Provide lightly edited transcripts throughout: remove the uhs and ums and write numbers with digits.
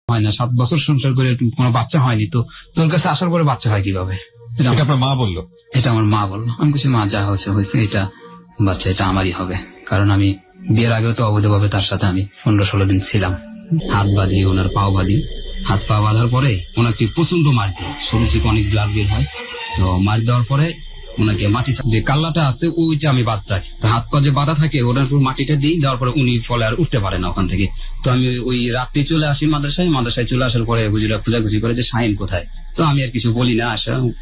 হয় না, 7 বছর সংসার করে কোনো বাচ্চা হয়নি, তো তোর কাছে আসার পরে বাচ্চা হয় কিভাবে? এটা আপনার মা বললো? এটা আমার মা বললো। আমি কিছু মা যা হয়েছে হয়েছে, এটা বাচ্চা এটা আমারই হবে, কারণ আমি বিয়ের আগেও তো অবৈধভাবে তার সাথে আমি 15-16 দিন ছিলাম। হাত বাঁধি, ওনার পাও বাঁধি, হাত পা বাঁধার পরে ওনাকে প্রচন্ড মার দিই, শরীর থেকে অনেক ব্লাড বের হয়। তো মার দেওয়ার পরে ওনাকে মাটি যে কাল্লাটা আছে ওইটা আমি বাদ রাখি, হাত পা যে বাঁধা থাকে ওনার উপর মাটিটা দিই, দেওয়ার পরে উনি ফলে আর উঠতে পারে না ওখান থেকে। তো আমি ওই রাত্রি চলে আসি মাদ্রাসায় চলে আসার পরে হুজুরা খোঁজাখুঁজি করে যে শাহিন কোথায়। তো আমি আর কিছু বলি না,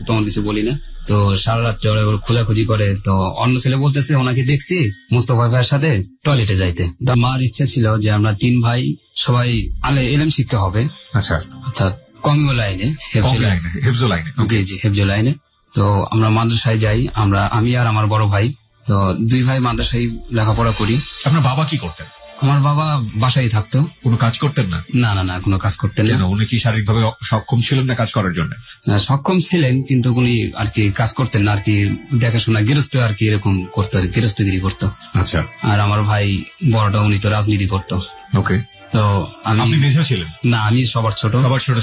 তখন কিছু বলি না। তো সারা রাত্রে ওরা খোঁজাখুঁজি করে, তো অন্য ছেলে বলতেছে ওনাকে দেখছি মুস্তফা ভাইয়ের সাথে টয়লেটে যাইতে। মার ইচ্ছা ছিল যে আমরা 3 ভাই সবাই এলেম শিখতে হবে, আচ্ছা, অর্থাৎ কমিও লাইনে, হেফজো লাইনে। তো আমরা মাদ্রাসায় যাই, আমি আর আমার বড় ভাই, তো 2 ভাই মাদ্রাসায় লেখাপড়া করি। আপনার বাবা কি করতেন? আমার বাবা বাসায় থাকতো। কোনো কাজ করতেন না? না, কোনো কাজ করতেন না। উনি কি শারীরিকভাবে সক্ষম ছিলেন না কাজ করার জন্য? সক্ষম ছিলেন, কিন্তু উনি আর কি কাজ করতেন না, আর কি দেখাশোনা গৃহস্থ আর কি এরকম করতো, গৃহস্থগিরি করতো। আচ্ছা। আর আমার ভাই বড়টা, উনি তো রাজনীতি করতো। ওকে। তো আপনি মেজো ছিলেন? না, আমি সবার ছোট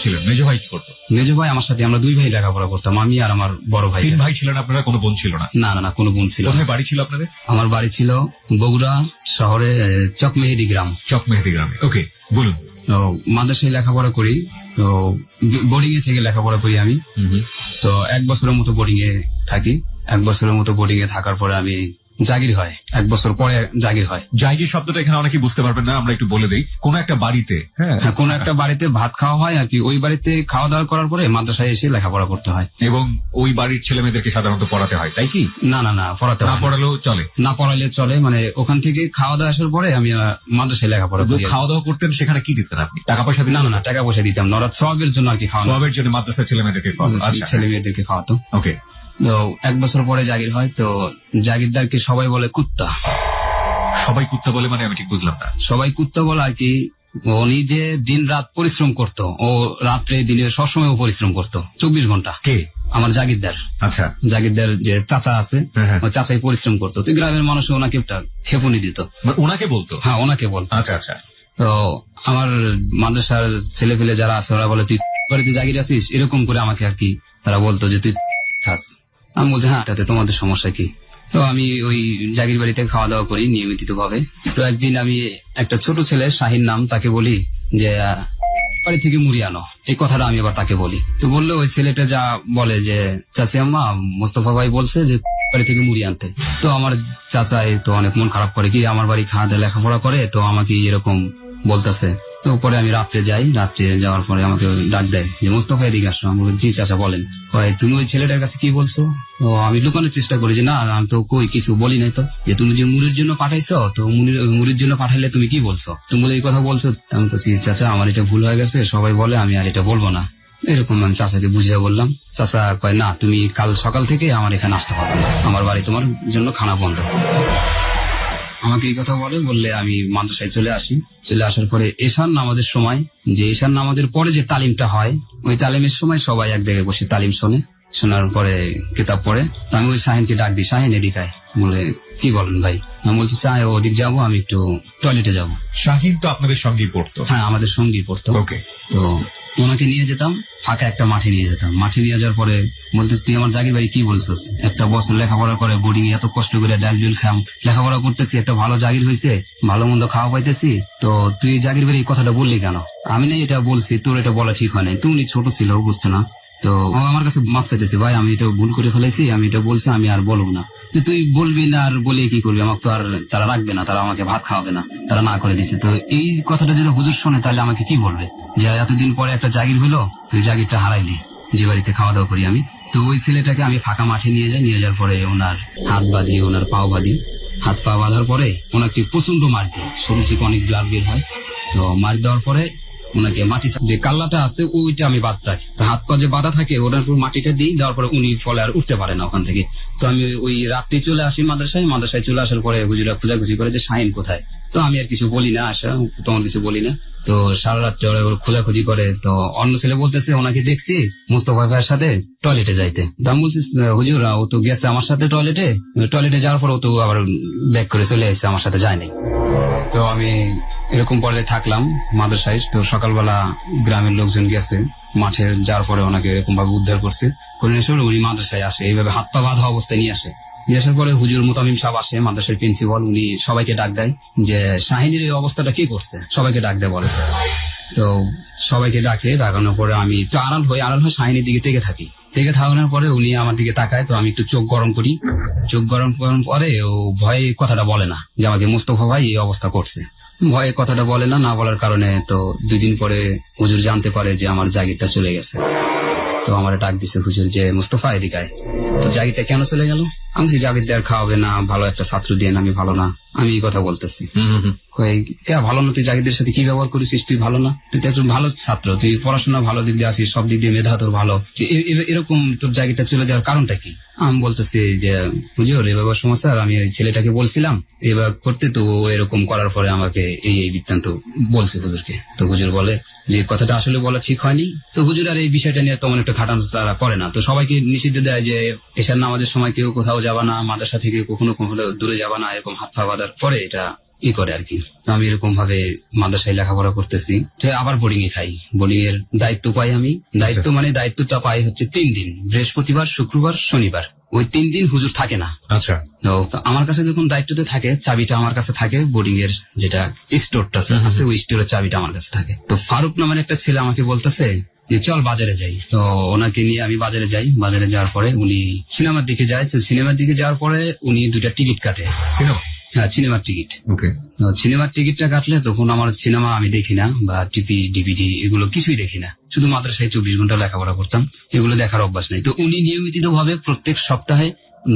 ছিলেন। মেজো ভাই কি করতো? মেজো ভাই আমার সাথে, আমরা 2 ভাই লেখাপড়া করতাম, আমি আর আমার বড় ভাই। 3 ভাই ছিলেন আপনারা, কোনো বোন ছিল না? না, কোনো বোন ছিল না। কোথায় বাড়ি ছিল আপনাদের? আমার বাড়ি ছিল বগুড়া শহরে চকমেহেদি গ্রামে। ওকে, বলুন। তো মাদ্রাসায় লেখাপড়া করি, তো বোর্ডিং এ থেকে লেখাপড়া করি আমি। তো 1 বছরের মতো বোর্ডিং এ থাকি। 1 বছরের মতো বোর্ডিং এ থাকার পরে আমি জাগির হয়, 1 বছর পরে জাগির হয়। জাগির শব্দটা এখানে অনেকে বুঝতে পারবেন না, আমরা একটু বলে দিই। কোন একটা বাড়িতে, হ্যাঁ, কোন একটা বাড়িতে ভাত খাওয়া হয় আর কি, ওই বাড়িতে খাওয়া দাওয়া করার পরে মাদ্রাসায় এসে লেখাপড়া করতে হয়, এবং ওই বাড়ির ছেলে মেয়েদেরকে সাধারণত পড়াতে হয়, তাই কি? না, পড়াতে না পড়ালেও চলে? না পড়াইলে চলে, মানে ওখান থেকে খাওয়া দাওয়া আসার পরে আমি মাদ্রাসায় লেখাপড়া করি। খাওয়া দাওয়া করতেন, সেখানে কি দিতেন আপনি? টাকা পয়সা? না, টাকা পয়সা দিতাম না, ওরা সবের জন্য আর কি, সবের জন্য মাদ্রাসার ছেলে মেয়েদেরকে খাওয়াতো। ওকে। তো 1 বছর পরে জাগির হয়, তো জাগিরদারকে সবাই বলে কুত্তা। সবাই কুত্তা বলে মানে? আমি ঠিক বুঝলাম না। সবাই কুত্তা বলে আর কি, উনি যে দিন রাত পরিশ্রম করতো, ও রাত্রে দিনে সবসময় পরিশ্রম করতো 24 ঘন্টা। কে? আমার জাগিরদার। আচ্ছা। জাগিরদার যে চাচা আছে, ও চাচাই পরিশ্রম করতো, তো গ্রামের মানুষ ওনাকে একটা খেপুনি দিত। ওনাকে বলতো? হ্যাঁ, ওনাকে বলতো। আচ্ছা। তো আমার মাদ্রাসার ছেলে পেলে যারা আছে ওরা বলে তুই বাড়িতে জাগির আছিস, এরকম করে আমাকে আর কি তারা বলতো যে তুই থাক। আমি বলছি হ্যাঁ, তাতে তোমাদের সমস্যা কি? তো আমি ওই জাগির বাড়িতে খাওয়া দাওয়া করি নিয়মিত ভাবে। তো একদিন আমি একটা ছোট ছেলে, শাহিন নাম, তাকে বলি যে বাড়ি থেকে মুড়ি আনো, এই কথাটা আমি আবার তাকে বলি। তো বললো ওই ছেলেটা যা বলে যে চাচি আম্মা মোস্তফা ভাই বলছে যে বাড়ি থেকে মুড়ি আনতে। তো আমার চাচাই তো অনেক মন খারাপ করে, কি আমার বাড়ি খাওয়া দাওয়া লেখাপড়া করে, তো আমাকে এরকম বলতেছে। তো পরে আমি রাত্রে যাই, রাত্রে যাওয়ার পরে আমাকে ডাক দেয় যে মোস্তফা এদিকে আসো। আমি বলি জি চাচা বলেন। তুমি ওই ছেলেটার কাছে কি বলছো? তো আমি লুকানোর চেষ্টা করি যে না, আমি তো কই কিছু বলি নাই। তো যে তুমি যে মুড়ির জন্য পাঠাইছো, তো মুড়ির জন্য পাঠাইলে তুমি কি বলছো? তুমি বলে এই কথা বলছো। আমি বলছি চাচা আমার এটা ভুল হয়ে গেছে, সবাই বলে আমি আর এটা বলবো না, এরকম আমি চাচাকে বুঝিয়ে বললাম। চাচা কয় না, তুমি কাল সকাল থেকে আমার এখানে আসতে পারবে না, আমার বাড়ি তোমার জন্য খানা বন্ধ। আমাকে এই কথা বললে আমি মাদ্রাসায় চলে আসি। চলে আসার পরে এশার নামাজের সময়, যে এশার নামাজের পরে যে তালিমটা হয়, ওই তালিমের সময় সবাই এক জায়গায় বসে তালিম শোনার পরে কিতাব পড়ে। তো আমি ওই শাহিনকে ডাক দিই, শাহিন এদিকায়। বলে কি বলেন ভাই? আমি বলছি চাই ওদিক যাবো, আমি একটু টয়লেটে যাবো। শাহিন তো আপনাদের সঙ্গেই পড়তো? হ্যাঁ, আমাদের সঙ্গেই পড়তো। ওকে। তো ওনাকে নিয়ে যেতাম, ফাঁকা একটা মাঠে নিয়ে যেতাম। মাঠে নিয়ে যাওয়ার পরে বলতে তুই আমার জাগির ভাই কি বলছো, একটা বছর লেখাপড়া করে বোর্ডিং এত কষ্ট করে ডাল জুল খাম লেখাপড়া করতেছি, একটা ভালো জাগির হয়েছে, ভালো মন্দ খাওয়া পাইতেছি, তো তুই জাগির ভাই এই কথাটা বললি কেন? আমি না এটা বলছি, তোর এটা বলা ঠিক হয় নাই, তুমি ছোট ছিল বুঝছো না। তো আমার কাছে মাফ চাইতেছি, ভাই আমি এটা ভুল করে ফেলেছি, আমি এটা বলছি, আমি আর বলবো না। তুই বলবি না আর বলে কি করবি? আমাকে তো আর তারা রাখবে না, তারা আমাকে ভাত খাওয়াবে না, তারা না করে দিচ্ছে। তো এই কথাটা যদি হুজুর শোনে তাহলে আমাকে কি বলবে, যে এতদিন পরে একটা জাগির হলো, তুই জাগিরটা হারাইলি, যে বাড়িতে খাওয়া দাওয়া করি আমি। তো ওই ছেলেটাকে আমি ফাঁকা মাঠে নিয়ে যাই, নিয়ে যাওয়ার পরে ওনার হাত বাঁধি, ওনার পাও বাঁধি। হাত পা বাঁধার পরে ওনাকে প্রচন্ড মার দিই, শরীর থেকে অনেক ব্লাড বের হয়। তো মার দেওয়ার পরে ওনাকে মাটি যে কাল্লাটা আছে ওইটা আমি বাদ রাখি, হাত পা যে বাঁধা থাকে ওনার উপর মাটিটা দিই, দেওয়ার পরে উনি ফলে আর উঠতে পারে না ওখান থেকে। তো আমি ওই রাত্রি চলে আসি মাদ্রাসায় চলে আসার পরে হুজুরা খোঁজাখুঁজি করে যে শাহিন কোথায়। তো আমি আর কিছু বলি না, তখন কিছু বলি না। তো সারা রাত্রে ওরা খোঁজাখুঁজি করে, তো অন্য ছেলে বলতেছে ওনাকে দেখছি মুস্তফা ভাইয়ের সাথে টয়লেটে যাইতে। তো আমি বলছি হুজুর ও তো গেছে আমার সাথে টয়লেটে যাওয়ার পর ও তো আবার ব্যাক করে চলে আসছে, আমার সাথে যায় নাই। তো আমি এরকম পর্যায়ে থাকলাম মাদ্রাসায়। তো সকালবেলা গ্রামের লোকজন গেছে মাঠে, যার পরে ওনাকে এরকম ভাবে উদ্ধার করছে, করে এসে উনি মাদ্রাসায় আসে, এইভাবে হাত পা বাঁধা অবস্থায় নিয়ে আসে। নিয়ে আসার পরে হুজুর মুতামিম সাহেব আসে, মাদ্রাসার প্রিন্সিপাল, উনি সবাইকে ডাক দেয় যে শাহিনীর এই অবস্থাটা কি করছে, সবাইকে ডাক দেয় বলে। তো সবাইকে ডাকানোর পরে আমি তো আড়াল হয়ে শাহিনীর দিকে থেকে থাকি। থেকে থাকানোর পরে উনি আমার দিকে তাকায়, তো আমি একটু চোখ গরম করি। চোখ গরম করার পরে ও ভয়ে কথাটা বলে না যে আমাকে মোস্তফা ভাই এই অবস্থা করছে। ভয়ে কথাটা বলে না, না বলার কারণে তো 2 দিন পরে হুজুর জানতে পারে যে আমার জাগিরটা চলে গেছে। তো আমার ডাক দিছে হুজুর যে মুস্তফা এদিকে আয়। তো জাগিরটা কেন চলে গেল? আমি জাগির দেওয়ার খাওয়াবে না, ভালো একটা ছাত্র দিয়ে আমি ভালো না, আমি এই কথা বলতেছি। ভালো না, তুই জাগিরদের সাথে কি ব্যবহার করেছিস, তুই ভালো না, তুই তো একজন ভালো ছাত্র, তুই পড়াশোনা ভালো দিক দিয়ে আছিস, সব দিক দিয়ে মেধা তোর ভালো, এরকম তোর জাগিরটা চলে যাওয়ার কারণটা কি? আমি বলতেছি যে হুজুর এভাবে সমস্যা, আমি ওই ছেলেটাকে বলছিলাম এবার করতে, তো ও এরকম করার পরে আমাকে এই বৃত্তান্ত বলছে হুজুরকে। তো হুজুর বলে যে কথাটা আসলে বলা ঠিক হয়নি। তো হুজুর আর এই বিষয়টা নিয়ে তেমন একটা খাটানো তারা করে না। তো সবাইকে নিষিদ্ধ দেয় যে এশার নামাজের সময় কেউ কোথাও যাবা না, মাদ্রাসা থেকে কখনো দূরে যাবা না, এরকম হাত পা বাঁধার পরে এটা করে আর কি। আমি এরকম ভাবে মাদ্রাসায় লেখাপড়া করতেছি, আবার বোর্ডিং এ খাই। বোর্ডিং এর দায়িত্ব পাই আমি। দায়িত্বটা পাই হচ্ছে 3 দিন, বৃহস্পতিবার, শুক্রবার, শনিবার। ওই 3 দিন হুজুর থাকে না। আচ্ছা। তো আমার কাছে যখন দায়িত্বতে থাকে, চাবিটা আমার কাছে থাকে, বোর্ডিং এর যেটা স্টোরটা আছে ওই স্টোরের চাবিটা আমার কাছে থাকে। তো ফারুক নামের একটা ছেলে আমাকে বলতেছে যে চল বাজারে যাই। তো ওনাকে নিয়ে আমি বাজারে যাই। বাজারে যাওয়ার পরে উনি সিনেমার দিকে যায়। তো সিনেমার দিকে যাওয়ার পরে উনি 2টা টিকিট কাটে। হ্যাঁ, সিনেমার টিকিট। সিনেমার টিকিটটা কাটলে তখন আমার সিনেমা আমি দেখি না, বা টিভি ডিভিডি এগুলো কিছুই দেখি না, শুধু মাদ্রাসায় 24 ঘন্টা লেখাপড়া করতাম, এগুলো দেখার অভ্যাস নেই। তো উনি নিয়মিত ভাবে প্রত্যেক সপ্তাহে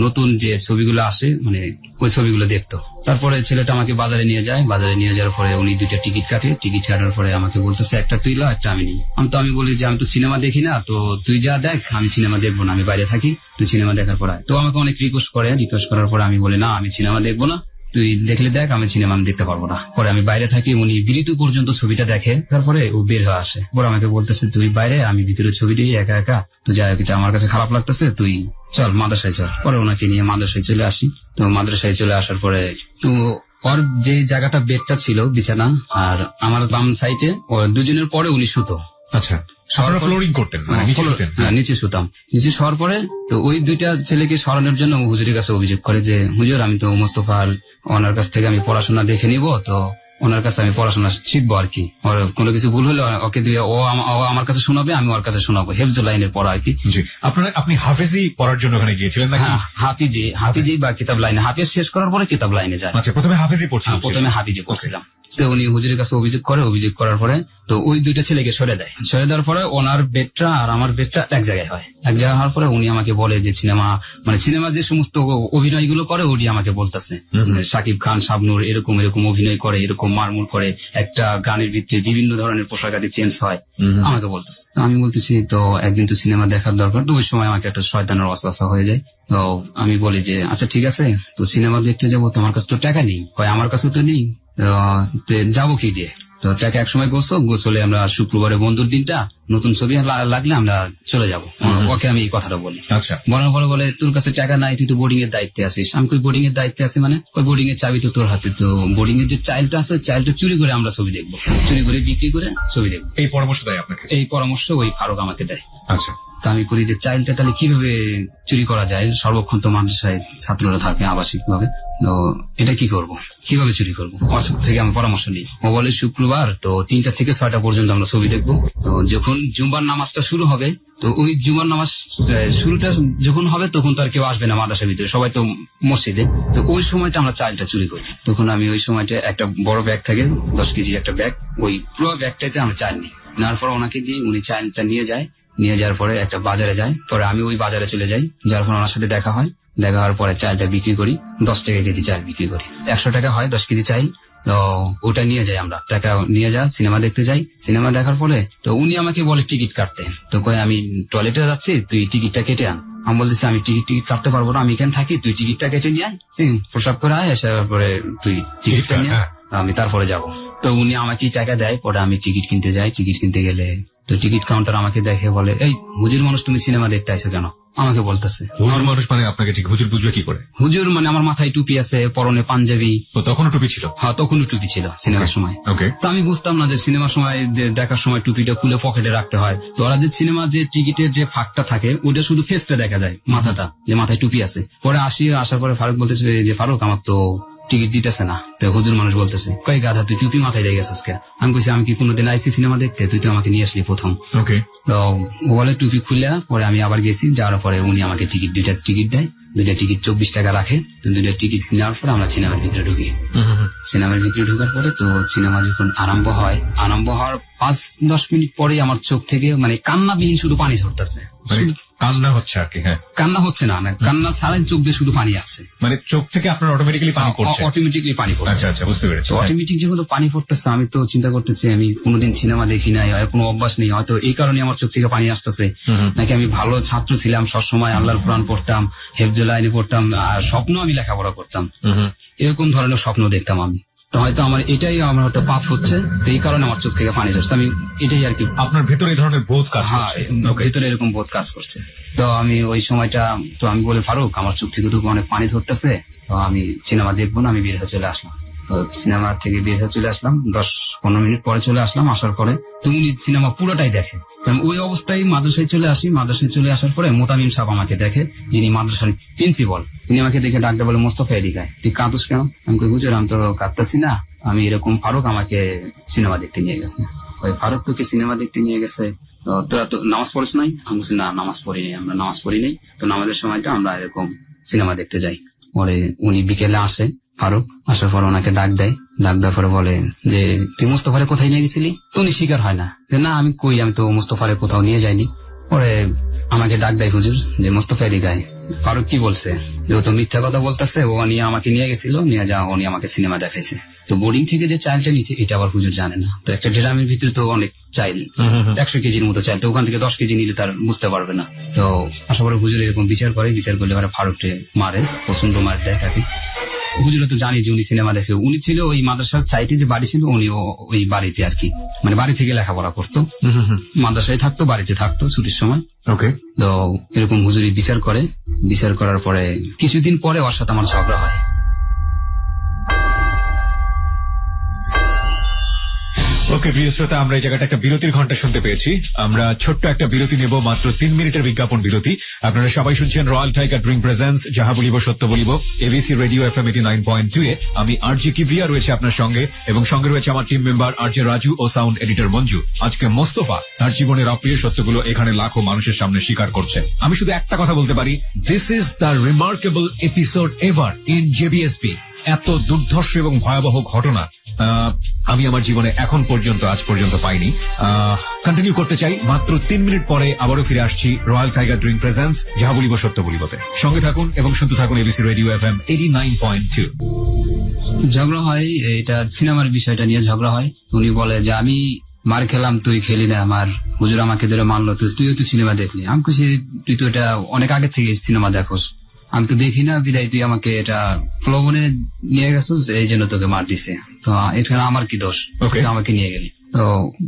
নতুন যে ছবিগুলো আসে মানে ওই ছবিগুলো দেখতো। তারপরে ছেলেটা আমাকে বাজারে নিয়ে যায়। বাজারে নিয়ে যাওয়ার পরে উনি 2টা টিকিট কাটে। টিকিট কাটার পরে আমাকে বলতেছে একটা তুই লো, একটা আমি নিই। আমি বলি যে আমি তো সিনেমা দেখি না, তো তুই যা দেখ, আমি সিনেমা দেখবো না, আমি বাইরে থাকি, তুই সিনেমা দেখার পর আয়। তো আমাকে অনেক রিকোয়েস্ট করার পরে আমি বলি না, আমি সিনেমা দেখবো না, তুই দেখলে দেখ, আমি সিনেমা আমি দেখতে পারবো না। পরে আমি বাইরে থাকি, উনি বিলিতু পর্যন্ত ছবিটা দেখে, তারপরে ও বের হয়ে আসে। পরে আমাকে বলতেছে তুই বাইরে, আমি ভিতরে ছবি দেখি একা একা, তো যাই হোক আমার কাছে খারাপ লাগতেছে, তুই চল মাদ্রাসায় চল। পরে ওনাকে নিয়ে মাদ্রাসায় চলে আসি। তো মাদ্রাসায় চলে আসার পরে তো ওর যে জায়গাটা বেডটা ছিল বিছানা, আর আমার বাম সাইডে ওর 2 জনের পরে উনি শুতো। আচ্ছা, ফ্লোরিং করতেন, নিচে শুতাম। নিচে শোয়ার পরে তো ওই 2টা ছেলেকে সরানোর জন্য হুজুরের কাছে অভিযোগ করে যে হুজুর আমি তো মোস্তফা ওনার কাছ থেকে আমি পড়াশোনা দেখে নিব, তো ওনার কাছে আমি পড়াশোনা শিখবো আর কি। ওর কোনো কিছু ভুল হলে ওকে দিয়ে ও আমার কাছে শোনাবে, আমি ওর কাছে শোনাবো, হেফজুল লাইনের পড়া আর কি। আপনি হাফেজি পড়ার জন্য ওখানে গিয়েছিলেন নাকি? হাফিজি বা কিতাব লাইনে, হাফেজ শেষ করার পরে কিতাব লাইনে যায়। আচ্ছা, প্রথমে হাফিজি পড়ছিলেন? প্রথমে হাফিজি পড়ছিলাম। তো উনি হুজুরের কাছে অভিযোগ করার পরে তো ওই 2টা ছেলেকে সরে দেওয়ার পরে ওনার বেডটা আর আমার বেডটা এক জায়গায় হয়। এক জায়গায় হওয়ার পরে উনি আমাকে বলে যে সিনেমা যে সমস্ত অভিনয়গুলো করে ওটি আমাকে বলতেছে, শাকিব খান, শাবনূর এরকম অভিনয় করে, এরকম মারমুর করে, একটা গানের ভিত্তিতে বিভিন্ন ধরনের পোশাক আদি চেঞ্জ হয়, আমাকে বলতেছে। আমি বলতেছি তো একদিন তো সিনেমা দেখার দরকার। তো ওই সময় আমাকে একটা শয়তানের ওয়াসওয়াসা হয়ে যায়। তো আমি বলি যে আচ্ছা ঠিক আছে, তো সিনেমা দেখতে যাবো, তোমার কাছে তো টাকা নেই। আমার কাছে তো নেই, যাবো কি দিয়ে? তো টাকা একসময় গোসলে আমরা শুক্রবারে বন্ধুর দিনটা নতুন ছবি লাগলে আমরা চলে যাবো। ওকে আমি এই কথাটা বলি। আচ্ছা। বলার পরে বলে তোর কাছে টাকা নাই, তুই তো বোর্ডিং এর দায়িত্বে আছিস। আমি কই বোর্ডিং এর দায়িত্বে আছি মানে? ওই বোর্ডিং এর চাবি তো তোর হাতে, তো বোর্ডিং এর যে চাইল্ডটা আছে চাইল্ডটা চুরি করে আমরা ছবি দেখবো, চুরি করে বিক্রি করে ছবি দেখবো। এই পরামর্শ দেয় আপনাকে? এই পরামর্শ ওই ফারুক আমাকে দেয়। আচ্ছা। তা আমি করি যে চাইল্ডটা তাহলে কিভাবে চুরি করা যায়, সর্বক্ষণ তো মাদ্রাসায় ছাত্ররা থাকে আবাসিক ভাবে, তো এটা কি করব, কিভাবে চুরি করবো? অসুখ থেকে আমি পরামর্শ নিই। ও বলে শুক্রবার তো 3টা থেকে 6টা পর্যন্ত আমরা ছবি দেখবো। তো যখন জুম্বার নামাজটা শুরু হবে, তো ওই জুম্বার নামাজ শুরুটা যখন হবে তখন তো আর কেউ আসবে না মাদ্রাসার ভিতরে, সবাই তো মসজিদে। তো ওই সময়টা আমরা চাইল্ডটা চুরি করি। তখন আমি ওই সময়টা একটা বড় ব্যাগ থাকে 10 কেজি একটা ব্যাগ, ওই পুরো ব্যাগটাতে আমরা চাইল্ড নিই। নেওয়ার পর ওনাকে দিয়ে উনি চাইল্ডটা নিয়ে যাওয়ার পরে একটা বাজারে যায়। পরে আমি ওই বাজারে চলে যাই, যার পর ওনার সাথে দেখা হয়। দেখা হওয়ার পরে চালটা বিক্রি করি, 10 টাকা কেজি চাল বিক্রি করি। 100 টাকা হয় 10 কেজি চাল। তো ওটা নিয়ে যাই, আমরা টাকা নিয়ে সিনেমা দেখতে যাই। সিনেমা দেখার পরে তো উনি আমাকে বলে টিকিট কাটতে। তো কই আমি টয়লেটে যাচ্ছি, তুই টিকিটটা কেটে আন। আমি বলতেছি আমি টিকিট কাটতে পারবো না, আমি এখানে থাকি, তুই টিকিটটা কেটে নিয়ে আয়, প্রসাব করে আয়, আসার পরে তুই টিকিটটা নিয়ে আমি তারপরে যাবো। তো উনি আমাকে টাকা দেয়। পরে আমি টিকিট কিনতে যাই। টিকিট কিনতে গেলে তো টিকিট কাউন্টার আমাকে দেখে বলে, এই হুজুর মানুষ, তুমি সিনেমা দেখতে আইছো কেন? আমাকে বলতেছে। হুজুর মানুষ মানে আপনাকে ঠিক হুজুর বুঝবে কি করে? হুজুর মানে আমার মাথায় টুপি আছে, পরনে পাঞ্জাবি। তো তখনও টুপি ছিল? হ্যাঁ, তখনও টুপি ছিল সিনেমার সময়। ওকে। তো আমি বুঝতাম না যে সিনেমার সময় দেখার সময় টুপিটা খুলে পকেটে রাখতে হয়। তো ওরা যে সিনেমা যে টিকিটের যে ফাঁকটা থাকে ওটা শুধু ফেসটা দেখা যায়, মাথাটা, যে মাথায় টুপি আছে। পরে আসার পরে ফারুক বলতেছে যে ফারুক আমার তো টিকিট দিতেছে না। তো হুজুর মানুষ বলতেছে কই গাধা তুই টুপি মাথায় রেখে গেছিস কে? আমি বলছি আমি কি কোনোদিন আইসি সিনেমা দেখতে? তুই তো আমাকে নিয়ে আসলি প্রথম। ওকে। তো বলে টুপি খুলে, পরে আমি আবার গেছি, যাওয়ার পরে উনি আমাকে দুইটা টিকিট দেয়। দুইটা টিকিট 24 টাকা রাখে। তো দুইটা টিকিট নেওয়ার পরে আমরা সিনেমার ভিতরে ঢুকি। সিনেমার ভিতরে ঢোকার পরে তো সিনেমা যখন আরম্ভ হওয়ার 5-10 মিনিট পরে আমার চোখ থেকে মানে কান্নাবিহীন শুধু পানি ঝরতেছে। কান্না হচ্ছে আর কি? হ্যাঁ, কান্না হচ্ছে না, কান্না ছাড়াই চোখ দিয়ে শুধু পানি আসছে। মানে চোখ থেকে আপনার অটোমেটিক্যালি পানি পড়ছে? অটোমেটিক্যালি পানি পড়ছে। আচ্ছা আচ্ছা, বুঝতে পেরেছি। অটোমেটিক যেহেতু পানি পড়তেছে, আমি তো চিন্তা করতেছি আমি কোনোদিন সিনেমা দেখি নাই, কোনো অভ্যাস নেই, হয়তো এই কারণে আমার চোখ থেকে পানি আসতেছে। নাকি আমি ভালো ছাত্র ছিলাম, সবসময় আল্লাহর কোরআন পড়তাম, হেফজুল আইনি পড়তাম, আর স্বপ্ন আমি লেখাপড়া করতাম, এরকম ধরনের স্বপ্ন দেখতাম আমি। তো হয়তো আমার এটাই আমার হয়তো পাপ হচ্ছে, তো এই কারণে আমার চোখ থেকে পানি আসছে। আমি এটাই আর কি, আপনার ভেতরে এই ধরনের বোধ কাজ? হ্যাঁ, ভেতরে এরকম বোধ কাজ করছে। তো আমি ওই সময়টা তো আমি বলে ফারুক আমার চোখ থেকে তো অনেক পানি ধরতেছে, তো আমি সিনেমা দেখবো না, আমি বের হয়ে চলে আসলাম। তো সিনেমা থেকে বের হয়ে চলে আসলাম, 10-15 মিনিট পরে চলে আসলাম। আসার পরে তো উনি সিনেমা পুরোটাই দেখে। ওই অবস্থায় মাদ্রাসায় চলে আসি। মাদ্রাসায় চলে আসার পরে মোতামিম সাহেব আমাকে দেখে, যিনি মাদ্রাসার প্রিন্সিপাল। তিনি আমাকে দেখে ডাকতে বলে মোস্তফা এদিকায়, তুই কাঁদুস কেন? আমি কই হুজুর আমি তো কাঁদতেছি না, আমি এরকম ফারুক আমাকে সিনেমা দেখতে নিয়ে গেছে। ওই ফারুক তোকে সিনেমা দেখতে নিয়ে গেছে, তোরা তো নামাজ পড়িস নাই? আমি বলছি না, নামাজ পড়ি নাই, আমরা নামাজ পড়ি নাই। তো নামাজের সময়টা আমরা এরকম সিনেমা দেখতে যাই। পরে উনি বিকেলে আসে, ফারুক আসার পর ওনাকে ডাক দেয়। ডাক দেওয়ার পরে বলে যে তুই মুস্তফারে কোথায় নিয়ে গেছিলি? তো উনি স্বীকার হয় না যে না আমি কই, আমি তো মুস্তফারে কোথাও নিয়ে যাইনি। পরে আমাকে ডাক দেয় হুজুর যে মুস্তফা এদিকায়। ফারুক কি বলছে যে ও তো মিথ্যা কথা বলতেছে, ও নিয়ে আমাকে নিয়ে গেছিল, নিয়ে যা উনি আমাকে সিনেমা দেখাইছে। তো বোর্ডিং থেকে যে চাইলটা নিচ্ছে এটা আবার হুজুর জানে না। তো একটা ড্রামের ভিতরে তো অনেক চাইল, 100 কেজির মতো চাইল, তো ওখান থেকে 10 কেজি নিলে তার বুঝতে পারবে না। তো আশা করি হুজুর এরকম বিচার করলে এবার ফারুককে মারে, প্রচন্ড মার দেয় তাকে। হুজুর তো জানি যে উনি সিনেমা দেখে। উনি ছিল ওই মাদ্রাসার সাইটে যে বাড়ি ছিল, উনি ওই বাড়িতে আর কি, মানে বাড়ি থেকে লেখাপড়া করতো, মাদ্রাসায় থাকতো, বাড়িতে থাকতো ছুটির সময়। ওকে। তো এরকম হুজুরি বিচার করার পরে কিছুদিন পরে ওর সাথে আমার ঝগড়া হয়। ওকে প্রিয় শ্রোতা, আমরা এই জায়গাটা একটা বিরতির ঘন্টা শুনতে পেয়েছি। আমরা ছোট্ট একটা বিরতি নেব, মাত্র 3 মিনিটের বিজ্ঞাপন বিরতি। আপনারা সবাই শুনছেন রয়্যাল টাইগার ড্রিঙ্ক প্রেজেন্স যাহা বলিব সত্য বলিব, এবিসি রেডিও FM 89.2 এ। আমি আরজে কিবরিয়া রয়েছে আপনার সঙ্গে, এবং সঙ্গে রয়েছে আমার টিম মেম্বার আরজে রাজু ও সাউন্ড এডিটর মঞ্জু। আজকে মোস্তফা তার জীবনের অপ্রিয় সত্যগুলো এখানে লাখো মানুষের সামনে স্বীকার করছে। আমি শুধু একটা কথা বলতে পারি, this is the remarkable episode ever in JBSP. এত দুর্ধর্ষ এবং ভয়াবহ ঘটনা আমি আমার জীবনে আজ পর্যন্ত পাইনি। কন্টিনিউ করতে চাই। মাত্র 3 মিনিট পরে আবারও ফিরে আসছি রয়্যাল টাইগার ড্রিঙ্ক প্রেজেন্স যাহা বলিব সত্য বলিবতে। সঙ্গে থাকুন এবং শুনতে থাকুন এবিসি রেডিও FM 89.2। ঝগড়া হয়, এটা সিনেমার বিষয়টা নিয়ে ঝগড়া হয়। উনি বলে যে আমি মার খেলাম, তুই খেলি না, আমার হুজুর আমাকে ধরে মানলো, তুইও তো সিনেমা দেখলি। আমি খুশি, তুই তো এটা অনেক আগে থেকে সিনেমা দেখোস, আমি তো দেখি না, বিদায় তুই আমাকে এটা প্রলোভনে নিয়ে গেছিস, এই জন্য তোকে মার দিছে। তো এখানে আমার কি দোষ, আমাকে নিয়ে গেলি? তো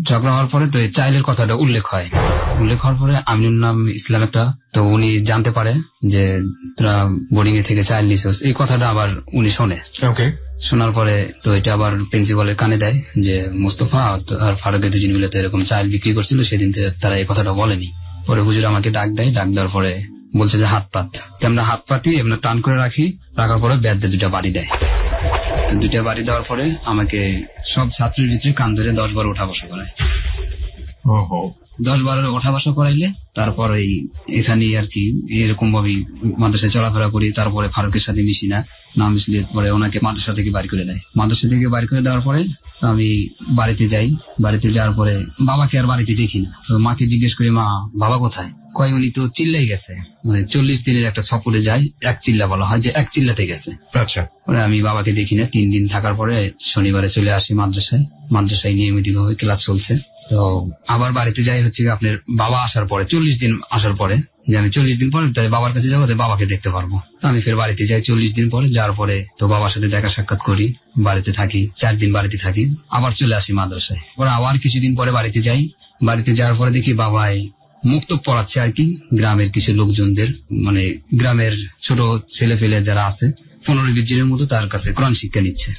ঝগড়া হওয়ার পরে তো এই চাইলের কথাটা উল্লেখ হওয়ার পরে আমিনুল নাম ইসলাম একটা, তো উনি জানতে পারে যে তোরা বোর্ডিং এ থেকে চাইল নিছিস, এই কথাটা আবার উনি শোনে। শোনার পরে তো এটা আবার প্রিন্সিপালের কানে দেয় যে মুস্তফা আর ফারুকের দুজন মিলে তো এরকম চাইল বিক্রি করছিল, সেদিন তারা এই কথাটা বলেনি। পরে হুজুর আমাকে ডাক দেওয়ার পরে বলছে যে হাত পাত, আমরা হাত পাতি এমনি টান করে রাখার পরে ব্যাট দিয়ে 2টা বাড়ি দেয়। 2টা বাড়ি দেওয়ার পরে আমাকে সব ছাত্রের ভিতরে কান ধরে 10 বার ওঠা বসা করায়। 10 বার ওঠা বসা করাইলে তারপর এখানে আর কি এরকম ভাবে মাদ্রাসায় চলাফেরা করি। তারপরে ফারুকের সাথে মিশি না মিশলে পরে ওনাকে মাদ্রাসা থেকে বাড়ি করে দেয়। মাদ্রাসা থেকে বাড়ি করে দেওয়ার পরে আমি বাড়িতে যাই। বাড়িতে যাওয়ার পরে বাবাকে আর বাড়িতে দেখি না। তো মাকে জিজ্ঞেস করি, মা বাবা কোথায়? কয় উনি তো চিল্লাই গেছে, মানে 40 দিনের একটা সফরে যায়, 1 চিল্লা বলা হয়, যে 1 চিল্লাতে গেছে। আচ্ছা। পরে আমি বাবাকে দেখি না। 3 দিন থাকার পরে শনিবারে চলে আসি মাদ্রাসায় নিয়মিত ভাবে ক্লাস চলছে। তো আবার বাড়িতে যাই হচ্ছে আপনার বাবা আসার পরে 40 দিন আসার পরে, যে আমি 40 দিন পরে বাবার কাছে যাবো, বাবাকে দেখতে পারবো। আমি ফের বাড়িতে যাই 40 দিন পরে। যাওয়ার পরে তো বাবার সাথে দেখা সাক্ষাৎ করি, বাড়িতে থাকি, 4 দিন বাড়িতে থাকি, আবার চলে আসি মাদ্রাসায়। পরে আবার কিছুদিন পরে বাড়িতে যাই। বাড়িতে যাওয়ার পরে দেখি বাবাই মুক্ত পড়াচ্ছে আর কি গ্রামের কিছু লোকজনদের, মানে গ্রামের ছোট ছেলে ফেলে যারা আছে 15-20 জনের মতো তার কাছে কোরআন শিক্ষা নিচ্ছে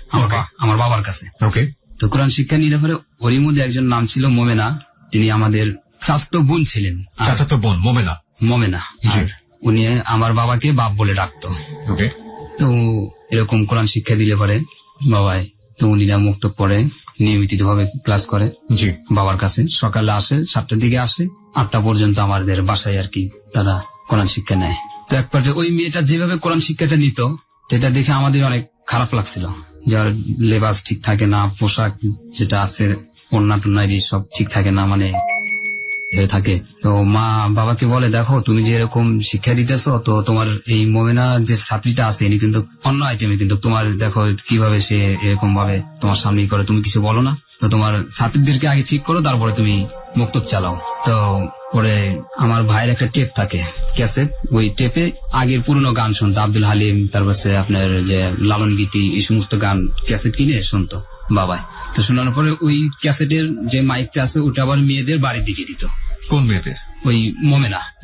আমার বাবার কাছে। ওকে, তো কোরআন শিক্ষা নিলে পরে ওরই মধ্যে একজন নাম ছিল মোমেনা, তিনি আমাদের চাচাতো বোন ছিলেন। চাচাতো বোন মোমেনা, আর উনি আমার বাবাকে বাপ বলে ডাকতো। ওকে, তো এরকম কোরআন শিক্ষা দিলে পরে বাবাই, তো উনিরা মুক্ত পড়ে নিয়মিত ভাবে ক্লাস করে জি বাবার কাছে। সকালে আসে 7টার দিকে আসে, 8টা পর্যন্ত আমাদের বাসায় আর কি তারা কোরআন শিক্ষা নেয়। তো এক পর্যায়ে ওই মেয়েটা যেভাবে কোরআন শিক্ষাটা নিত সেটা দেখে আমাদের অনেক খারাপ লাগছিল, যার লেবাস ঠিক থাকে না, পোশাক যেটা আছে ওড়না টোনা সব ঠিক থাকে না, মানে হয়ে থাকে। তো মা বাবাকে বলে, দেখো তুমি যে এরকম শিক্ষা দিতেছো, তো তোমার এই মোমেনা যে ছাত্রীটা আছে ইনি কিন্তু অন্য আইটেমে, কিন্তু তোমার দেখো কিভাবে সে এরকম ভাবে তোমার সামনে করে, তুমি কিছু বলো না। তো তোমার ছাত্রীদেরকে আগে ঠিক করো, তারপরে তুমি মক্তব চালাও। তো পরে আমার ভাইয়ের একটা টেপ থাকে ক্যাসেট, ওই টেপে আগের পুরনো গান শুনতো, আব্দুল হালিম, তারপরে আপনার যে লালন গীতি, এই সমস্ত গান ক্যাসেট কিনে শুনতো বাবাই। তো শোনানোর পরে ওই ক্যাসেটের যে মাইকটা আছে ওটা আবার মেয়েদের বাড়ির দিকে দিত। কোন মেয়েদের? ওই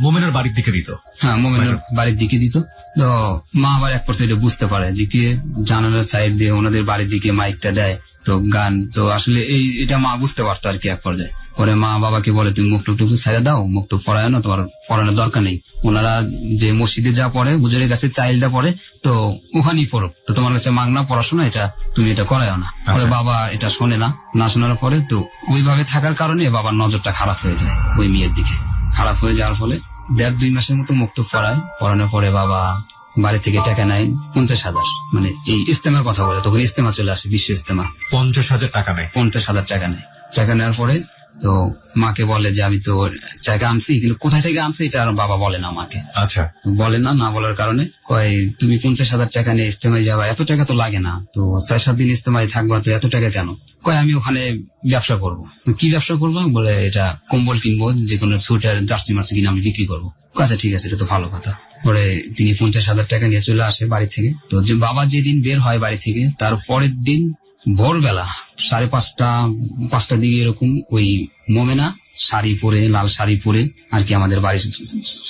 মোমেনার বাড়ির দিকে দিত। হ্যাঁ, মোমেনার বাড়ির দিকে দিত। তো মা আবার এক পর্যায়ে বুঝতে পারে যে কি জানালার সাইড দিয়ে ওনাদের বাড়ির দিকে মাইকটা দেয়, তো গান, তো আসলে এটা মা বুঝতে পারতো আর কি এক পর্যায়ে। পরে মা বাবাকে বলে, তুমি মুক্তব ছেড়ে দাও, মুক্তব পড়ায় না, তোমার পড়ানোর দরকার নেই। ওনারা যে মসজিদে যা পড়ে, হুজুরের কাছে চাইলটা পড়ে, তো ওখানেই পড়ো, তো তোমার কাছে মাগনা পড়াশোনা, এটা তুমি এটা করায় না। পরে বাবা এটা শোনে না শোনার পরে তো ওইভাবে থাকার কারণে বাবার নজরটা খারাপ হয়ে যায় ওই মেয়ের দিকে। খারাপ হয়ে যাওয়ার ফলে 1.5-2 মাসের মতো মুক্তব পড়ানোর পরে বাবা বাড়ি থেকে টাকা নেয় 50,000, মানে এই ইস্তেমার কথা বলে, তখন ইস্তেমা চলে আসে, বিশ্ব ইস্তেমা। 50,000 টাকা নেয়। 50,000 টাকা নেয়। টাকা নেওয়ার পরে তো মাকে বলে যে আমি তো টাকা আনছি, কিন্তু কোথায় থেকে আনছি এটা আর বাবা বলে না মাকে। আচ্ছা, বলে না বলার কারণে কয়, তুমি 50,000 টাকা নিয়ে ইস্তেমায় যাবা, এত টাকা তো লাগে না, তো 4-7 দিন ইস্তেমায় থাকবা, তো এত টাকা কেন? কয় আমি ওখানে ব্যবসা করবো। কি ব্যবসা করবো? বলে এটা কম্বল কিনবো, যে কোনো সোয়েটার জার্সি মার্সি কিনে আমি বিক্রি করবো। আচ্ছা ঠিক আছে, এটা তো ভালো কথা। পরে তিনি 50,000 টাকা নিয়ে চলে আসে বাড়ি থেকে। তো যে বাবা যেদিন বের হয় বাড়ি থেকে, তার পরের দিন ভোরবেলা 5:30-5টার দিকে এরকম ওই মোমেনা শাড়ি পরে, লাল শাড়ি পরে আর কি আমাদের বাড়ির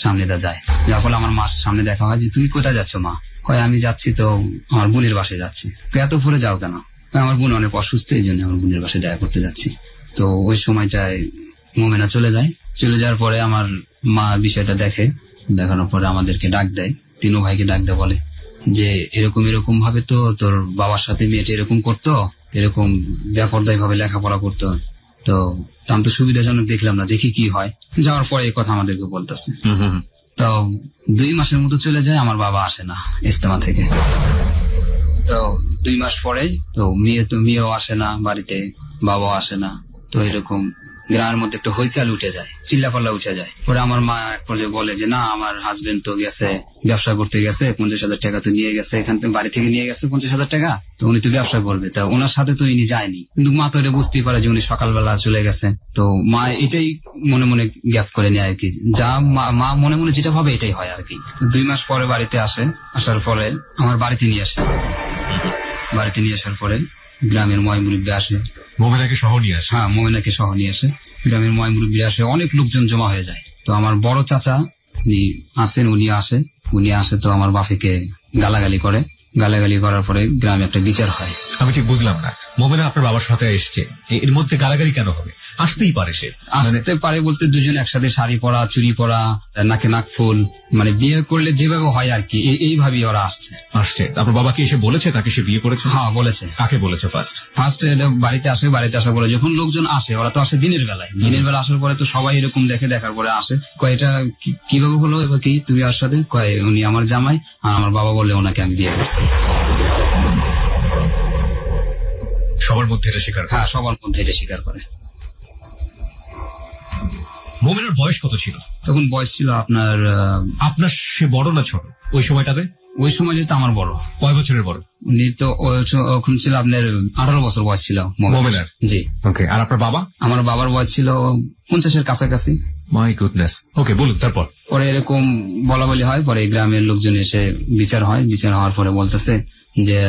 সামনে যায়। যার ফলে আমার মার সামনে দেখা হয় যে, তুমি কোথায় যাচ্ছ মা? কয় আমি যাচ্ছি তো আমার বোনের বাসায় যাচ্ছি। তো এত ভোরে যাও কেন? আমার বোন অনেক অসুস্থ, এই জন্য আমার বোনের বাসায় দেখা করতে যাচ্ছি। তো ওই সময়টায় মোমেনা চলে যাওয়ার পরে আমার মা বিষয়টা দেখানোর পরে আমাদেরকে ডাক দেয়, 3 ভাইকে ডাক দেয়, বলে যে এরকম ভাবে তো তোর বাবার সাথে মেয়েটা এরকম করতো, এরকম বেপরদায়ী ভাবে লেখাপড়া করতো, তো আমি তো সুবিধাজনক দেখলাম না, দেখি কি হয়। যাওয়ার পরে এই কথা আমাদেরকে বলতেছে। তো 2 মাসের মতো চলে যায়, আমার বাবা আসে না ইস্তেমা থেকে। তো 2 মাস পরে তো মেয়েও আসে না বাড়িতে, বাবাও আসে না। তো এরকম গ্রামের মধ্যে একটা হইকাল উঠে যায়, চিল্লাপাল্লা উঠে যায়। পরে আমার মা এক পর্যায়ে বলে যে, না আমার হাজবেন্ড তো গেছে ব্যবসা করতে গেছে, 50,000 টাকা তো নিয়ে গেছে, এখান থেকে বাড়ি থেকে নিয়ে গেছে 50,000 টাকা, তো উনি তো ব্যবসা করবে, তা ওনার সাথে তো ইনি যায়নি। কিন্তু মা তো এটা বুঝতেই পারে যে উনি সকালবেলা চলে গেছে। তো মা এটাই মনে মনে গ্যাপ করে নেয় আর কি, যা মা মনে মনে যেটা ভাবে এটাই হয় আর কি। 2 মাস পরে বাড়িতে আসে, আসার পরে আমার বাড়িতে নিয়ে আসার পরে গ্রামের মুরব্বী আসে, মোমেনাকে সহ নিয়ে আসে। হ্যাঁ, মোমেনাকে সহ নিয়ে আসে, গ্রামের মুরব্বী আসে, অনেক লোকজন জমা হয়ে যায়। তো আমার বড় চাচা উনি আসে, তো আমার বাপেকে গালাগালি করার পরে গ্রামে একটা বিচার হয়। আমি ঠিক বুঝলাম না, মোমেনা আপনার বাবার সাথে এসছে, এর মধ্যে গালাগালি কেন হবে? আসতেই পারে, সে আসতে পারে বলতে দুজন একসাথে শাড়ি পরা, চুড়ি পরা, নাকে নাক ফুল, মানে বিয়ে করলে যেভাবে হয় আর কি, এইভাবেই ওরা আসছে। আপনার বাবাকে এসে বলেছে তাকে সে বিয়ে করেছে? হ্যাঁ বলেছে। কাকে বলেছে? ফার্স্ট বাড়িতে আসা বলে, যখন লোকজন আসে, ওরা তো আসে দিনের বেলা আসার পরে তো সবাই এরকম দেখার পরে আসে, কয় এটা কিভাবে হলো, এবার কি তুমি আর সাথে? কয় উনি আমার জামাই, আর আমার বাবা বললে ওনাকে আমি বিয়ে করছি। সবার মধ্যে এটা স্বীকার? হ্যাঁ, সবার মধ্যে এটা স্বীকার করে। মোমেনার বয়স কত ছিল তখন? বয়স ছিল আপনার সে বড় না ছোট ওই সময়টাতে? ওই সময় যেহেতু আমার বড়। কয় বছরের বড়? উনি তো ওখান ছিল আপনার 18 বছর বয়স ছিল মোমেনার। জি। ওকে, আর আপনার বাবা? আমার বাবার বয়স ছিল 50-এর কাছাকাছি। My goodness. ওকে, বলুন তারপর। পরে এরকম বলা হয়, পরে গ্রামের লোকজন এসে বিচার হওয়ার পরে বলতেছে যে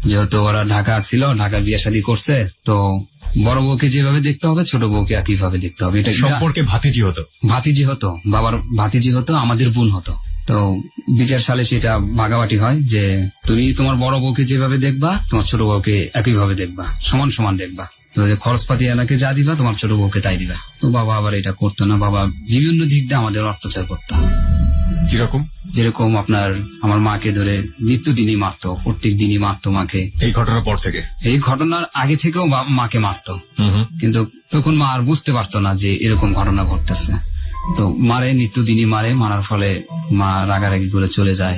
যেহেতু ওরা ঢাকা ছিল, ঢাকা বিয়ে শাদী করছে, তো বড় বউকে যেভাবে দেখতে হবে ছোট বউকে একইভাবে দেখতে হবে। এটা সম্পর্কে ভাতিজি হতো। ভাতিজি হতো, বাবার ভাতিজি হতো, আমাদের বোন হতো। তো বিচার সালে সেটা ভাগাভাগি হয় যে তুমি তোমার বড় বউকে যেভাবে দেখবা তোমার ছোট বউকে একইভাবে দেখবা, সমান সমান দেখবা। তো যে খরচপাতি এলাকে যা দিবা তোমার ছোট বউকে তাই দিবা। তো বাবা আবার এটা করতো না, বাবা বিভিন্ন দিক দিয়ে আমাদের অত্যাচার করতো। কিরকম? যেরকম আপনার আমার মাকে ধরে নিত্যদিনই মারতো, প্রত্যেক দিনই মারতো মাকে। এই ঘটনার পর থেকে? এই ঘটনার আগে থেকেও মাকে মারতো, কিন্তু তখন মা আর বুঝতে পারতো না যে এরকম ঘটনা ঘটতেছে। তো মারে, নিত্যদিনই মারে, মারার ফলে মা রাগারাগি করে চলে যায়,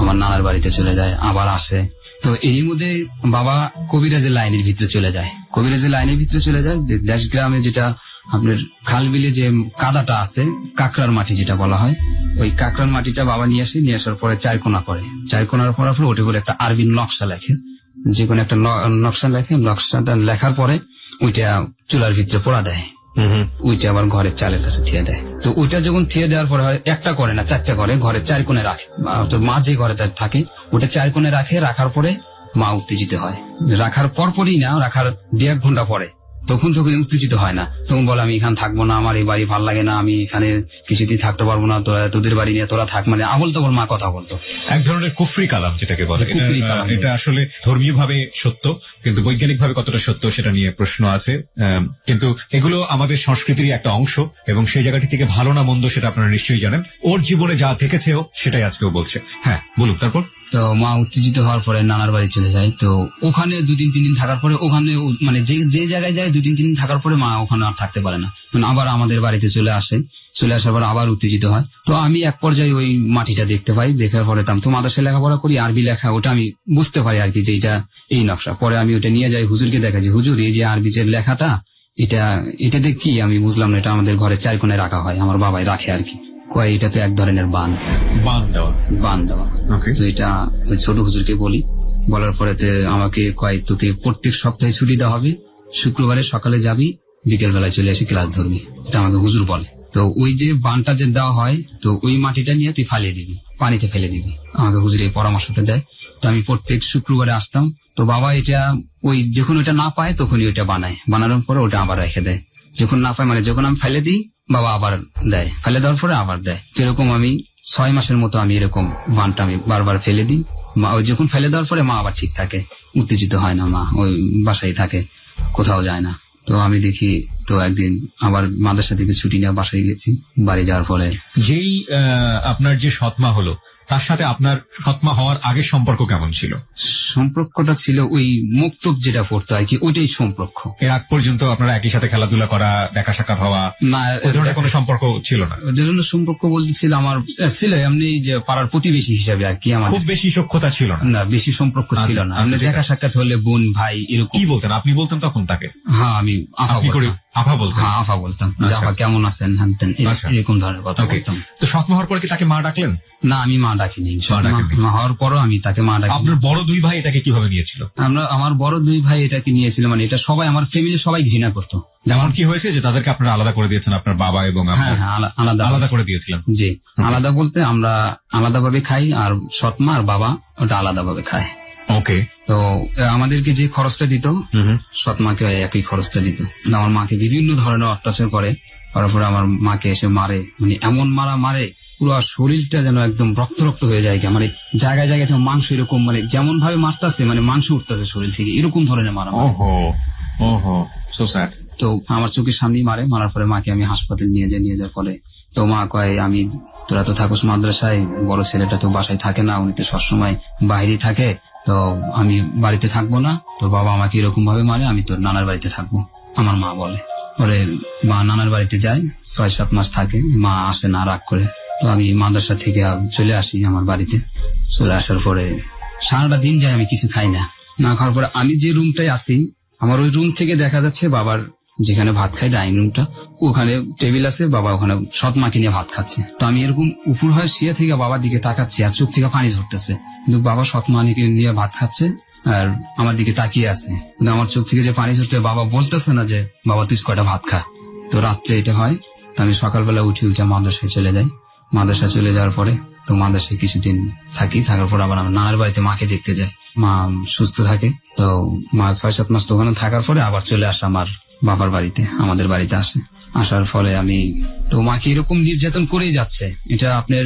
আমার নানার বাড়িতে চলে যায়, আবার আসে। তো এই মধ্যে বাবা কবিরাজের লাইনের ভিতরে চলে যায়, কবিরাজের লাইনের ভিতরে চলে যায়। যে দেশ গ্রামে যেটা আপনার খাল বিলে যে কাদাটা আছে, কাঁকড়ার মাটি যেটা বলা হয়, ওই কাঁকড়ার মাটিটা বাবা নিয়ে আসে, নিয়ে আসার পরে চারকোনা করে, চারকোনার করার পরে ওটা করে একটা আরবি নকশা লেখে, যে কোনো একটা নকশা লেখে। নকশাটা লেখার পরে ওইটা চুলার ভিতরে পোড়া দেয়, ওইটা আবার ঘরের চালের কাছে থিয়ে দেয়। তো ওইটা যখন থিয়ে দেওয়ার পরে হয় একটা করে না, চারটা করে, ঘরের চার কোণে রাখে। মা যে ঘরে থাকে ওটা চার কোণে রাখে, রাখার পরে মা উত্তেজিত হয়। রাখার পরপরই না, রাখার 1.5 ঘন্টা পরে তখন উত্তেজিত হয় না, তখন বলে আমি এখানে থাকবো না, আমার এই বাড়ি ভালো লাগে না, আমি এখানে কিছুদিন থাকতে পারবো না, তোদের বাড়ি নিয়ে তোরা থাক, মানে আবল তাবল মা কথা বলতো। এক ধরনের কুফরি কালাম যেটাকে বলে। এটা আসলে ধর্মীয় ভাবে সত্য, কিন্তু বৈজ্ঞানিক ভাবে কতটা সত্য সেটা নিয়ে প্রশ্ন আছে। কিন্তু এগুলো আমাদের সংস্কৃতির একটা অংশ, এবং সেই জায়গাটি থেকে ভালো না মন্দ সেটা আপনারা নিশ্চয়ই জানেন। ওর জীবনে যা থেকেছেও সেটাই আজকেও বলছে। হ্যাঁ বলুন, তারপর? তো মা উত্তেজিত হওয়ার পরে নানার বাড়ি চলে যায়। তো ওখানে 2-3 দিন থাকার পরে, ওখানে মানে যে জায়গায় যায় 2-3 দিন থাকার পরে মা ওখানে আর থাকতে পারে না, আবার আমাদের বাড়িতে চলে আসে। চলে আসার পর আবার উত্তেজিত হয়। তো আমি এক পর্যায়ে ওই মাটিটা দেখতে পাই, দেখার পরে তো মাদ্রাসায় লেখাপড়া করি, আরবি লেখা, ওটা আমি বুঝতে পারি আর কি যে এটা এই নকশা। পরে আমি ওটা নিয়ে যাই হুজুরকে, দেখা যায় হুজুর এই যে আরবি যে লেখাটা, এটা দেখি আমি বুঝলাম না, এটা আমাদের ঘরে চার কোণে রাখা হয়, আমার বাবাই রাখে আর কি। কয় এটা তো এক ধরনের বান দেওয়া। তো এটা ওই ছোট হুজুরকে বলি, বলার পরে আমাকে কয় তোকে প্রত্যেক সপ্তাহে ছুটি দেওয়া হবে, শুক্রবারে সকালে যাবি, বিকেল বেলায় চলে আসি ক্লাস ধরবি, এটা আমাকে হুজুর বলে। তো ওই যে বানটা যে দেওয়া হয়, তো ওই মাটিটা নিয়ে তুই ফালিয়ে দিবি, পানিতে ফেলে দিবি, আমাকে হুজুর এই পরামর্শটা দেয়। তো আমি প্রত্যেক শুক্রবারে আসতাম। তো বাবা এটা ওই যখন ওইটা না পায় তখনই ওইটা বানায়, বানানোর পরে ওটা আবার রেখে দেয়। যখন না পায় মানে যখন আমি ফেলে দিই বাবা আবার দেয়, ফেলে দেওয়ার পরে আবার দেয়। এরকম আমি 6 মাসের মতো আমি এরকম বানটা আমি বারবার ফেলে দিই। মা ওই যখন ফেলে দেওয়ার পরে মা আবার ঠিক থাকে, উত্তেজিত হয় না, মা ওই বাসায় থাকে, কোথাও যায় না। তো আমি দেখি, তো একদিন আবার মাদ্রাসা থেকে ছুটি নিয়ে বাসায় গেছি। বাড়ি যাওয়ার পরে যেই আপনার যে সৎমা হলো, তার সাথে আপনার সৎমা হওয়ার আগের সম্পর্ক কেমন ছিল? সম্পর্কটা ছিল ওই মুক্তব যেটা পড়তো আর কি, ওইটাই সম্পর্ক। এর আগ পর্যন্ত আপনারা একই সাথে খেলাধুলা করা, দেখা সাক্ষাৎ হওয়া, না ওই ধরনের কোনো সম্পর্ক ছিল না? ওই ধরনের সম্পর্ক বলতে ছিল আমার ছিল এমনি যে পাড়ার প্রতিবেশী হিসাবে আর কি। আমার খুব বেশি সখ্যতা ছিল না, বেশি সম্পর্ক ছিল না। দেখা সাক্ষাৎ হলে বোন ভাই এরকম। কি বলতেন আপনি? বলতেন তখন তাকে? হ্যাঁ আমি আফা বলতেন। হ্যাঁ আফা বলতাম, আফা কেমন আছেন, হানতেন, এরকম ধরনের কথা বলতাম। তো সৎমা হওয়ার পরে কি তাকে মা ডাকলেন? না আমি মা ডাকিনি, মা হওয়ার পরও আমি তাকে মা ডাকি। আপনার বড় 2 ভাই এটাকে কিভাবে নিয়েছিল? আমার বড় 2 ভাই এটাকে নিয়েছিল, মানে এটা সবাই আমার ফ্যামিলি সবাই ঘৃণা করতো। যেমন কি হয়েছে যে তাদেরকে আপনারা আলাদা করে দিয়েছেন, আপনার বাবা এবং আলাদা করে দিয়েছিলেন? জি, আলাদা বলতে আমরা আলাদা ভাবে খাই, আর সৎমা আর বাবা ওটা আলাদা ভাবে খায়। ওকে। তো আমাদেরকে যে খরচটা দিত সৎমাকে একই খরচটা দিত। আমার মাকে বিভিন্ন ধরনের অত্যাচার করে, তারপরে আমার মাকে এসে মারে, মানে এমন মারে পুরো শরীরটা যেন একদম রক্ত রক্ত হয়ে যায়, মানে জায়গায় জায়গায় মাংস এরকম, মানে যেমন ভাবে মারতেছে মানে মাংস উঠতেছে শরীর থেকে, এরকম ধরনের মারা। So sad. তো আমার চোখের সামনেই মারার পরে মাকে আমি হাসপাতালে নিয়ে যাওয়ার ফলে তো মা কয় তোরা তো থাকোস মাদ্রাসায়, বড় ছেলেটা তো বাসায় থাকে না, উনি তো সবসময় বাইরেই থাকে, তো আমি বাড়িতে থাকবো না। তো বাবা আমাকে এরকম ভাবে মারে, আমি তোর নানার বাড়িতে থাকবো, আমার মা বলে। পরে মা নানার বাড়িতে যায়, 6-7 মাস থাকে, মা আসে না, রাগ করে। তো আমি মাদ্রাসা থেকে চলে আসি আমার বাড়িতে। চলে আসার পরে সারাটা দিন যায় আমি কিছু খাই না খাওয়ার পরে আমি যে রুমটায় আসি, আমার ওই রুম থেকে দেখা যাচ্ছে বাবার যেখানে ভাত খাই, ডাইনিং রুমটা, ওখানে টেবিল আছে, বাবা ওখানে সৎমাকে নিয়ে ভাত খাচ্ছে। তো আমি এরকম উপর হয়ে শুয়ে থেকে বাবার দিকে তাকাচ্ছি, আর চোখ থেকে পানি ঝরতেছে, কিন্তু বাবা সৎমাকে নিয়ে ভাত খাচ্ছে আর আমার দিকে তাকিয়ে আছে, কিন্তু আমার চোখ থেকে যে পানি ঝরছে, বাবা বলতেছে না যে বাবা তুই কয়টা ভাত খা। তো রাত্রে এটা হয়। তো আমি সকালবেলা উঠে মাদ্রাসায় চলে যাই। মাদ্রাসা চলে যাওয়ার পরে তো মাদ্রাসায় কিছুদিন থাকার পর আবার আমার নানার বাড়িতে মাকে দেখতে যাই। মা সুস্থ থাকে, তো মা 6-7 মাস তো ওখানে থাকার পরে আবার চলে আসে আমার বাবার বাড়িতে, আমাদের বাড়িতে আসার ফলে আমি তো মাকে এরকম নির্যাতন করেই যাচ্ছে। এটা আপনার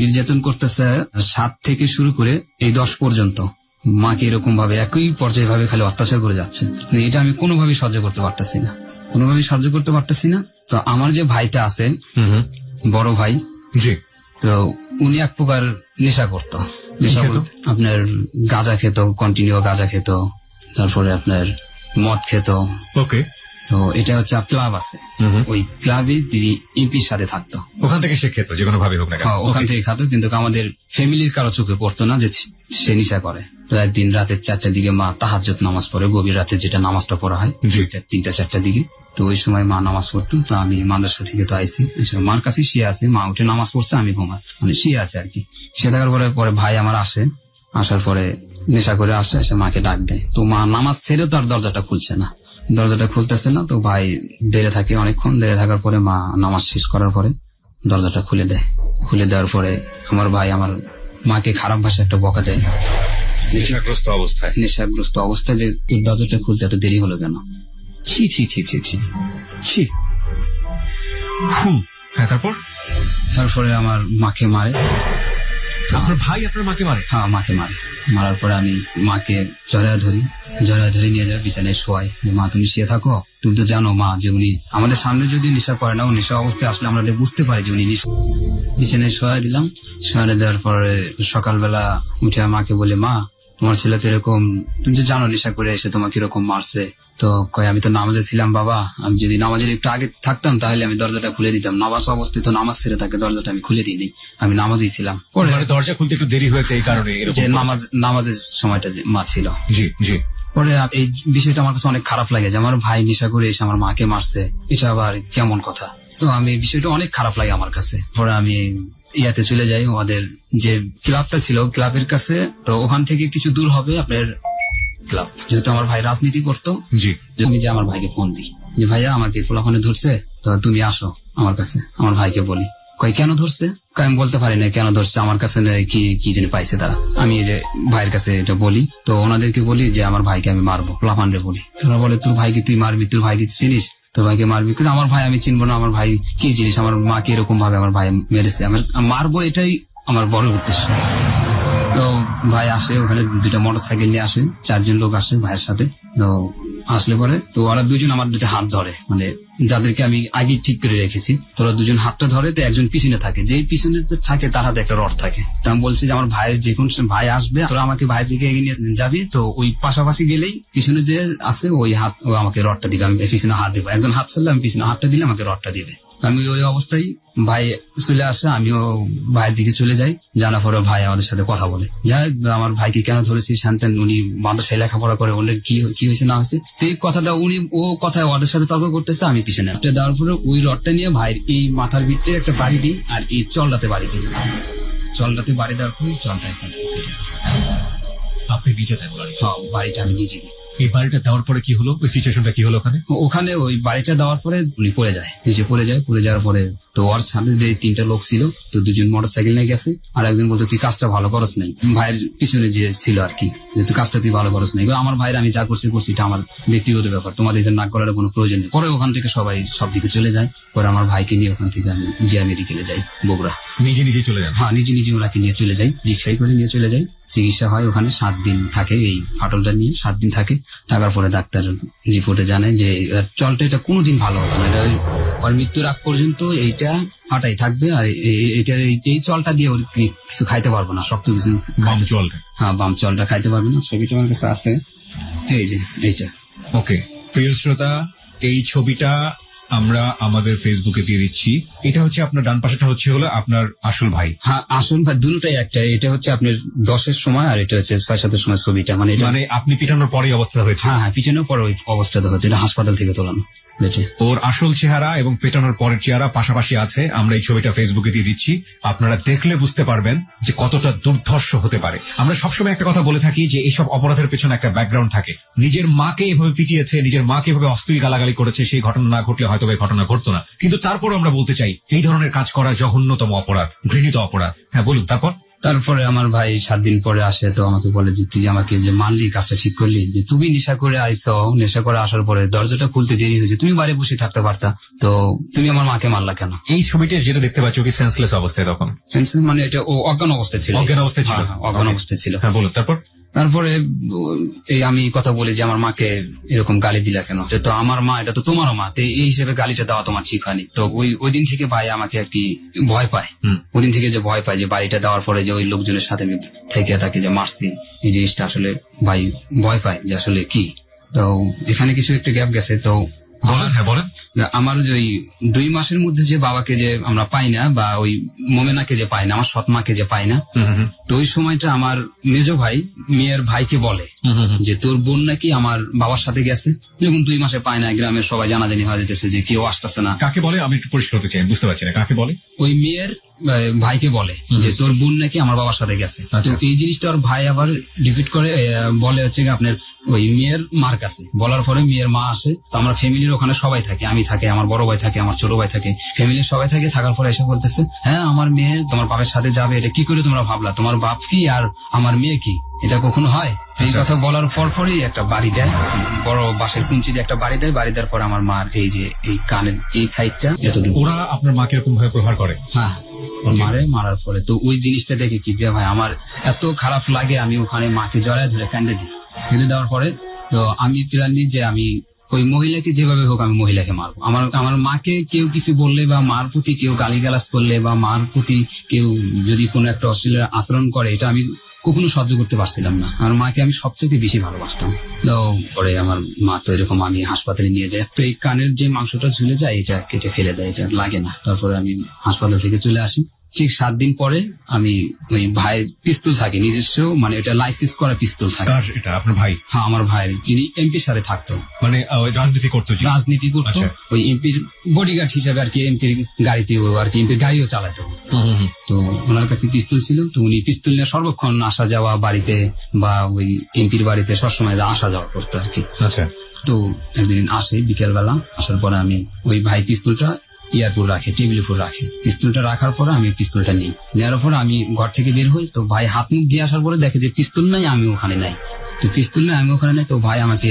নির্যাতন করতেছে 7 থেকে শুরু করে এই 10 পর্যন্ত মাকে এরকম ভাবে একই পর্যায়ে ভাবে খালি অত্যাচার করে যাচ্ছে। এটা আমি কোনোভাবেই সহ্য করতে পারতেছি না। তো আমার যে ভাইটা আছে, বড় ভাই, তো উনি এক প্রকার নেশা করতো। আপনার গাঁজা খেত, কন্টিনিউ গাঁজা খেত, তারপরে আপনার মদ খেত। ওকে। তো এটা হচ্ছে ক্লাব আছে, ওই ক্লাবে তিনি এমপির সাথে থাকতো। ওখান থেকে সে খেত, যে কোনো ভাবে হোক না কেন ওখান থেকে খেত, কিন্তু আমাদের ফ্যামিলির কারো চোখে পড়তো না যে সে নেশা করে। তো একদিন রাতে 4টার দিকে মা তাহাজ্জুদ নামাজ পড়ে, গভীর রাতে যেটা নামাজটা পড়া হয় 3টা-4টার দিকে। তো ওই সময় মা নামাজ পড়তো। তো আমি মাদ্রাসা থেকে তো আইসি, মার কাছে শুয়ে আছে, মা উঠে নামাজ পড়ছে, আমি ঘুমাই, মানে শুয়ে আছে আর কি। সে থাকার পরে ভাই আমার আসার পরে নেশা করে আসে, এসে মাকে ডাক দেয়। তো মা নামাজ ছেড়ে তার দরজাটা খুলতেছে না। তো ভাই দেরে থাকে, অনেকক্ষণ দেরে থাকার পরে মা নামাজ শেষ করার পরে দরজাটা খুলে দেওয়ার পরে আমার ভাই আমার মাকে খারাপ ভাষা একটা বকা দেয়, নেশাগ্রস্ত অবস্থায়, যে দরজাটা খুলতে এত দেরি হলো কেন। তারপরে আমার মাকে মারে। আপনার ভাই আপনার মাকে মারে? হ্যাঁ, মাকে মারে। মারার পরে আমি মাকে জড়ায় ধরি নিয়ে যাই, বিছানায় শোয়াই। মা তুমি শুয়ে থাকো, তুমি তো জানো মা যে উনি আমাদের সামনে যদি নেশা করে না, ও নেশা অবস্থায় আসলে আমরা বুঝতে পারি যে উনি বিছানায় শোয়াই দিলাম। শোয়ারে দেওয়ার পরে সকালবেলা উঠে মাকে বলে, মা তোমার ছেলে তো এরকম, তুমি তো জানো নেশা করে এসে তোমাকে এরকম মারছে। তো কয় আমি তো নামাজে ছিলাম বাবা, আমি যদি নামাজের একটু আগে থাকতাম তাহলে আমি দরজাটা খুলে দিতাম। নামাজ অবস্থায় তো নামাজ ছেড়ে থাকে, দরজাটা আমি খুলে দিইনি, আমি নামাজেই ছিলাম। পরে দরজা খুলতে একটু দেরি হয়েছে এই কারণে, নামাজের সময়টা মা ছিল। জি। পরে এই বিষয়টা আমার কাছে অনেক খারাপ লাগে যে আমার ভাই নেশা করে এসে আমার মাকে মারছে, এটা আবার কেমন কথা। তো আমি বিষয়টা অনেক খারাপ লাগে আমার কাছে। পরে আমি ইয়াতে চলে যাই, আমাদের যে ক্লাবটা ছিল ক্লাবের কাছে, তো ওখান থেকে কিছু দূর হবে আপনার ক্লাব। যেহেতু আমার ভাই রাজনীতি করতো, আমি যে আমার ভাইকে ফোন দিই যে ভাইয়া আমাকে ওখানে ধরছে, তো তুমি আসো আমার কাছে। আমার ভাইকে বলি, কই কেন ধরছে? আমি বলতে পারি না কেন ধরছে, আমার কাছে কি জানি পাইছে তারা। আমি যে ভাইয়ের কাছে এটা বলি, তো ওনাদেরকে বলি যে আমার ভাইকে আমি মারবো, প্লাফানরে বলি। তোরা বলে তোর ভাইকে তুই মারবি, তোর ভাইকে চিনিস, তোর ভাইকে মারবি? কিন্তু আমার ভাই আমি চিনবো না, আমার ভাই কি জিনিস, আমার মাকে এরকম ভাবে আমার ভাই মেরেছে, আমি মারবো, এটাই আমার বড় উদ্দেশ্য। তো ভাই আসে, ওখানে 2টা মোটরসাইকেল নিয়ে আসে, 4জন লোক আসে ভাইয়ের সাথে। তো আসলে পরে তো ওরা 2জন আমার 2টা হাত ধরে, মানে যাদেরকে আমি আগে ঠিক করে রেখেছি, তোরা 2জন হাতটা ধরে, তো একজন পিছনে থাকে, যেই পিছনে থাকে তার হাতে একটা রড থাকে। তো আমি বলছি যে আমার ভাইয়ের যে কোন ভাই আসবে, তোরা আমাকে ভাইয়ের দিকে এগিয়ে নিয়ে যাবি, তো ওই পাশাপাশি গেলেই পিছনে যে আছে ওই হাত, ও আমাকে রডটা দিবে, আমি পিছনে হাত দেবো, একজন হাত ফেললে আমি পিছনে হাতটা দিলে আমাকে রডটা দিবে। আমি ওই অবস্থায় ভাই চলে আসে, আমিও ভাইয়ের দিকে চলে যাই। জানার পরে ভাই আমাদের সাথে কথা বলে, যাই আমার ভাইকে কেন ধরেছিস শান্তেন, উনি মাদ্রাসায় লেখাপড়া করে, ওদের কি হয়েছে না হয়েছে, সেই কথাটা ও কথায় ওদের সাথে তর্ক করতেছে, আমি পিছনে দেওয়ার পরে ওই রডটা নিয়ে ভাইয়ের এই মাথার ভিতরে একটা বাড়ি দিই, আর এই চলটাতে বাড়ি দিই। চলটাতে বাড়ি দেওয়ার পরে চলটা আপনি নিজে দেন বাড়ি? হ্যাঁ, বাড়িটা আমি নিজে দিই। এই বাড়িটা দেওয়ার পরে কি হলো, ওই সিচুয়েশনটা কি হলো ওখানে ওই বাড়িটা দেওয়ার পরে উনি পড়ে যাওয়ার পরে তো ওর সাথে যে 3টা লোক ছিল, তো 2জন মোটরসাইকেল নিয়ে গেছে, আর একজন বলতো তুই কাজটা ভালো করস নাই, ভাইয়ের পিছনে যে ছিল আর কি, যে তুই কাজটা তুই ভালো করস নাই। আমার ভাইয়ের আমি যা করছি এটা আমার ব্যক্তিগত ব্যাপার, তোমাদের এটা না করার কোনো প্রয়োজন নেই। পরে ওখান থেকে সবাই সব দিকে চলে যায়। পরে আমার ভাইকে নিয়ে ওখান থেকে আমি জিয়া মেডিকেলে যাই, বগুড়া। নিজে চলে যান? হ্যাঁ, নিজে ওনাকে নিয়ে চলে যাই, রিক্সায় করে নিয়ে চলে যাই। চিকিৎসা হয় ওখানে, 7 দিন থাকে, এই ফাটলটা নিয়ে 7 দিন থাকে। থাকার পরে ডাক্তার রিপোর্টে জানায় যে চলটা এটা কোনোদিন ভালো হবে না, এটা ওর মৃত্যুর আগ পর্যন্ত এইটা ফাটাই থাকবে, আর এই চলটা দিয়ে ওর কিছু খাইতে পারবো না, শক্ত কিছু। বাম চলটা? হ্যাঁ, বাম চলটা খাইতে পারবে না। ছবিটা আমার কাছে আছে, এই যে এইটা। ওকে, প্রিয় শ্রোতা, এই ছবিটা আমরা আমাদের ফেসবুকে দিয়ে দিচ্ছি। এটা হচ্ছে আপনার ডান পাশেটা হলো আপনার আসল ভাই? হ্যাঁ, আসল ভাই দুটোটাই একটা। এটা হচ্ছে আপনার 10-এর সময়, আর এটা হচ্ছে 6-7-এর সময় ছবিটা। মানে আপনি পিটানোর পরেই অবস্থা হয়েছে? হ্যাঁ, পিটানোর পরে ওই অবস্থাটা হচ্ছে, এটা হাসপাতাল থেকে তোলানো। বেঁচে। ওর আসল চেহারা এবং পেটানোর পরের চেহারা পাশাপাশি আছে, আমরা এই ছবিটা ফেসবুকে দিয়ে দিচ্ছি, আপনারা দেখলে বুঝতে পারবেন যে কতটা দুর্ধর্ষ হতে পারে। আমরা সবসময় একটা কথা বলে থাকি যে এইসব অপরাধের পেছনে একটা ব্যাকগ্রাউন্ড থাকে। নিজের মাকে এভাবে পিটিয়েছে, নিজের মাকে এভাবে অশ্লীল গালাগালি করেছে, সেই ঘটনা না ঘটলে হয়তো এই ঘটনা ঘটতো না। কিন্তু তারপরও আমরা বলতে চাই এই ধরনের কাজ করা জঘন্যতম অপরাধ, ঘৃণিত অপরাধ। হ্যাঁ বলুন। তারপরে আমার ভাই 7 দিন পরে আসে, তো আমাকে বলে যে তুই আমাকে যে মানলি, কাজটা ঠিক করলি, যে তুমি নেশা করে আইছো, নেশা করে আসার পরে দরজাটা খুলতে দেরি হয়েছে, তুমি বাড়ি বসে থাকতে পারতা, তো তুমি আমার মাকে মারলা কেন? এই ছবিটা যেটা দেখতে পাচ্ছ কি সেন্সলেস অবস্থায় তখন? মানে এটা ও অজ্ঞান অবস্থায় ছিল। অজ্ঞান অবস্থায় ছিল। অজ্ঞান অবস্থায় ছিল। হ্যাঁ বলুন। তারপরে এই আমি কথা বলি যে আমার মাকে এরকম গালি দিলা কেন? তো আমার মা, এটা তো তোমারও মা, তো এই হিসেবে গালিটা দেওয়া তোমার ঠিক হয়নি। তো ওই দিন থেকে ভাই আমাকে একটি ভয় পায়। ওই দিন থেকে যে ভয় পায় যে বাড়িটা দেওয়ার পরে যে ওই লোকজনের সাথে আমি থেকে তাকে যে মারছি, এই জিনিসটা আসলে ভাই ভয় পায় যে আসলে কি। তো এখানে কিছু একটা গ্যাপ গেছে। তো বলেন। আমার যে ওই 2 মাসের মধ্যে যে বাবাকে যে আমরা পাই না, বা ওই মোমেনাকে যে পাই না, আমার সৎ মাকে যে পাই না, তো ওই সময়টা আমার মেজো ভাই মেয়ের ভাইকে বলে যে তোর বোন নাকি আমার বাবার সাথে গেছে। যখন 2 মাসে পায় না, গ্রামের সবাই জানাজানি হয়ে যেতেছে যে কেউ আসতেছে না। কাকে বলে? আমি একটু পরিষ্কার হতে চাই, বুঝতে পারছি না কাকে বলে। ওই মেয়ের ভাইকে বলে যে তোর বোন নাকি আমার বাবার সাথে গেছে। তো এই জিনিসটা ওর ভাই আবার রিপিট করে বলে হচ্ছে আপনার ওই মেয়ের মার কাছে। বলার পরে মেয়ের মা আসে। তো আমরা ফ্যামিলির ওখানে সবাই থাকি, আমি থাকি, আমার বড় ভাই থাকে, আমার ছোট ভাই থাকে, ফ্যামিলির সবাই থাকে। থাকার পরে এসে বলতেছে হ্যাঁ আমার মেয়ে তোমার বাবার সাথে যাবে, এটা কি করে তোমরা ভাবলা? তোমার বাপ কি আর আমার মেয়ে কি, এটা কখনো হয়? এই কথা বলার পরই একটা বাড়ি দেয়, বড় বাঁশের কুঞ্চি দিয়ে একটা বাড়ি দেয়। বাড়ি দেওয়ার পর আমার মার এই যে এই কানের এই সাইডটা, ওরা আপনার মাকে এরকম ভাবে প্রহার করে? হ্যাঁ মারার পরে তো ওই জিনিসটা দেখে কি যে ভাই আমার এত খারাপ লাগে, আমি ওখানে মাকে জড়ায় ধরে কান্দে দিই। কেঁদে দেওয়ার পরে তো আমি প্ল্যান নিই যে আমি ওই মহিলাকে যেভাবে হোক আমি মহিলাকে মারবো। আমার মাকে কেউ কিছু বললে বা মার প্রতি কেউ গালিগালাজ করলে বা মার প্রতি কেউ যদি কোনো একটা অশ্লীল আচরণ করে, এটা আমি কখনো সহ্য করতে পারছিলাম না। আমার মাকে আমি সবচেয়ে বেশি ভালোবাসতাম। তো পরে আমার মা তো এরকম আমি হাসপাতালে নিয়ে যাই, তো এই কানের যে মাংসটা ঝুলে যায় এটা কেটে ফেলে দেয়, এটা লাগে না। তারপরে আমি হাসপাতাল থেকে চলে আসি। ঠিক 7 দিন পরে আমি ওই ভাইয়ের পিস্তল থাকে নিজস্ব, মানে এটা লাইসেন্স করা পিস্তল থাকে। এটা আপনার ভাই? হ্যাঁ আমার ভাই, যিনি এমপির সাথে থাকতো, মানে রাজনীতি করতো। ওই এমপির বডিগার্ড হিসেবে আর কি, এমপির গাড়িতে আর কি, এমপির গাড়িও চালাতো। তো ওনার কাছে পিস্তল ছিল, তো উনি পিস্তল নিয়ে সর্বক্ষণ আসা যাওয়া বাড়িতে বা ওই এমপির বাড়িতে সবসময় আসা যাওয়া করতো আর কি। আচ্ছা। তো একদিন আসে বিকেলবেলা, আসার পরে আমি ওই ভাই পিস্তলটা এয়ারপোর্ট রাখে, টেবিলের উপর রাখে। পিস্তলটা রাখার পরে আমি পিস্তলটা নিই, নেওয়ার পরে আমি ঘর থেকে বের হই। তো ভাই হাত মুখ দিয়ে আসার পরে দেখে যে পিস্তল নাই, আমি ওখানে নাই। তো পিস্তল নাই, আমি ওখানে নাই। তো ভাই আমাকে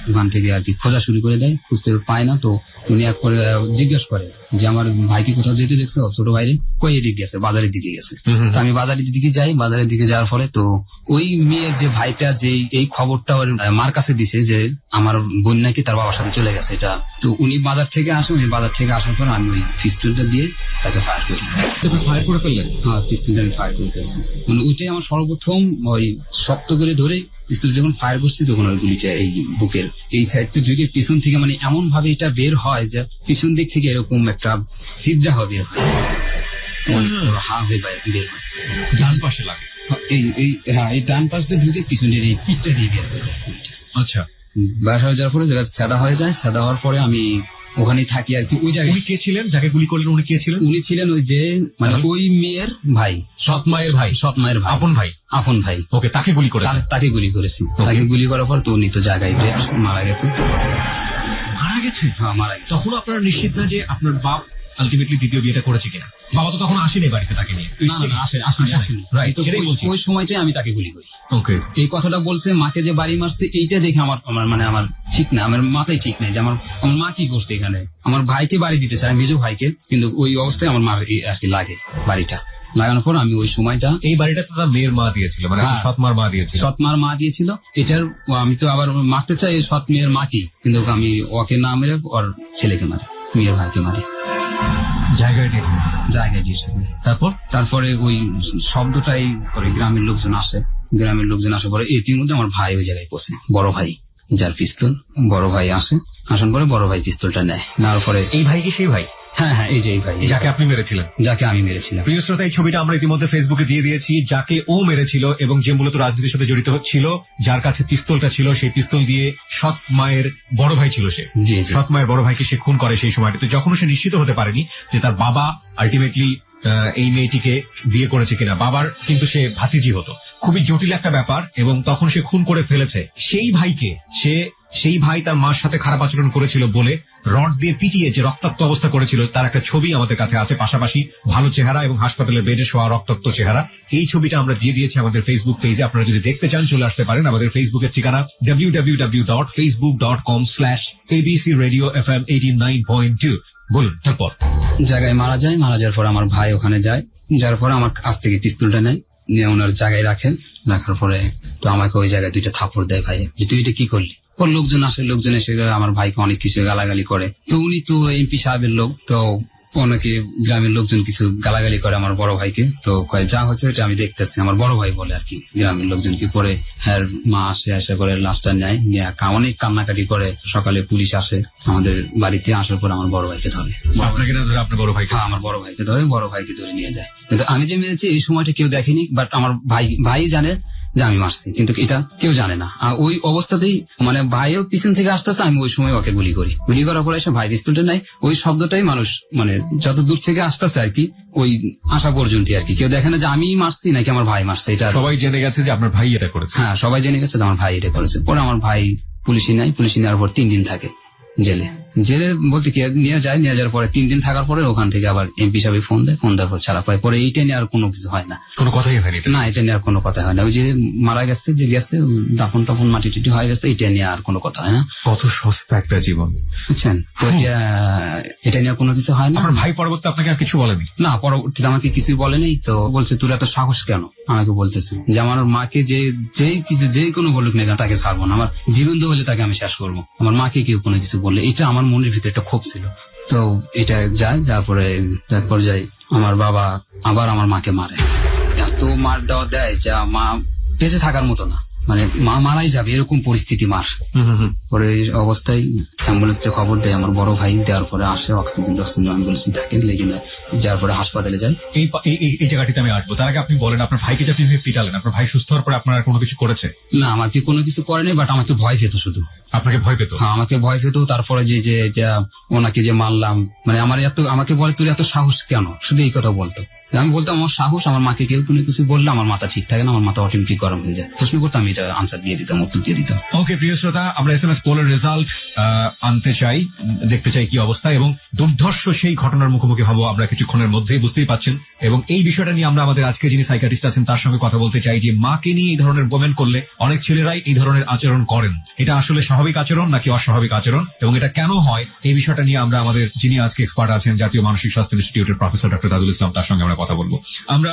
ওখান থেকে আর কি খোঁজা শুরু করে দেয়, খুঁজতে পায় না। তো উনি এক করে জিজ্ঞেস করে যে আমার ভাইকে কোথাও যেতে দেখছো? ছোট ভাইরে কই এদিকে গেছে, বাজারের দিকে গেছে। তো আমি বাজারের দিকে যাই, বাজারের দিকে যাওয়ার পরে তো ওই মেয়ের যে ভাইটা যে এই খবরটা ওর মার কাছে দিছে যে আমার বোন নাকি তার বাবার সাথে চলে গেছে এটা। তো উনি বাজার থেকে আসে, উনি বাজার থেকে আসার পর আমি ওই পিস্তলটা দিয়ে তাকে ফায়ার করি। ফায়ার করে ফেললেন? হ্যাঁ পিস্তলটা আমি ফায়ার করে ফেলছি। মানে ওইটাই আমার সর্বপ্রথম ওই শক্ত করে ধরে পিস্তল যখন ফায়ার করছি তখন ওই গুলিটা এই বুকের এই সাইডটা ঢুকে পিছন থেকে মানে এমন ভাবে এটা বের হয় যে পিছন দিক থেকে এরকম একটা সিদ্ধা হবে, হা হয়ে বের হয়, ডান পাশে লাগে। এই ডান পাশ দিয়ে ঢুকে পিছনের এই পিঠটা দিয়ে বের হয়। আচ্ছা। বের হয়ে যাওয়ার পরে যেটা সাদা হয়ে যায়, সাদা হওয়ার পরে আমি ওখানে থাকি আর কি। ওই জায়গায় উনি কে ছিলেন যাকে গুলি করলেন? উনি কে ছিলেন? উনি ছিলেন ওই যে মানে ওই মেয়ের ভাই, সৎ মায়ের ভাই। আপন ভাই। ওকে, তাকে গুলি করে? তাকে গুলি করেছি। তাকে গুলি করার পর তো উনি তো জায়গায় মারা গেছে। হ্যাঁ মারা গেছে। তখন আপনারা নিশ্চিত না যে আপনার বাপ আলটিমেটলি দ্বিতীয় বিয়েটা করেছে কিনা? বাবা তো তখন আসেনি বাড়িতে তাকে নিয়ে? না আসেনি। ওই সময়টাই আমি তাকে গুলি করি। ওকে। এই কথাটা বলছে মাকে যে বাড়ি মারছে, এইটা দেখে আমার মানে আমার ঠিক না, আমার মাথায় ঠিক নেই যে আমার মা কি করছে এখানে। আমার ভাইকে বাড়ি দিতে চায়, মেজো ভাইকে, কিন্তু ওই অবস্থায় আমার মার আর কি লাগে বাড়িটা। লাগানোর পর আমি ওই সময়টা, এই বাড়িটা তো তার মেয়ের মা দিয়েছিল, মানে সৎমার মা দিয়েছিল? সৎমার মা দিয়েছিল। এটার আমি তো আবার মারতে চাই সৎ মেয়ের মাকে, কিন্তু আমি ওকে না মেরে ওর ছেলেকে মারি, মেয়ের ভাইকে মারি জায়গায় দিয়ে। তারপরে ওই শব্দটাই করে গ্রামের লোকজন আসে। গ্রামের লোকজন আসার পরে এটির মধ্যে আমার ভাই ওই জায়গায় পড়ছে, বড় ভাই যার পিস্তল। বড় ভাই আসে, আসার পরে বড় ভাই পিস্তলটা নেয়। নেওয়ার পরে এই ভাই কি সেই ভাই? হ্যাঁ হ্যাঁ, এই যে এই ভাই, যাকে আপনি মেরেছিলেন। যাকে আমি মেরেছিলাম। প্রিয় শ্রোতা, এই ছবিটা আমরা ইতিমধ্যে ফেসবুকে দিয়ে দিয়েছি। যাকে ও মেরেছিল এবং যে মূলত রাজনীতির সাথে জড়িত ছিল, যার কাছে পিস্তলটা ছিল, সেই পিস্তল দিয়ে সৎ মায়ের বড় ভাই ছিল সে, জি, জি। সৎ মায়ের বড় ভাইকে সে খুন করে সেই সময়টাতে, যখন সে নিশ্চিত হতে পারেনি যে তার বাবা আলটিমেটলি এই মেয়েটিকে বিয়ে করেছে কিনা। বাবার কিন্তু সে ভাতিজি হতো, খুবই জটিল একটা ব্যাপার, এবং তখন সে খুন করে ফেলেছে সেই ভাইকে। সেই ভাই তার মার সাথে খারাপ আচরণ করেছিল বলে রড দিয়ে পিটিয়ে যে রক্তাক্ত অবস্থা করেছিল, তার একটা ছবি আমাদের কাছে আছে, পাশাপাশি ভালো চেহারা এবং হাসপাতালের বেডে শোয়া রক্তাক্ত চেহারা। এই ছবিটা আমরা দিয়ে দিয়েছি আমাদের ফেসবুক পেজে। আপনারা যদি দেখতে চান চলে আসতে পারেন। আমাদের ফেসবুকের ঠিকানা www.facebook.com/abcradiofm89.2। বলুন তারপর। জায়গায় মারা যায়, মারা যাওয়ার পর আমার ভাই ওখানে যায়, যার পরে আমার কাছ থেকে পিস্তলটা নেয়, নিয়ে ওনার জায়গায় রাখেন। রাখার পরে তো আমাকে ওই জায়গায় 2টা থাপড় দেয় ভাই, যে তুই এটা কি করলি। ওর লোকজন আসে, লোকজন এসে আমার ভাইকে অনেক কিছু গালাগালি করে। তো উনি তো এমপি সাহেবের লোক, তো অনেকে গ্রামের লোকজন কিছু গালাগালি করে আমার বড় ভাইকে। তো যা হচ্ছে এটা আমি দেখতেছি, আমার বড় ভাই বলে আর কি। গ্রামের লোকজন কি করে, হ্যাঁ মা আসে, আসা করে লাশটা নেয়, নিয়ে অনেক কান্নাকাটি করে। সকালে পুলিশ আসে আমাদের বাড়িতে, আসার পর আমার বড় ভাইকে ধরে। আপনাকে না ধরে আপনার বড় ভাইকে? হ্যাঁ, আমার বড় ভাইকে ধরে, বড় ভাইকে ধরে নিয়ে যায়। কিন্তু আমি যে মেরেছি এই সময়টা কেউ দেখেনি, বাট আমার ভাই জানে যে আমি মারছি, কিন্তু এটা কেউ জানে না। আর ওই অবস্থাতেই মানে ভাইও পিছন থেকে আসতেছে, আমি ওই সময় ওকে গুলি করার পরে এসে ভাই পিস্তলটা নাই। ওই শব্দটাই মানুষ মানে যত দূর থেকে আসতেছে আর কি, ওই আসা পর্যন্ত আর কি, কেউ দেখে না যে আমি মারছি নাকি আমার ভাই মারছে। এটা সবাই জেনে গেছে যে আপনার ভাই এটা করেছে। হ্যাঁ, সবাই জেনে গেছে যে আমার ভাই এটা করেছে। পরে আমার ভাই পুলিশে নেওয়ার পর 3 দিন থাকে জেলে বলতে কি নিয়ে যাওয়ার পরে 3 দিন থাকার পরে ওখান থেকে আবার এমপি সাহেব ফোন দেওয়ার পর ছাড়া পায়। পরে এইটা নিয়ে আর কোনো কিছু হয় না, কোনো কথাই হয়নি না, এটা নিয়ে আর কোনো কথা হয় না। ওই যে মারা গেছে, যে গেছে দাফন টাফন মাটি টাটি হয়ে গেছে, এটা নিয়ে আর কোনো কথা হয় না। কত সস্তা একটা জীবন, বুঝছেন? এটা নিয়ে কোনো কিছু হয় না। আমার ভাই পরবর্তী আপনাকে আর কিছু বলেনি? না, পরবর্তীতে আমাকে কিছুই বলেনি। তো বলছে তোর এত সাহস কেন, আমাকে বলতেছে যে আমার মাকে যে কোনো বলুক না তাকে ছাড়বো না, আমার জীবন তো হলে তাকে আমি শেষ করবো। আমার মাকে কেউ কোনো কিছু বললে, এটা আমার মনের ভিতরে একটা ক্ষোভ ছিল। তো এটা তারপর যাই আমার বাবা আবার আমার মাকে মারে। এত মার দেয় যা মা বেঁচে থাকার মতো না, মানে মা মারাই যাবে এরকম পরিস্থিতি মার। পরে এই অবস্থায় অ্যাম্বুলেন্সে খবর দেয় আমার বড় ভাই, দেওয়ার পরে আসে অক্সিজেন অ্যাম্বুলেন্স থাকে, লেগে যায়, যার পরে হাসপাতালে যায়। এই জায়গাটিতে আমি আসবো, তার আগে আপনি বলেন আপনার ভাইকে যে আপনি পিটালেন, আপনার ভাই সুস্থ হওয়ার পরে আপনার কোনো কিছু করেছে? না, আমাকে কোনো কিছু করেনি, বাট আমাকে ভয় পেত শুধু। আপনাকে ভয় পেত? হ্যাঁ, আমাকে ভয় পেত। তারপরে যে ওনাকে যে মারলাম, মানে আমাকে বলে তোর এত সাহস কেন, শুধু এই কথা বলতো। আমি বলতাম আমার সাহস, আমার মাকে কেউ কোনো কিছু বললে আমার মাথা ঠিক থাকে না, আমার মাথা অটোমেটিক গরম হয়ে যায়। প্রশ্ন করতাম, এটা আনসার দিয়ে দিতাম, উত্তর দিয়ে দিতাম। ওকে প্রিয় শ্রোতা, আমরা SMS পোলের রেজাল্ট আনতে চাই, দেখতে চাই কি অবস্থা, এবং দুর্ধর্ষ সেই ঘটনার মুখোমুখি হবো আমরা কিছুক্ষণের মধ্যেই, বুঝতেই পাচ্ছেন। এবং এই বিষয়টা নিয়ে আমরা আমাদের আজকে যিনি সাইকিয়াট্রিস্ট আছেন তার সঙ্গে কথা বলতে চাই, যে মাকে নিয়ে এই ধরনের কমেন্ট করলে অনেক ছেলেরাই এই ধরনের আচরণ করেন। এটা আসলে স্বাভাবিক আচরণ নাকি অস্বাভাবিক আচরণ, এবং এটা কেন হয়, এই বিষয়টা নিয়ে আমরা আমাদের যিনি আজকে এক্সপার্ট আছেন, জাতীয় মানসিক স্বাস্থ্য ইনস্টিটিউটের প্রফেসর ডক্টর তাজুল ইসলাম, তার সঙ্গে আমরা কথা বলবো। আমরা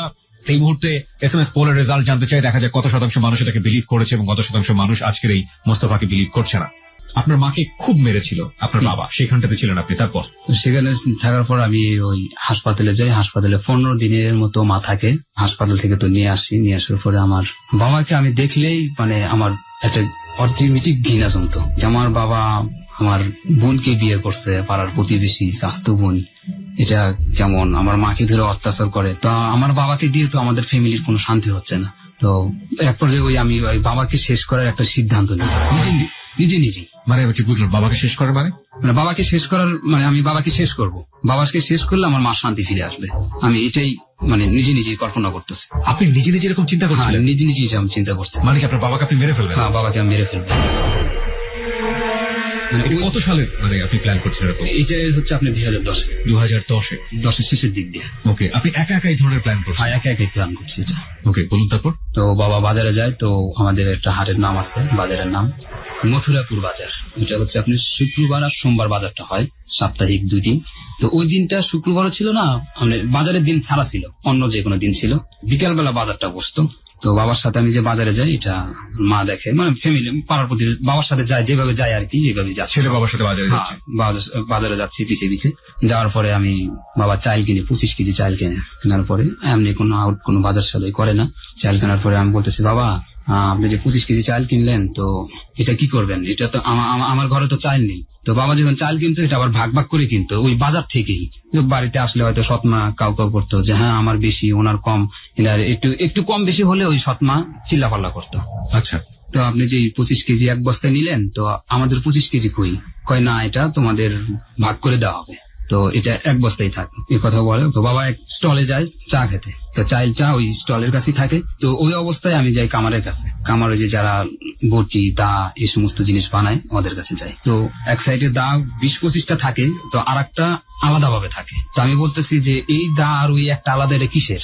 এই মুহূর্তে SMS পোলের রেজাল্ট জানতে চাই, দেখা যাক কত শতাংশ মানুষ এটাকে বিলিভ করেছে এবং কত শতাংশ মানুষ আজকের এই মোস্তফাকে বিলিভ করছে না। আপনার মাকে খুব মেরেছিল আপনার বাবা, সেখানটাতে ছিলেন আপনি, তারপর? সেখানে থাকার পর আমি ওই হাসপাতালে যাই। হাসপাতালে 15 দিনের মতো মা থাকে। হাসপাতাল থেকে তো নিয়ে আসার পরে আমার বাবাকে আমি দেখলেই মানে আমার একটা অটোমেটিক ঘৃণা জমতো। আমার বাবা আমার বোনকে বিয়ে করছে, পাড়ার প্রতিবেশী চাচাতো বোন, এটা কেমন আমার মাকে ধরে অত্যাচার করে। তো আমার বাবাকে দিয়ে তো আমাদের ফ্যামিলির কোনো শান্তি হচ্ছে না। তো এরপরে আমি ওই বাবাকে শেষ করার একটা সিদ্ধান্ত নিই নিজে। মানে বুঝলাম, বাবাকে শেষ করার মানে বাবাকে শেষ করার মানে আমি বাবাকে শেষ করব। বাবাকে শেষ করলে আমার মা শান্তি ফিরে আসবে। আমি এটাই মানে নিজে কল্পনা করতেছি। আপনি নিজে এরকম চিন্তা করছেন? নিজে আমি চিন্তা করছি। মানে কি আপনার বাবাকে আপনি মেরে ফেলবেন? হ্যাঁ, বাবাকে আমি মেরে ফেলবো। কত সালে মানে আপনি প্ল্যান করছেন এরকম? এটা হচ্ছে আপনি 2010-এর শেষের দিক দিয়ে। ওকে, আপনি একা এই ধরনের প্ল্যান করছেন? হ্যাঁ, একা প্ল্যান করছি এটা। ওকে, বলুন তারপর। তো বাবা বাজারে যায়, তো আমাদের একটা হাটের নাম আছে, বাজারের নাম মথুরাপুর বাজার। এটা হচ্ছে আপনি শুক্রবার আর সোমবার বাজারটা হয়, সাপ্তাহিক 2 দিন। তো ওই দিনটা শুক্রবারও ছিল না, মানে বাজারের দিন ছাড়া ছিল, অন্য যে কোনো দিন ছিল। বিকালবেলা বাজারটা বসতো। তো বাবার সাথে আমি যে বাজারে যাই, এটা মা দেখে, মানে ফ্যামিলি পাড়ার প্রতি বাবার সাথে যায়, যেভাবে যায় আর কি, যেভাবে যাচ্ছে। ছেলে বাবার সাথে বাজারে যাচ্ছি পিছিয়ে যাওয়ার পরে আমি বাবা চাল কিনে 25 কেজি চাল কেনার পরে এমনি কোনো বাজার সাথে করে না। চাল কেনার পরে আমি বলতেছি, বাবা আপনি যে 25 কেজি চাল কিনলেন, তো এটা কি করবেন? এটা তো আমার ঘরে তো চাল নেই। তো বাবা যখন চাল কিনতো এটা আবার ভাগ ভাগ করে কিনতো ওই বাজার থেকেই। তো বাড়িতে আসলে হয়তো সৎমা কাউ করতো যে হ্যাঁ আমার বেশি, ওনার কম, একটু কম বেশি হলে ওই সৎমা চিল্লাপাল্লা করতো। আচ্ছা, তো আপনি যে 25 কেজি এক বস্তায় নিলেন, তো আমাদের 25 কেজি কয় না, এটা তোমাদের ভাগ করে দেওয়া হবে, তো এটা এক বস্তায় থাকে, এই কথা বলে। তো বাবা এক স্টলে যায় চা খেতে, তো চাইল চা ওই স্টলের কাছেই থাকে। তো ওই অবস্থায় আমি যাই কামারের কাছে। কামারে যে যারা বটি দা এই সমস্ত জিনিস বানায় ওদের কাছে যাই। তো এক সাইডে দা 20-25টা থাকে, তো আর একটা আলাদা ভাবে থাকে। তো আমি বলতেছি যে এই দা আর ওই একটা আলাদা, এটা কিসের?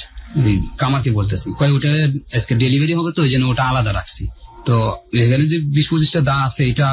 কামারকে বলতেছি, কয় ওটা আজকে ডেলিভারি হবে, তো ওই জন্য ওটা আলাদা রাখছি। তো এখানে যে 20-25টা দা আছে, এটা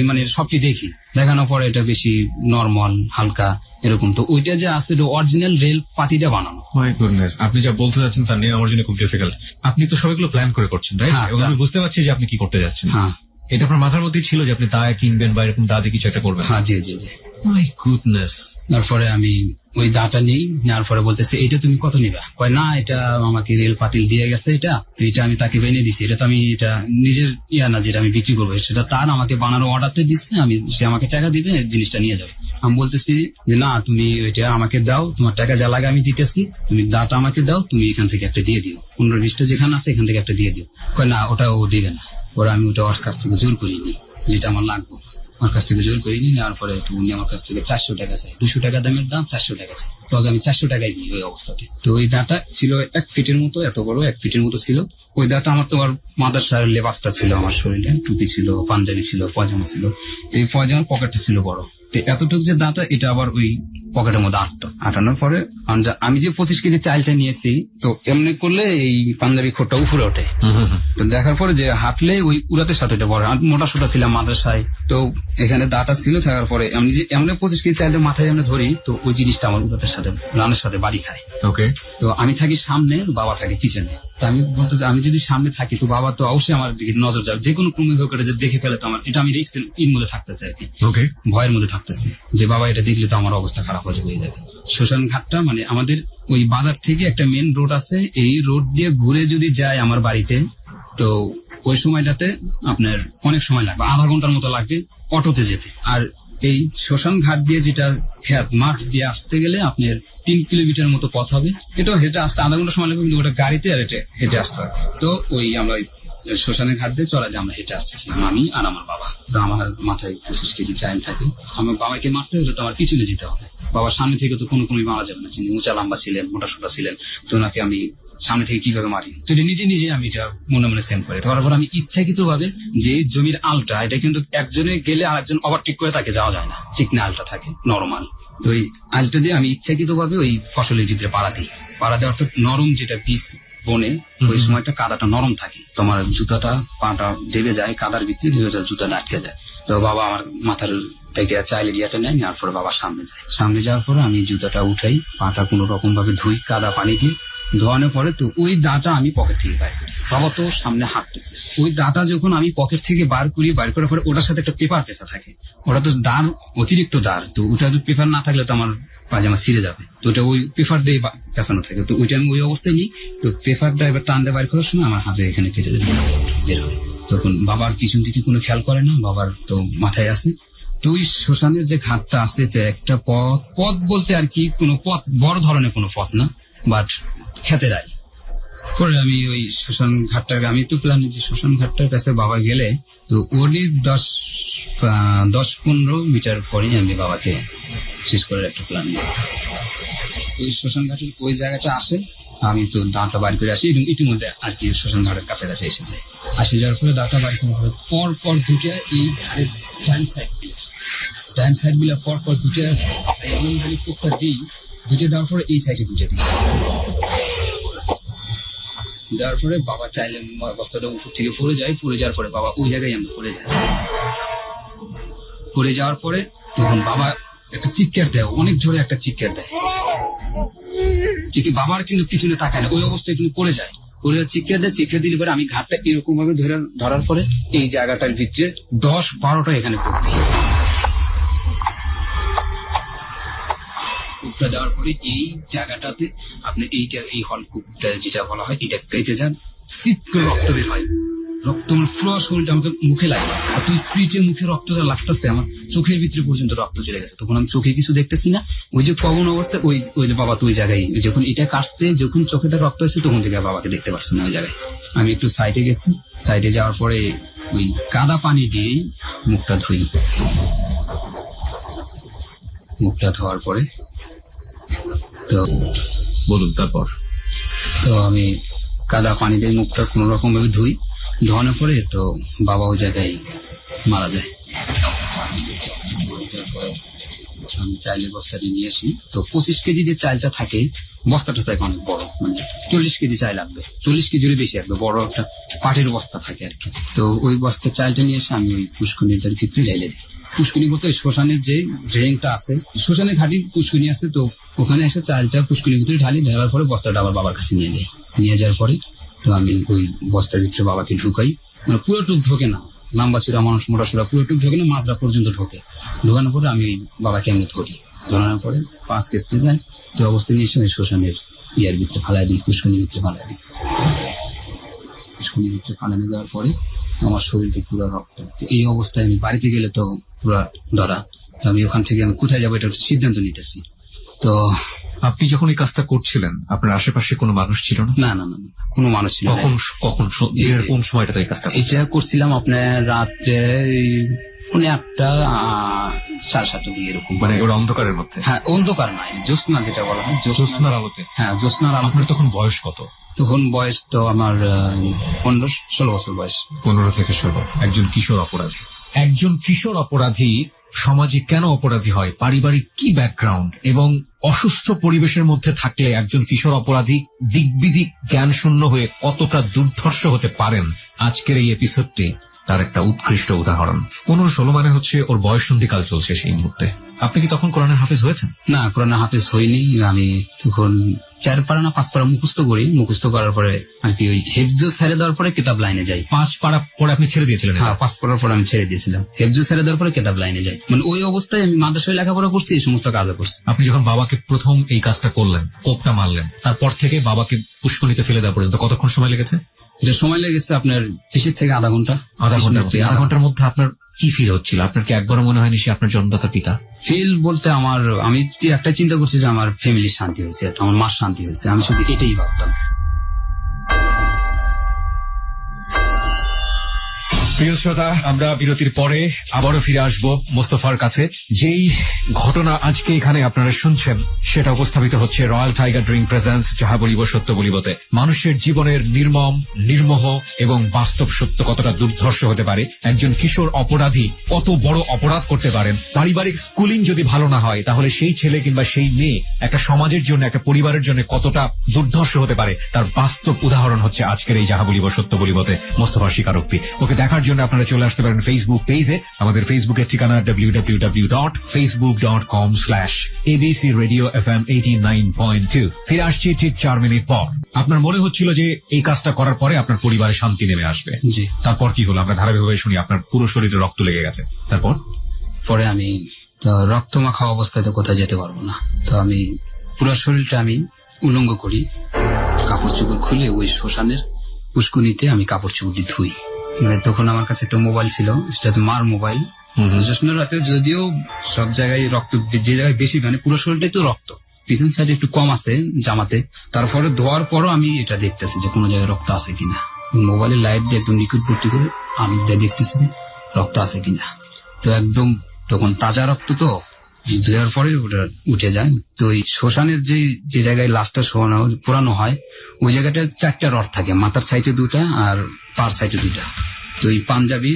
মানে সবটি দেখি, দেখানোর পরে এটা বেশি নরমাল হালকা এরকম। তো ওইটা যে আছে অরিজিনাল রেল পাতিটা বানানো। মাই গুডনেস, আপনি যা বলতে যাচ্ছেন তার নিয়ে আমার জন্য খুব ডিফিকাল্ট। আপনি তো সবগুলো প্ল্যান করে করছেন, রাইট? হ্যাঁ, এবং আমি বুঝতে পারছি যে আপনি কি করতে যাচ্ছেন। হ্যাঁ, এটা আপনার মাথার মধ্যেই ছিল যে আপনি দা কিনবেন বা এরকম দা দিয়ে কিছু একটা করবেন? হ্যাঁ, জি জি জি। My goodness. তারপরে আমি ওই দাটা নেই, নেওয়ার পরে বলতেছে এটা তুমি কত নিবা? কয় না, এটা আমাকে রেল পাতিল দিয়ে গেছে, এটা আমি তাকে বেনে দিচ্ছি, এটা তো আমি এটা নিজের না যেটা আমি বিক্রি করবো, সেটা তার আমাকে বানানোর অর্ডারটা দিচ্ছে, সে আমাকে টাকা দিবে, জিনিসটা নিয়ে যাবে। আমি বলতেছি যে না, তুমি এটা আমাকে দাও, তোমার টাকা যা লাগে আমি দিতেছি, তুমি দাটা আমাকে দাও, তুমি এখান থেকে একটা দিয়ে দিও, 15-20টা যেখানে আছে এখান থেকে একটা দিয়ে দিও। কয় না, ওটা ও দিবে না। ওরা আমি ওটা ওর কাছ থেকে জোর করিনি, যেটা আমার লাগবে আমার কাছ থেকে জোর করিনি। নেওয়ার পরে উনি আমার কাছ থেকে 400 টাকা চাই, 200 টাকা দামের দাম, 400 টাকা চাই। তো আমি 400 টাকায় দিই ওই অবস্থাতে। তো ওই দাটা ছিল 1 ফিটের মতো, এত বড় 1 ফিটের মতো ছিল ওই দাটা। আমার তো আর মাদ্রাসার লেবাসটা ছিল আমার শরীরে, টুপি ছিল, পাঞ্জাবি ছিল, পয়জামা ছিল। এই পয়জামার পকেটটা ছিল বড়, তো এতটুকু যে দাটা, এটা আবার ওই পকেটের মধ্যে আটানোর পরে আমি যে 25 কেজি চালটা নিয়েছি, তো এমনি করলে এই পাঞ্জাবি খোটটা উপরে ওঠে। তো দেখার পরে যে হাঁটলে ওই উড়াতের সাথে এটা বড়, মোটা সোটা ছিলাম মাদ্রাসায়, তো এখানে দাটা ছিল থাকার পরে আমি যে এমনি 25 কেজি চালটা মাথায় এমনি ধরি, তো ওই জিনিসটা আমার উড়াতের সাথে রানের সাথে বাড়ি খায়। ওকে। তো আমি থাকি সামনে, বাবা থাকে পিছনে। তো আমি বলতে আমি যদি সামনে থাকি, তো বাবা তো অবশ্যই আমার দিকে নজর যাবে, যে কোনো ক্রমে হোক যে দেখে ফেলে, তো আমার এটা আমি রিস্কের মধ্যে থাকতেছি আর কি। ওকে। ভয়ের মধ্যে থাকতেছি যে বাবা এটা দেখলে তো আমার অবস্থা খারাপ হয়ে যাবে। শ্মশান ঘাটটা মানে আমাদের ওই বাজার থেকে একটা মেন রোড আছে, এই রোড দিয়ে ঘুরে যদি যায় আমার বাড়িতে, তো ওই সময়টাতে আপনার অনেক সময় লাগবে, আধা ঘন্টার মতো লাগবে অটোতে যেতে। আর এই শ্মশান ঘাট দিয়ে যেটা খেত মাঠ দিয়ে আসতে গেলে আপনার 3 কিলোমিটার মতো পথ হবে। এটাও হেঁটে আসতে আধা ঘন্টা সময় লাগবে, কিন্তু ওটা গাড়িতে আর হেঁটে আসতে হবে। তো ওই আমরা শ্মশানের ঘাট দিয়ে চলা যায়, আমরা হেঁটে আসতেছিলাম আমি আর আমার বাবা। তো আমার মাথায় 25 কেজি চাইল থাকে, আমার বাবাকে মারতে হলে তো আমার পিছনে যেতে হবে। বাবার সামনে থেকে তো কোনো মারা যাবে না, তিনি উঁচা লম্বা ছিলেন, মোটা সোটা ছিলেন, তো ওনাকে আমি সামনে থেকে কিভাবে মারি, তো এটা নিজে আমি এটা মনে মনে সেন্ড করে। তারপর আমি ইচ্ছাকৃত ভাবে যে জমির আলটা, এটা কিন্তু একজনে গেলে আর একজন ওভারটেক করে তাকে যাওয়া যায় না, চিকনা আলটা থাকে নরমাল। তো ওই আলটা দিয়ে আমি ইচ্ছাকৃত ভাবে ওই ফসলের ভিতরে পাড়া দিই। পাড়া দেওয়ার নরম যেটা বীজ বনে, ওই সময়টা কাদাটা নরম থাকে, তোমার জুতাটা পাটা দেবে যায় কাদার ভিতরে, জুতাটা আটকে যায়। তো বাবা আমার মাথার থেকে চাইলে দিয়াটা নেয়, নেওয়ার পরে বাবা সামনে যাওয়ার পরে আমি জুতাটা উঠাই, পাটা কোনো রকম ভাবে ধুই কাদা পানি দিয়ে। ধোয়ানোর পরে তো ওই দাটা আমি পকেট থেকে বার করি, বাবা তো সামনে হাঁটতে। ওই দাটা যখন আমি পকেট থেকে বার করার পরে ওটার সাথে একটা পেপার পেঁচা থাকে, ওটা তো দাঁড় অতিরিক্ত দাঁড়, তো ওটা যদি পেপার না থাকলে তো আমার পায়জামা ছিঁড়ে যাবে, তো ওটা ওই পেপার দিয়ে পেঁচানো থাকে। তো ওইটা আমি ওই অবস্থায় নিই, তো পেপারটা এবার টান দিয়ে বার করার সময় আমার হাতে এখানে কেটে বের হয়। তখন বাবার পিছন দিকে কোনো খেয়াল করে না, বাবার তো মাথায় আছে। তো ওই শ্মশানের যে ঘাটটা আছে, একটা পথ বলতে আর কি কোনো পথ, বড় ধরনের কোনো পথ না, বাট খেতে রায় পরে আমি ওই শ্মশান ঘাটটাকে আমি তো প্ল্যান যে শ্মশান ঘাটটার কাছে বাবা গেলে, তো ওরই 10-15 মিটার পরেই আমি বাবাকে শেষ করে একটা প্ল্যান নিই। ওই শ্মশান ঘাটের ওই জায়গাটা আসে, আমি তো দাঁটা বাড়ি করে আসি, এবং ইতিমধ্যে আর কি শ্মশান ঘাটের কাছাকাছি এসে যায়। আসে যাওয়ার পরে দাঁটা বাড়ি করে পর দুটো এই ঘাটের ডান সাইড গুলা পর দুটো এমন ভাবে কুকটা দিই, দুটো দেওয়ার পরে এই সাইডে দুটো দিই, দেওয়ার পরে বাবা চাইলে বস্তাটা উপর থেকে পড়ে যাওয়ার পরে বাবা ওই জায়গায় আমরা পড়ে যাওয়ার পরে তখন বাবা একটা চিৎকার দেয়, অনেক জোরে একটা চিৎকার দেয়, ঠিকই বাবার কিন্তু পিছনে তাকায় না, ওই অবস্থায় কিন্তু পড়ে যায়, চিৎকার দিলে পরে আমি ঘাটটা এরকম ভাবে ধরার পরে এই জায়গাটার ভিতরে 10-12টা এখানে পড়তে কুপটা দেওয়ার পরে এই জায়গাটাতে আপনি এই হল কুপটা যেটা বলা হয়, এটা কেটে যান, শীত করে রক্ত বের হয়, রক্ত আমার পুরো শরীরটা আমাকে মুখে লাগে, আর তুই পিঠে মুখে রক্তটা লাগতেছে, আমার চোখের ভিতরে পর্যন্ত রক্ত চলে গেছে। তখন আমি চোখে কিছু দেখতেছি না, ওই যে পবন অবস্থা, ওই যে বাবা তুই জায়গায় যখন এটা কাটছে, যখন চোখেটা রক্ত হয়েছে তখন থেকে বাবাকে দেখতে পাচ্ছি না ওই জায়গায়। আমি একটু সাইডে গেছি, সাইডে যাওয়ার পরে ওই কাদা পানি দিয়েই মুখটা ধুই। মুখটা ধোয়ার পরে তো বলুন তারপর। তো আমি কাদা পানি দিয়ে মুখটা কোন রকম ভাবে ধুই, ধোয়ানোর পরে তো বাবা ওই জায়গায় মারা যায়। আমি চাইলের বস্তাটি নিয়ে আসি, তো 25 কেজি যে চালটা থাকে বস্তাটা থাকে অনেক বড়, মানে 40 কেজি চাল লাগবে, 40 কেজির বেশি লাগবে, বড় একটা পাটের বস্তা থাকে আর কি। তো ওই বস্তার চালটা নিয়ে এসে আমি ওই পুষ্করিণীটার ভিতরে ঢেলে দিই। পুষ্করিণী বলতে শ্মশানের যে ড্রেনটা আছে, শ্মশানের ঘাটি পুষ্করিণী আছে, তো ওখানে এসে চালটা পুষ্করিণীর ভিতরে ঢালি, ঢালার পরে বস্তাটা আবার বাবার কাছে নিয়ে যাই। নিয়ে যাওয়ার পরে তো আমি ওই বস্তার ভিতরে বাবাকে ঢুকাই, মানে পুরোটুক ঢোকে না, লম্বা ছিল মানুষ মোটা সোটা পুরোটুক ঢোকে না, মাত্রা পর্যন্ত ঢোকে। ঢোকানোর পরে আমি বাবাকে এমনি ধরি, ধরানোর পরে 5 কেজি যায়, তো অবস্থা নিয়ে এসে শ্মশানের ইয়ার ভিতরে ফালাই দিই, পুষ্করিণীর ভিতরে ফালাই দিই। পুষ্করিণীর ভিতরে ফালানো যাওয়ার পরে আমার শরীরে পুরো রক্ত। এই অবস্থায় আমি বাড়িতে গেলে তো পুরো ধরা, আমি ওখান থেকে আমি কোথায় যাবো এটা সিদ্ধান্ত নিতেছি। তো আপনি যখন এই কাজটা করছিলেন আপনার আশেপাশে কোনো মানুষ ছিল না? না না না, কোনো মানুষ ছিল না। কখন কোন সময়টাতে এই কাজটা? এটা করছিলাম আপনার রাত্রে 7:30 দিকে এরকম, মানে ওর অন্ধকারের মধ্যে? হ্যাঁ, অন্ধকার নাই, জ্যোৎস্না যেটা বলা হয়, জ্যোৎস্নার আলোতে। হ্যাঁ, জ্যোৎস্নার আলো। আপনার তখন বয়স কত? তখন বয়স তো আমার 15-16 বছর বয়স। 15 থেকে 16। একজন কিশোর অপরাধী। একজন কিশোর অপরাধী সমাজে কেন অপরাধী হয়, পারিবারিক কি ব্যাকগ্রাউন্ড, এবং অসুস্থ পরিবেশের মধ্যে থাকলে একজন কিশোর অপরাধী দিকবিদিক জ্ঞান শূন্য হয়ে কতটা দুর্ধর্ষ হতে পারেন, আজকের এই এপিসোডটি তার একটা উৎকৃষ্ট উদাহরণ। 15-16 মানে হচ্ছে ওর বয়ঃসন্ধিকাল চলছে সেই মুহূর্তে। আপনি কি তখন কোরআনের হাফেজ হয়েছেন? না, কোরআনের হাফেজ হইনি। আমি তখন 4 পারা না 5 পারা মুখস্থ করি। মুখস্থ করার পরে আর কি ওই হেফজ ছেড়ে দেওয়ার পরে কিতাব লাইনে যাই। 5 পারা পরে আপনি ছেড়ে দিয়েছিলেন? হ্যাঁ, 5 পারার পরে আমি ছেড়ে দিয়েছিলাম। হেফজ ছেড়ে দেওয়ার পরে কিতাব লাইনে যাই, মানে ওই অবস্থায় আমি মাদ্রাসায় লেখাপড়া করছি, এই সমস্ত কাজও করছি। আপনি যখন বাবাকে প্রথম এই কাজটা করলেন, কোপটা মারলেন, তারপর থেকে বাবাকে পুষ্করিণীতে ফেলে দেওয়া পর্যন্ত কতক্ষণ সময় লেগেছে? এটা সময় লেগেছে আপনার 30 থেকে আধা ঘন্টা। আধা ঘন্টার মধ্যে আপনার কি ফিল হচ্ছিল? আপনার কি একবারও মনে হয়নি সে আপনার জন্মদাতা পিতা? ফিল বলতে আমি একটা চিন্তা করছি যে আমার ফ্যামিলির শান্তি হয়েছে, আমার মার শান্তি হয়েছে, আমি শুধু এটাই ভাবতাম। প্রিয় শ্রোতা, আমরা বিরতির পরে আবারও ফিরে আসবো মোস্তফার কাছে। যেই ঘটনা আজকে এখানে আপনারা শুনছেন সেটা উপস্থাপিত হচ্ছে রয়্যাল টাইগার ড্রিঙ্ক প্রেজেন্স যাহা বলিব সত্য বলিবতে। মানুষের জীবনের নির্মম, নির্মোহ এবং বাস্তব সত্য কতটা দুর্ধর্ষ হতে পারে, একজন কিশোর অপরাধী কত বড় অপরাধ করতে পারেন, পারিবারিক স্কুলিং যদি ভালো না হয় তাহলে সেই ছেলে কিংবা সেই মেয়ে একটা সমাজের জন্য, একটা পরিবারের জন্য কতটা দুর্ধর্ষ হতে পারে, তার বাস্তব উদাহরণ হচ্ছে আজকের এই যাহা বলিব সত্য বলিবতে মোস্তফার স্বীকারোক্তি। ওকে দেখার জন্য আপনারা চলে আসতে পারেন ফেসবুক পেজে। আমাদের ফেসবুকের ঠিকানা www.facebook.com/abcradiofm89.2। ফিরে আসছি ঠিক 4 মিনিট পর। আপনার মনে হচ্ছিল যে এই কাজটা করার পরে আপনার পরিবারে শান্তি নেমে আসবে। জি। তারপর কি হলো? আমরা ধারাবাহিকভাবে শুনি। আপনার পুরো শরীরে রক্ত লেগে গেছে। তারপর পরে আমি রক্ত মাখা অবস্থায় তো কোথায় যেতে পারবো না, তো আমি পুরো শরীরটা আমি উলঙ্গ করি, কাপড় চোপড় খুলে ওই শ্মশানের পুষ্করিণীতে আমি কাপড় চোপড় দিয়ে ধুই। মানে তখন আমার কাছে একটা মোবাইল ছিল, সেটা মার মোবাইল। জ্যোৎস্নার রাতে যদিও সব জায়গায় রক্ত, যে জায়গায় বেশি, মানে পুরো শরীরটাই তো রক্ত, পিছন সাইডে একটু কম আছে জামাতে। তারপরে ধোয়ার পরও আমি এটা দেখতেছি যে কোনো জায়গায় রক্ত আছে কিনা। মোবাইলের লাইট দিয়ে একদম নিকটবর্তী করে আমি দেখতেছি রক্ত আছে কিনা। তো একদম তখন তাজা রক্ত, তো ধোয়ার পরে ওটা উঠে যায়। তো ওই শ্মশানের যে জায়গায় লাশটা পোড়ানো হয় ওই জায়গাটা 4টা রড থাকে, মাথার সাইডে 2টা আর পার সাইডে 2টা। তো এই পাঞ্জাবি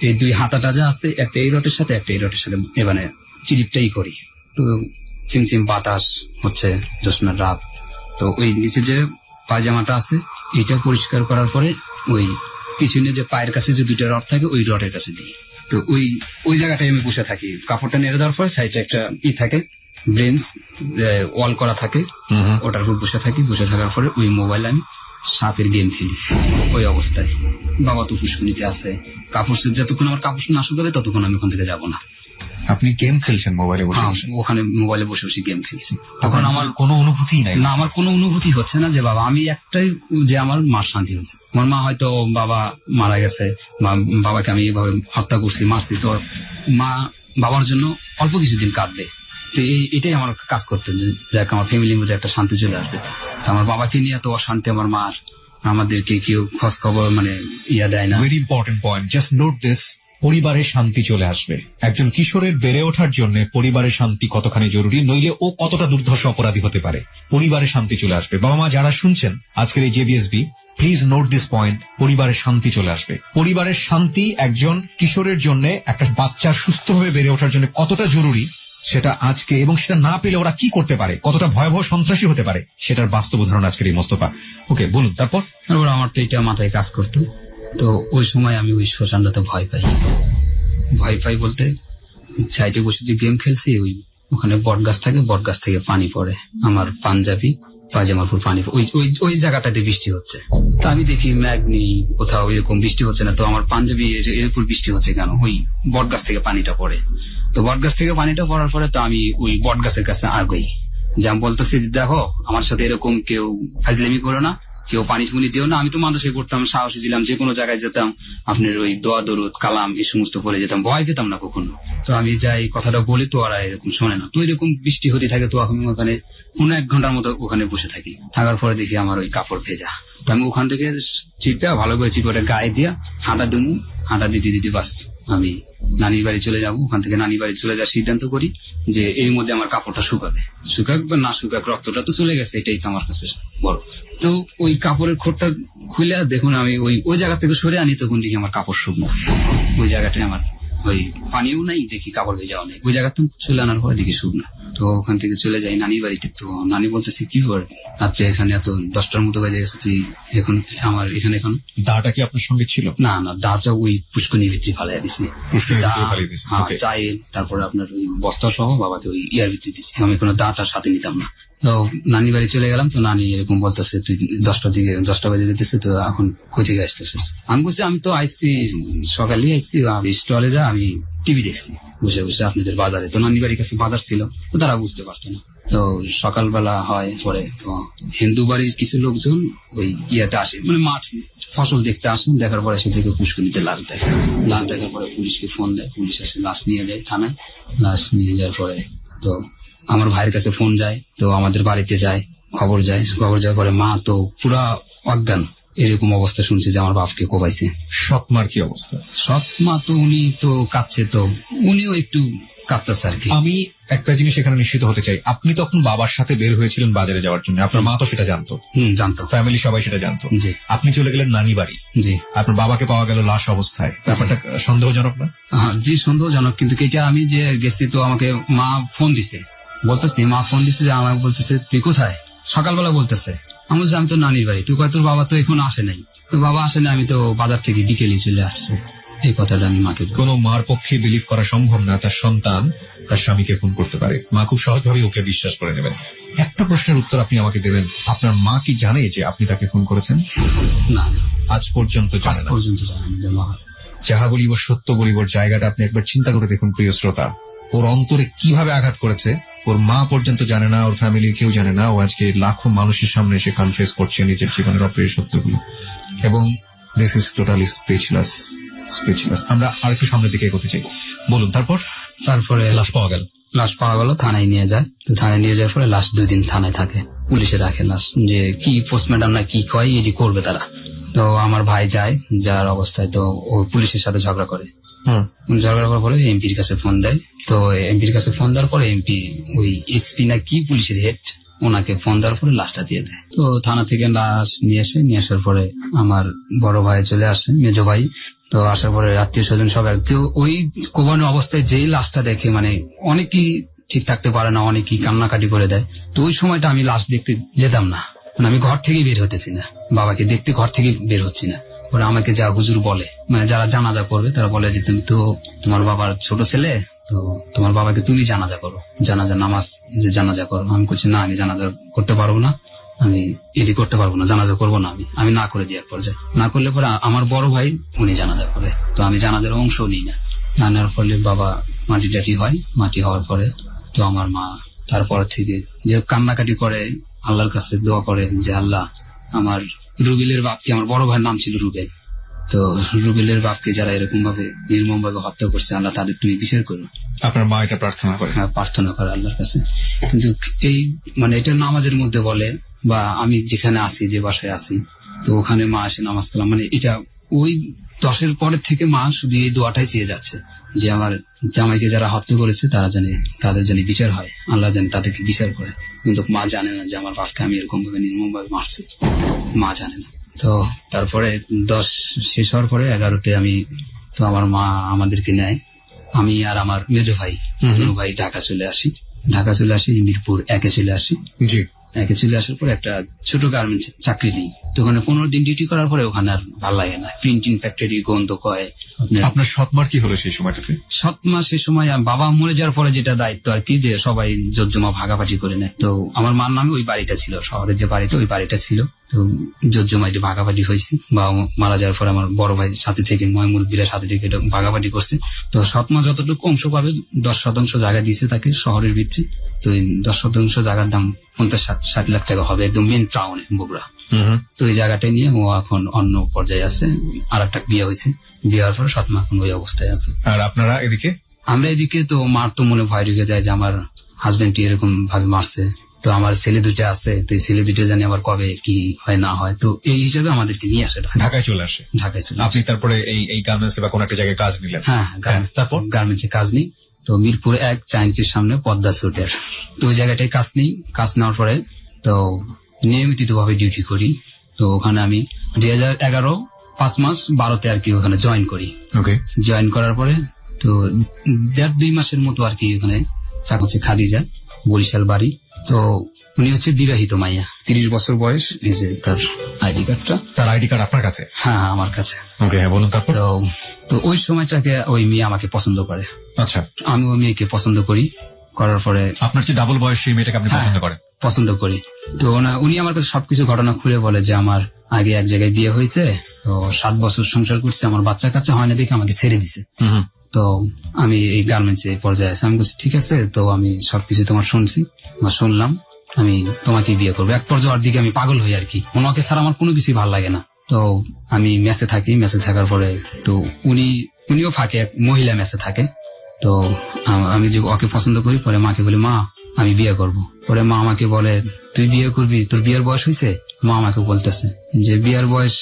এই 2 হাতাটা যা আছে, একটা এই রটের সাথে একটা এই রটের সাথে এবারে চিরিপটাই করি। তো চিমচিম বাতাস হচ্ছে জ্যোৎস্নার রাত, তো ওই নিচে যে পায়জামাটা আছে এটা পরিষ্কার করার পরে ওই পিছনে যে পায়ের কাছে যে 2টা রড থাকে ওই রডের কাছে দিই। তো ওই জায়গাটায় আমি বসে থাকি, কাপড়টা নেড়ে দেওয়ার পরে সাইডে একটা থাকে ব্রেঞ্চ ওয়াল করা থাকে, ওটার উপর বসে থাকি। বসে থাকার পরে ওই মোবাইল আমি সাপের গেম খেলি ওই অবস্থায়। বাবা তো পুষ্করিণীতে আছে, কাপড় যতক্ষণ আমার কাপড় না শুকাবে ততক্ষণ আমি ওখান থেকে যাবো না। আপনি গেম খেলছেন মোবাইলে বসে? ওখানে মোবাইলে বসে বসে গেম খেলছি। তখন আমার কোনো অনুভূতি নাই? না, আমার কোনো অনুভূতি হচ্ছে না যে বাবা, আমি একটাই যে আমার মার শান্তি হচ্ছে। আমার মা হয়তো বাবা মারা গেছে বা বাবাকে আমি এভাবে হত্যা করছি মারছি, তো মা বাবার জন্য অল্প কিছুদিন কাঁদবে। তো এটাই আমার কাজ করতে, যাক আমার ফ্যামিলির মধ্যে একটা শান্তি চলে আসবে। আমার বাবাকে নিয়ে এত অশান্তি আমার মার, আমাদেরকে কেউ খোঁজ খবর মানে দেয় না। Very important point, just note this, পরিবারের শান্তি চলে আসবে। একজন কিশোরের বেড়ে ওঠার জন্য পরিবারের শান্তি কতখানি জরুরি, নইলে ও কতটা দুর্ধর্ষ অপরাধী হতে পারে। পরিবারের শান্তি চলে আসবে। বাবা মা যারা শুনছেন আজকের এই JBSB, please note this point, পরিবারের শান্তি চলে আসবে। পরিবারের শান্তি একজন কিশোরের জন্য, একটা বাচ্চার সুস্থভাবে বেড়ে ওঠার জন্য কতটা জরুরি সেটা আজকে, এবং সেটা না পেলে ওরা কি করতে পারে, কতটা ভয়াবহ সন্ত্রাসী হতে পারে, সেটার বাস্তব উদাহরণ আজকের এই মোস্তফা। ওকে, বলুন তারপর। আমার তো এটা মাথায় কাজ করতো। তো ওই সময় আমি ওই শ্মশানটাতে ভয় পাই বলতে সাইডে বসে যে গেম খেলছি, ওখানে বট গাছ থাকে, বট গাছ থেকে পানি পড়ে, আমার পাঞ্জাবি পায়জামার উপর পানি, ওই জায়গাটাতে বৃষ্টি হচ্ছে। তো আমি দেখি ম্যাগ নেই কোথাও, এরকম বৃষ্টি হচ্ছে না, তো আমার পাঞ্জাবি এর উপর বৃষ্টি হচ্ছে কেন? ওই বট গাছ থেকে পানিটা পড়ে। তো বট গাছ থেকে পানিটা পড়ার পরে তো আমি ওই বট গাছের কাছে আগে যেমন বলতেছি, দেখো আমার সাথে এরকম কেউ ফাজলামি করো না, কেউ পানি শুনি দিও না। আমি তো মানুষে করতাম, সাহসী দিলাম, যে কোনো জায়গায় যেতাম, আপনার ওই দোয়া দরুদ কালাম এই সমস্ত পড়ে যেতাম, ভয় পেতাম না কখনো। তো আমি যাই কথাটা বলি, তো ওরা এরকম শোনে না। তো এরকম বৃষ্টি হতে থাকে, তো আমি ওখানে 1 ঘন্টার মতো ওখানে বসে থাকি। থাকার পরে দেখি আমার ওই কাপড় ভেজা। তো আমি ওখান থেকে চিপটা ভালো করে চিপটা গায়ে দিয়া হাঁটা দিতে বাস আমি নানির বাড়ি চলে যাবো। ওখান থেকে নানির বাড়ি চলে যাওয়ার সিদ্ধান্ত করি যে এর মধ্যে আমার কাপড়টা শুকাক বা না শুকাক, রক্তটা তো চলে গেছে, এটাই তো আমার কাছে বড়। তো ওই কাপড়ের খোঁটটা খুলে দেখুন আমি ওই জায়গা থেকে সরে আনি, তখন দেখি আমার কাপড় শুকনো। ওই জায়গাটায় আমার ওই পানিও নাই, দেখি কাপড় ভেজাও নেই। ওই জায়গাটা চলে আনার পরে দেখি শুকনো। তো ওখান থেকে চলে যাই নানির বাড়িতে। তো নানি বলতেছে কি করে আচ্ছা এখানে এত 10টার মতো বাজে গেছে, তুই এখন আমার এখানে এখন দাটা কি আপনার সঙ্গে ছিল? না, দাটা ওই পুষ্করণীর ভিতরে ফালাই দিছি। চাই তারপরে আপনার ওই বস্তা সহ বাবাকে ওই ইয়ার ভিতরে দিচ্ছি। আমি কোনো দাটার সাথে নিতাম না। তো নানি বাড়ি চলে গেলাম। তো নানি এরকম বলতেছে তুই 10টা বাজে যেতেছে, তো এখন কোথায় আসতেছে? আমি বলছি আমি তো আইসি সকালে আইসি, স্টলে যা আমি টিভি দেখছি বসে বসে আপনাদের বাজারে। তো নানি বাড়ির কাছে বাজার ছিল, তো তারা বুঝতে পারতো না। তো সকালবেলা হয় পরে তো হিন্দু বাড়ির কিছু লোকজন ওই ইয়াতে আসে, মানে মাঠ ফসল দেখতে আসেন। দেখার পরে সে থেকে পুষ্করণীতে লাশ দেখার পরে পুলিশকে ফোন দেয়, পুলিশ এসে লাশ নিয়ে যায় থানায়। লাশ নিয়ে যাওয়ার পরে তো আমার ভাইয়ের কাছে ফোন যায়, তো আমাদের বাড়িতে যায়, খবর যাওয়ার পরে মা তো পুরা অজ্ঞান। এরকম অবস্থা শুনছে যে আমার বাপকে কোবাইছে। সৎ মার কি অবস্থা? সৎ মা তো উনি তো কাঁদছে, তো উনিও একটু কাঁদতেছে আর কি। আমি একটা জিনিস এখানে নিশ্চিত হতে চাই, আপনি তখন বাবার সাথে বের হয়েছিলেন বাজারে যাওয়ার জন্য, আপনার মা তো সেটা জানতো? জানতো, ফ্যামিলি সবাই সেটা জানতো। জি। আপনি চলে গেলেন নানি বাড়ি, জি। আপনার বাবাকে পাওয়া গেল লাশ অবস্থায়, ব্যাপারটা সন্দেহজনক না? জি সন্দেহজনক, কিন্তু এটা আমি যে গেছি তো আমাকে মা ফোন দিছে, বলতেছি মা ফোন দিচ্ছে যে আমাকে বলতেছে তুই কোথায়, সকালবেলা বলতেছে। আমি বলছি আমি তো নানির বাড়ি। তুই কয় তোর বাবা তো এখন আসে নাই? তো বাবা আসে না, আমি তো বাজার থেকে বিকেলে চলে আসছে। এই কথাটা আমি মাকে, কোনো মার পক্ষে বিলিভ করা সম্ভব না তার সন্তান তার স্বামীকে ফোন করতে পারে। মা খুব সহজভাবে ওকে বিশ্বাস করে নেবেন। একটা প্রশ্নের উত্তর আপনি আমাকে দেবেন, আপনার মা কি জানে যে আপনি তাকে ফোন করেছেন? না, আজ পর্যন্ত জানে না। যাহা বলিব সত্য বলিবর জায়গাটা আপনি একবার চিন্তা করে দেখুন প্রিয় শ্রোতা, ওর অন্তরে কিভাবে আঘাত করেছে। ওর মা পর্যন্ত জানে না, ওর ফ্যামিলির কেউ জানে না। ও আজকে লাখো মানুষের সামনে এসে কনফেস করছে নিজের জীবনের অপ্রিয় সত্যগুলো, এবং দিস ইজ টোটালি স্পিচলেস। আমরা আরেকটু সামনের দিকে এগোতে চাই। বলুন তারপরে লাশ পাওয়া গেল, থানায় নিয়ে যায়। তো থানায় নিয়ে যাওয়ার পরে লাশ 2 দিন থানায় থাকে, পুলিশে রাখে লাশ, যে কি পোস্টমর্টম না কি কয় এটি করবে তারা। তো আমার ভাই যায়, যার অবস্থায় তো ও পুলিশের সাথে ঝগড়া করার পরে এমপির কাছে ফোন দেয়। তো এমপির কাছে ফোন দেওয়ার পরে এমপি ওই এসপি না কি পুলিশের হেড, ওনাকে ফোন দেওয়ার পরে লাশটা দিয়ে দেয়। তো থানা থেকে লাশ নিয়ে আসার পরে আমার বড় ভাই চলে আসে, মেজো ভাই। তো আসার পরে আত্মীয় স্বজন সবাই, তো ওই কোবানো অবস্থায় যেই লাশটা দেখে, মানে অনেকেই ঠিক থাকতে পারে না, অনেকেই কান্নাকাটি করে দেয়। তো ওই সময়টা আমি লাশ দেখতে যেতাম না, মানে আমি ঘর থেকে বের হতেছি না, বাবাকে দেখতে ঘর থেকে বের হচ্ছি না। ওরা আমাকে যা হুজুর বলে, মানে যারা জানাজা করবে তারা বলে যে তুমি তো তোমার বাবার ছোট ছেলে, তো তোমার বাবাকে তুমি জানাজা করো, জানাজা নামাজ যে জানাজা করো। আমি বলছি না, আমি জানাজা করতে পারবো না, আমি এটি করতে পারবো না, জানাজা করবো না। আমি না করে দেওয়ার পর্যায়ে, না করলে পরে আমার বড় ভাই উনি জানাজা করে, তো আমি জানাজার অংশ নিই না। না নেওয়ার ফলে বাবা মাটি টাটি হয়, মাটি হওয়ার পরে তো আমার মা তারপর থেকে যে কান্নাকাটি করে, আল্লাহর কাছে দোয়া করে যে আল্লাহ আমার রুবেলের বাপকে, আমার বড় ভাইয়ের নাম ছিল রুবেল, তো রুবেলের বাপকে যারা এরকম ভাবে নির্মম ভাবে হত্যা করছে, আল্লাহ তাদের তুমি বিচার করো। আপনার মা এটা প্রার্থনা করে? হ্যাঁ, প্রার্থনা করে আল্লাহর কাছে। কিন্তু এই মানে এটা নামাজের মধ্যে বলে, বা আমি যেখানে আছি, যে বাসায় আছি, তো ওখানে মা আসে নামাজ কালাম, মানে এটা ওই 10-এর পরের থেকে মা শুধু এই দোয়াটাই চেয়ে যাচ্ছে যে আমার জামাইকে যারা হত্যা করেছে তাদের জানি বিচার হয়, আল্লাহ জানি তাদেরকে বিচার করে। কিন্তু মা জানে না যে আমার বাপকে আমি এরকম ভাবে নির্মম ভাবে মারছি, মা জানে না। তো তারপরে 10 শেষ হওয়ার পরে 11তে আমি, তো আমার মা আমাদেরকে নেয়, আমি আর আমার মেজো ভাই ঢাকা চলে আসি, মিরপুর 1-এ চলে আসি। জি। 1-এ চলে আসার পর একটা ছোট গার্মেন্টস চাকরি দিই। তো ওখানে 15 দিন ডিউটি করার পরে ওখানে আর ভালো লাগে না, প্রিন্টিং ফ্যাক্টরি, গন্ধ কয়। আপনার সৎমার কি হলো সেই সময়টাতে? সৎমা সে সময় বাবা মরে যাওয়ার পরে যেটা দায়িত্ব আর কি, যে সবাই জোতজমা ভাগাভাগি করে নেয়। তো আমার মার নামে ওই বাড়িটা ছিল, শহরের যে বাড়িটা, ওই বাড়িটা ছিল। তো জোতজমা এটা ভাগাভাগি হয়েছে। বাবা মারা যাওয়ার পরে আমার বড় ভাই সাথে থেকে, মুরব্বীরা সাথে থেকে এটা ভাগাভাগি করছে। তো সৎমা যতটুকু অংশ পাবে, 10% জায়গা দিয়েছে তাকে শহরের ভিতরে। তো এই 10% জায়গার দাম 50-60 লাখ টাকা হবে, একদম মেন টাউনে, বগুড়া। তো এই জায়গাটা নিয়ে ও এখন অন্য পর্যায়ে আছে। আর একটা বিয়ে হয়েছে, বিয়ে হওয়ার পরে সৎমা এখন ওই অবস্থায় আছে। আর আপনারা এদিকে? আমরা এদিকে তো মার তো মনে ভয় ঢুকে যায় যে আমার হাজবেন্ডটি এরকম ভাবে মারছে। তো আমার ছেলে 2টা আছে, তো এই ছেলে 2টা জানি আবার কবে কি হয় না হয়। তো এই হিসাবে আমাদেরকে নিয়ে আসে, ঢাকায় চলে আসে। আপনি তারপরে এই গার্মেন্টস বা কোন একটা জায়গায় কাজ নিলেন? হ্যাঁ, তারপর গার্মেন্টসে কাজ নিই। তো মিরপুর 1 চাইনিজের সামনে পদ্মা সুটের, তো ওই জায়গাটায় কাজ নিই। কাজ নেওয়ার পরে তো নিয়মিত ভাবে ডিউটি করি। তো ওখানে আমি 2011 5 মাস 12তে আর কি ওখানে জয়েন করি। জয়েন করার পরে তো 1.5-2 মাসের মতো আর কি ওখানে চাকরি, খাদিজা, বরিশাল বাড়ি। তো উনি হচ্ছে বিবাহিত মাইয়া, 30 বছর বয়স। এই যে তার আইডি কার্ডটা। তার আইডি কার্ড আপনার কাছে? হ্যাঁ, আমার কাছে। হ্যাঁ, বলুন। তারপর? তো ওই সময়টাকে ওই মেয়ে আমাকে পছন্দ করে। আচ্ছা। আমি ওই মেয়েকে পছন্দ করি। করার পরে আপনার যে ডাবল বয়স, সেই মেয়েটাকে আপনি পছন্দ করেন? পছন্দ করি। তো উনি আমার কাছে সবকিছু ঘটনা খুলে বলে যে আমার আগে এক জায়গায় বিয়ে হয়েছে, তো 7 বছর সংসার করছে, আমার বাচ্চা কাচ্চা হয় না দেখে আমাকে ছেড়ে দিছে। তো আমি এই গার্মেন্টস এর পর্যায়ে আছি। আমি বলছি ঠিক আছে, তো আমি সবকিছু তোমার শুনছি বা শুনলাম, আমি তোমাকে বিয়ে করবো। এক পর্যায়ের দিকে আমি পাগল হই আর কি, ওনাকে ছাড়া আমার কোনো কিছু ভালো লাগে না। তো আমি মেসে থাকি, মেসে থাকার পরে তো উনিও ফাঁকে এক মহিলা মেসে থাকে। তো আমি যে ওকে পছন্দ করি, পরে মাকে বলি মা আমি বিয়ে করব। পরে মা আমাকে বলে তুই বিয়ে করবি, তোর বিয়ের বয়স হয়েছে? মা আমাকে বলতেছে যে বিয়ের বয়স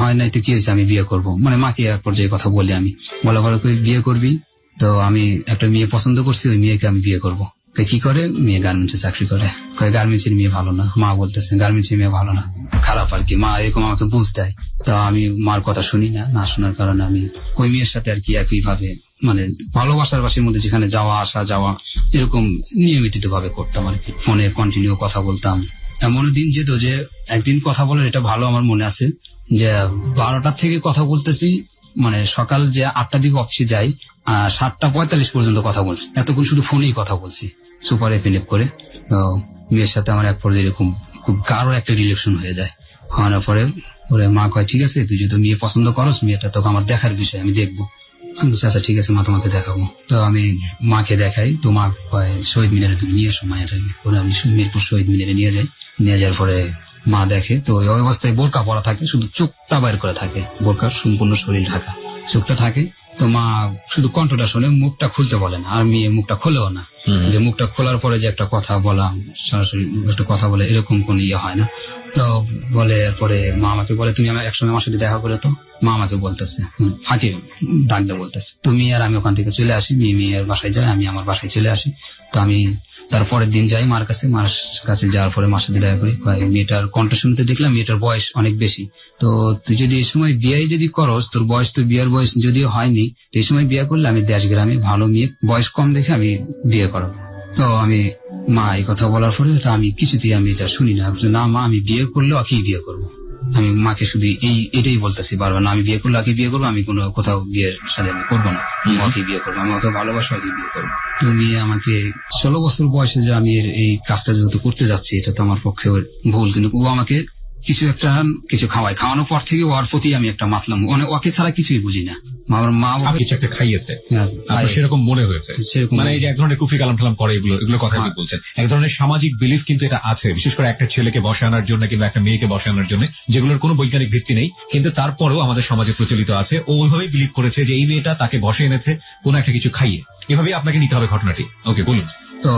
হয় নাই তো কি হয়েছে, আমি বিয়ে করব। মানে মাকে এক পর্যায়ে কথা বলি আমি, বলা বলো তুই বিয়ে করবি। তো আমি একটা মেয়ে পছন্দ করছি, ওই মেয়েকে আমি বিয়ে করব। কি করে? মেয়ে গার্মেন্টসে চাকরি করে। গার্মেন্টসের মেয়ে ভালো না, মা বলতেছে গার্মেন্টসের মেয়ে ভালো না, খারাপ আর কি। মা এরকম আমাকে বুঝ দেয়। তো আমি মার কথা শুনি না শোনার কারণে আমি ওই মেয়ের সাথে আর কি একইভাবে, মানে ভালোবাসার বাসীর মধ্যে যেখানে যাওয়া আসা এরকম নিয়মিত ভাবে করতাম আর কি। ফোনে কন্টিনিউ কথা বলতাম। এমন দিন যেত যে একদিন কথা বলার এটা ভালো আমার মনে আছে যে 12টার থেকে কথা বলতেছি, মানে সকাল যে 8টার দিকে অফিসে যাই, 7টা 45 পর্যন্ত কথা বলছি। এতক্ষণ শুধু ফোনেই কথা বলছি, সুপার এফএনএফ করে। তো মেয়ের সাথে আমার এক পর্যায়ে এরকম খুব গাঢ় একটা রিলেশন হয়ে যায়। হওয়ার পরে ওরে মা কয় ঠিক আছে, তুই যদি মেয়ে পছন্দ করস, মেয়েটা তোকে আমার দেখার বিষয়, আমি দেখবো। আমি বলছি আচ্ছা ঠিক আছে মা, তোমাকে দেখাবো। তো আমি মাকে দেখাই। তো মা কয় শহীদ মিনারে তুমি নিয়ে এসো মায়েরাকে। পরে আমি মিরপুর শহীদ মিনারে নিয়ে যাই। নিয়ে যাওয়ার পরে মা দেখে, তো ওই অবস্থায় বোরকা পরা থাকে, শুধু চোখটা বাইর করে থাকে, বোরকার সম্পূর্ণ শরীর ঢাকা, চোখটা থাকে। তো মা শুধু কণ্ঠটা শোনে, মুখটা খুলতে বলে না। আর মেয়ে মুখটা খোলেও না, যে মুখটা খোলার পরে যে একটা কথা বলা, সরাসরি একটা কথা বলে, এরকম কোন ইয়ে হয় না। তো বলে পরে মা আমাকে বলে তুমি আমার একসঙ্গে আমার সাথে দেখা করে। তো মা আমাকে বলতেছে, ফাঁকে ডাকতে বলতেছে। তো মেয়ে আর আমি ওখান থেকে চলে আসি, মেয়ের বাসায় যাই, আমি আমার বাসায় চলে আসি। তো আমি তারপরের দিন যাই মার কাছে যাওয়ার পরে মার সাথে দেখা করি। মেয়েটার কণ্ঠ শুনতে দেখলাম মেয়েটার বয়স অনেক বেশি। তো তুই যদি এই সময় বিয়ে যদি করস, তোর বয়স তো বিয়ের বয়স যদিও হয়নি, এই সময় বিয়ে করলে আমি দেশ গ্রামে ভালো মেয়ে বয়স কম দেখে আমি বিয়ে করাবো। তো আমি মা এই কথা বলার পরে আমি কিছুতেই আমি এটা শুনি না মা আমি বিয়ে করলে ওকেই বিয়ে করবো। আমি মাকে শুধু এটাই বলতেছি বারবার, না আমি বিয়ে করলে ওকে বিয়ে করবো, আমি কোনো কোথাও বিয়ের সাথে আমি করবো না, ওকে বিয়ে করবো, আমি ওকে ভালোবাসা ওকে বিয়ে করবো। তুমি আমাকে 16 বছর বয়সে যে আমি এই কাজটা যেহেতু করতে যাচ্ছি, এটা তো আমার পক্ষে ভুল, কিন্তু ও আমাকে কিছু খাওয়ানোর পর থেকে ওর প্রতি আমি একটা মাতলাম, ওকে ছাড়া কিছুই বুঝি না। আমার মা কিছু একটা খাইয়েছে, হ্যাঁ, আপনার সেরকম মনে হয়েছে? সেরকম মানে এই যে এক ধরনের কুফরি কালাম ঠালাম করে, এগুলো কথা আপনি বলছেন, এক ধরনের সামাজিক বিলিফ কিন্তু এটা আছে, বিশেষ করে একটা ছেলেকে বসে আনার জন্য কিংবা একটা মেয়েকে বসে আনার জন্য, যেগুলোর কোনো বৈজ্ঞানিক ভিত্তি নেই, কিন্তু তারপরেও আমাদের সমাজে প্রচলিত আছে। ও ওইভাবেই বিলিভ করেছে যে এই মেয়েটা তাকে বসে এনেছে কোনো একটা কিছু খাইয়ে, এভাবেই আপনাকে নিতে হবে ঘটনাটি। ওকে, বলুন। তো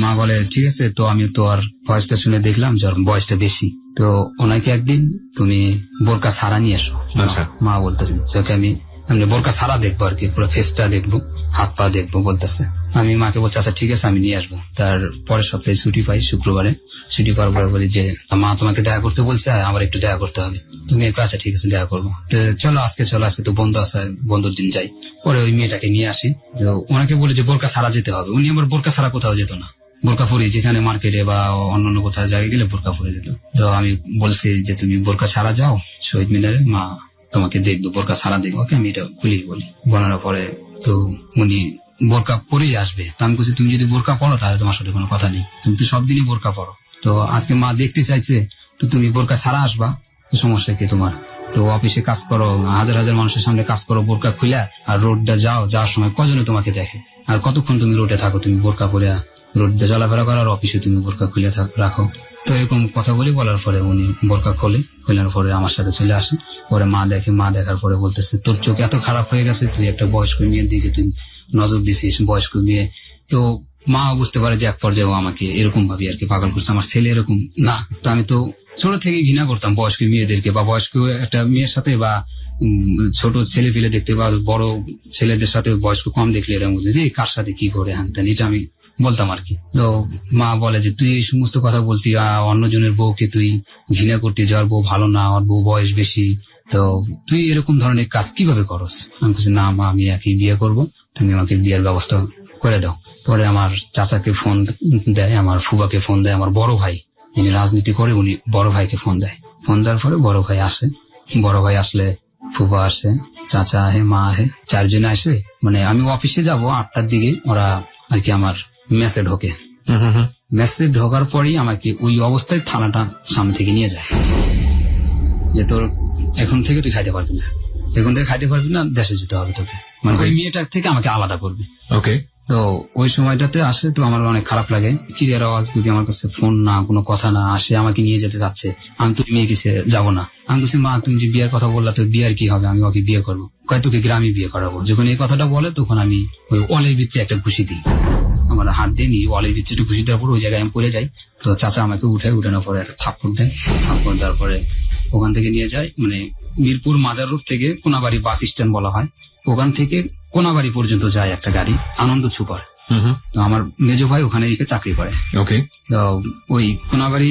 মা বলে ঠিক আছে, তো আমি তো আর বয়সটা শুনে দেখলাম যে ওর বয়সটা বেশি, তো ওনাকে একদিন তুমি বোরকা ছাড়া নিয়ে এসো। আচ্ছা। মা বলতেছে তোকে আমি বোরকা ছাড়া দেখবো আর কি, পুরো ফেসটা দেখবো, হাত পা দেখবো বলতেছে। আমি মাকে বলছি আচ্ছা ঠিক আছে আমি নিয়ে আসবো। তার পরের সপ্তাহে ছুটি পাই, শুক্রবারে ছুটি পাওয়ার পরে বলি যে মা তোমাকে দেখা করতে বলছে, আমার একটু দেখা করতে হবে। তুমি একটু আচ্ছা ঠিক আছে দেখা করবো। চলো আজকে তো বন্ধু আছে, বন্ধুর দিন যাই। পরে ওই মেয়েটাকে নিয়ে আসি, ওনাকে বলে যে বোরকা ছাড়া যেতে হবে। উনি আবার বোরকা ছাড়া কোথাও যেত না, বোরকা পরে যেখানে মার্কেটে বা অন্যান্য কোথাও জায়গায় গেলে বোরকা পরে যেত। তো আমি বলছি যে তুমি বোরকা ছাড়া যাও শহীদ মিনারে, মা তোমাকে দেখবো, বোরকা ছাড়া দেখবো। ওকে, আমি এটা খুলেই বলি। বলার পরে তো উনি বোরকা পরেই আসবে। আমি বলছি তুমি যদি বোরকা পড়ো তাহলে তোমার সাথে কোনো কথা নেই, তুমি তো সব দিনই বোরকা পড়ো, তো আজকে মা দেখতে চাইছে, তো তুমি বোরকা ছাড়া আসবা, সমস্যা কি তোমার? তো অফিসে কাজ করো, হাজার হাজার মানুষের সামনে কাজ করো বোরকা খুলে, আর রোডটা যাওয়ার সময় কজনে তোমাকে দেখে, আর কতক্ষণ তুমি রোডে থাকো, তুমি বোরকা পরে রোডে চলাফেরা করো, আর অফিসে তুমি বোরকা খুলে রাখো। তো এরকম কথা বলার পরে উনি বোরকা খোলার পরে আমার সাথে চলে আসে। পরে মা দেখে, মা দেখার পরে বলতেছে তোর চোখ এত খারাপ হয়ে গেছে, তুই একটা বয়স্ক মেয়ের দিকে তুই নজর দিছিস, বয়স্ক মেয়ে। তো মা বুঝতে পারে যে এক পর্যায়ে আমাকে এরকম ভাবে আর কি পাগল করছে, আমার ছেলে এরকম না। তো আমি তো ছোট থেকে ঘৃণা করতাম বয়স্ক মেয়েদেরকে, বা বয়স্ক একটা মেয়ের সাথে বা ছোট ছেলে পেলে দেখতে, বা বড় ছেলেদের সাথে বয়স্ক কম দেখলে এরকম বুঝে যে কার সাথে কি করে হানতেন, এটা আমি বলতাম আর কি। তো মা বলে যে তুই এই সমস্ত কথা বলতি, অন্যজনের বউকে তুই ঘৃণা করতি, যার বউ ভালো না, ওর বউ বয়স বেশি, তো তুই এরকম ধরনের কাজ কিভাবে করস? আমি বলছি না মা, আমি একই বিয়ে করব, তুমি আমাকে বিয়ের ব্যবস্থা করে দাও। পরে আমার চাচাকে ফোন দেয়, আমার ফুবাকে ফোন দেয়, আমার বড় ভাই যিনি রাজনীতি করে উনি বড় ভাইকে ফোন দেয়। ফোন দেওয়ার পরে বড় ভাই আসে, বড় ভাই আসলে ফুবা আসে, চাচা আহে, মা আহে, চারজনে আসে। মানে আমি অফিসে যাব 8টার দিকে, ওরা আর কি আমার মেসে ঢোকে। মেসে ঢোকার পরেই আমাকে ওই অবস্থায় থানাটা সামনে থেকে নিয়ে যায়, যে তোর এখন থেকে তুই খাইতে পারবি না, এখন থেকে খাইতে পারবি না, দেশে যেতে হবে তোকে, মানে ওই মেয়েটার থেকে আমাকে আলাদা করবে। ওকে। তো ওই সময়টাতে আসে, তো আমার অনেক খারাপ লাগে, চিড়িয়ার আওয়াজ, যদি আমার কাছে ফোন না, কোনো কথা না আসে, আমাকে নিয়ে যেতে যাচ্ছে, আমি তো মেয়ে কিছু যাবো না। আমি বলছি মা তুমি যে বিয়ের কথা বললা, তো বিয়ের কি হবে, আমি ওকে বিয়ে করবো, কয় তোকে গ্রামে বিয়ে করাবো। যখন এই কথাটা বলে তখন আমি ওই ওয়ালের ভিতরে একটা ঘুষি দিই, আমার হাত দিয়ে নিয়ে ওয়ালের ভিতরে একটু ঘুষি দেওয়ার পর ওই জায়গায় আমি পড়ে যাই। তো চাচা আমাকে উঠানোর পরে একটা থাপ্পড় দেয়, থাপ্পড় দেওয়ার পরে ওখান থেকে নিয়ে যায়, মানে মিরপুর মাজার রোড থেকে কোনাবাড়ি বাস স্ট্যান্ড বলা হয়, ওখান থেকে কোনাবাড়ি পর্যন্ত যায় একটা গাড়ি, আনন্দ সুপার। তো আমার মেজো ভাই ওখানে চাকরি করে। ওকে। তো ওই কোনাবাড়ি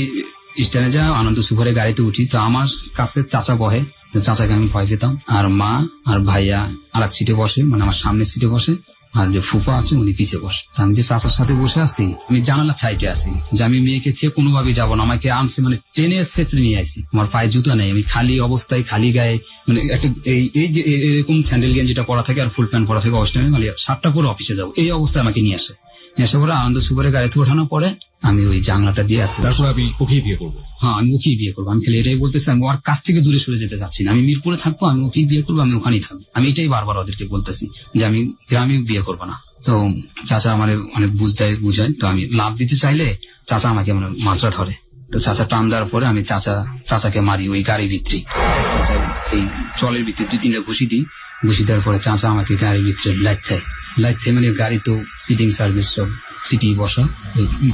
স্ট্যান্ডে যা আনন্দ সুপারের গাড়িতে উঠি, তো আমার কাছে চাচা বহে, চাচাকে আমি ভয় পেতাম, আর মা আর ভাইয়া আর এক সিটে বসে, মানে আমার সামনের সিটে বসে, আর যে ফুফা আছে উনি পিছিয়ে বসে। আমি যে চাচার সাথে বসে আছি, আমি জানালা সাইডে আছি, যে আমি মেয়েকে ছেড়ে কোনোভাবেই যাবো না, আমাকে আনছে মানে ট্রেনে ছেড়ে নিয়ে আসি, আমার পায়ে জুতা নেই, আমি খালি অবস্থায়, খালি গায়ে, মানে একটা এই যে এরকম স্যান্ডেল গেঞ্জিটা পরা থাকে আর ফুল প্যান্ট পরা থাকে, অবস্থায় মানে 7টা পরে অফিসে যাবো, এই অবস্থায় আমাকে নিয়ে আসে। এসে পরে আনন্দ সুপারের গাড়িতে ওঠানোর পরে আমি ওই জানলাটা দিয়ে আসি, তারপর আমি ওকেই বিয়ে করবো। হ্যাঁ, আমি ওকেই বিয়ে করবো। আমি খালি এটাই বলতেছি, আমি ওর কাছ থেকে দূরে সরে যেতে চাচ্ছি না, আমি মিরপুরে থাকবো, আমি ওকেই বিয়ে করবো, আমি ওখানেই থাকবো। আমি এটাই বারবার ওদেরকে বলতেছি যে আমি গ্রামে বিয়ে করবো না। তো চাচা আমার অনেক বুঝায়, তো আমি লাভ দিতে চাইলে চাচা আমাকে মানে মাত্রা ধরে। তো চাচা টান দেওয়ার পরে আমি চাচাকে মারি ওই গাড়ির ভিতরে, এই চলের ভিতরে 2-3টা ঘুষি দিই। ঘুষি দেওয়ার পরে চাচা আমাকে গাড়ির ভিতরে লাইট চাই, মানে গাড়ি তো সিটিং সার্ভিস সব সিটি বসা,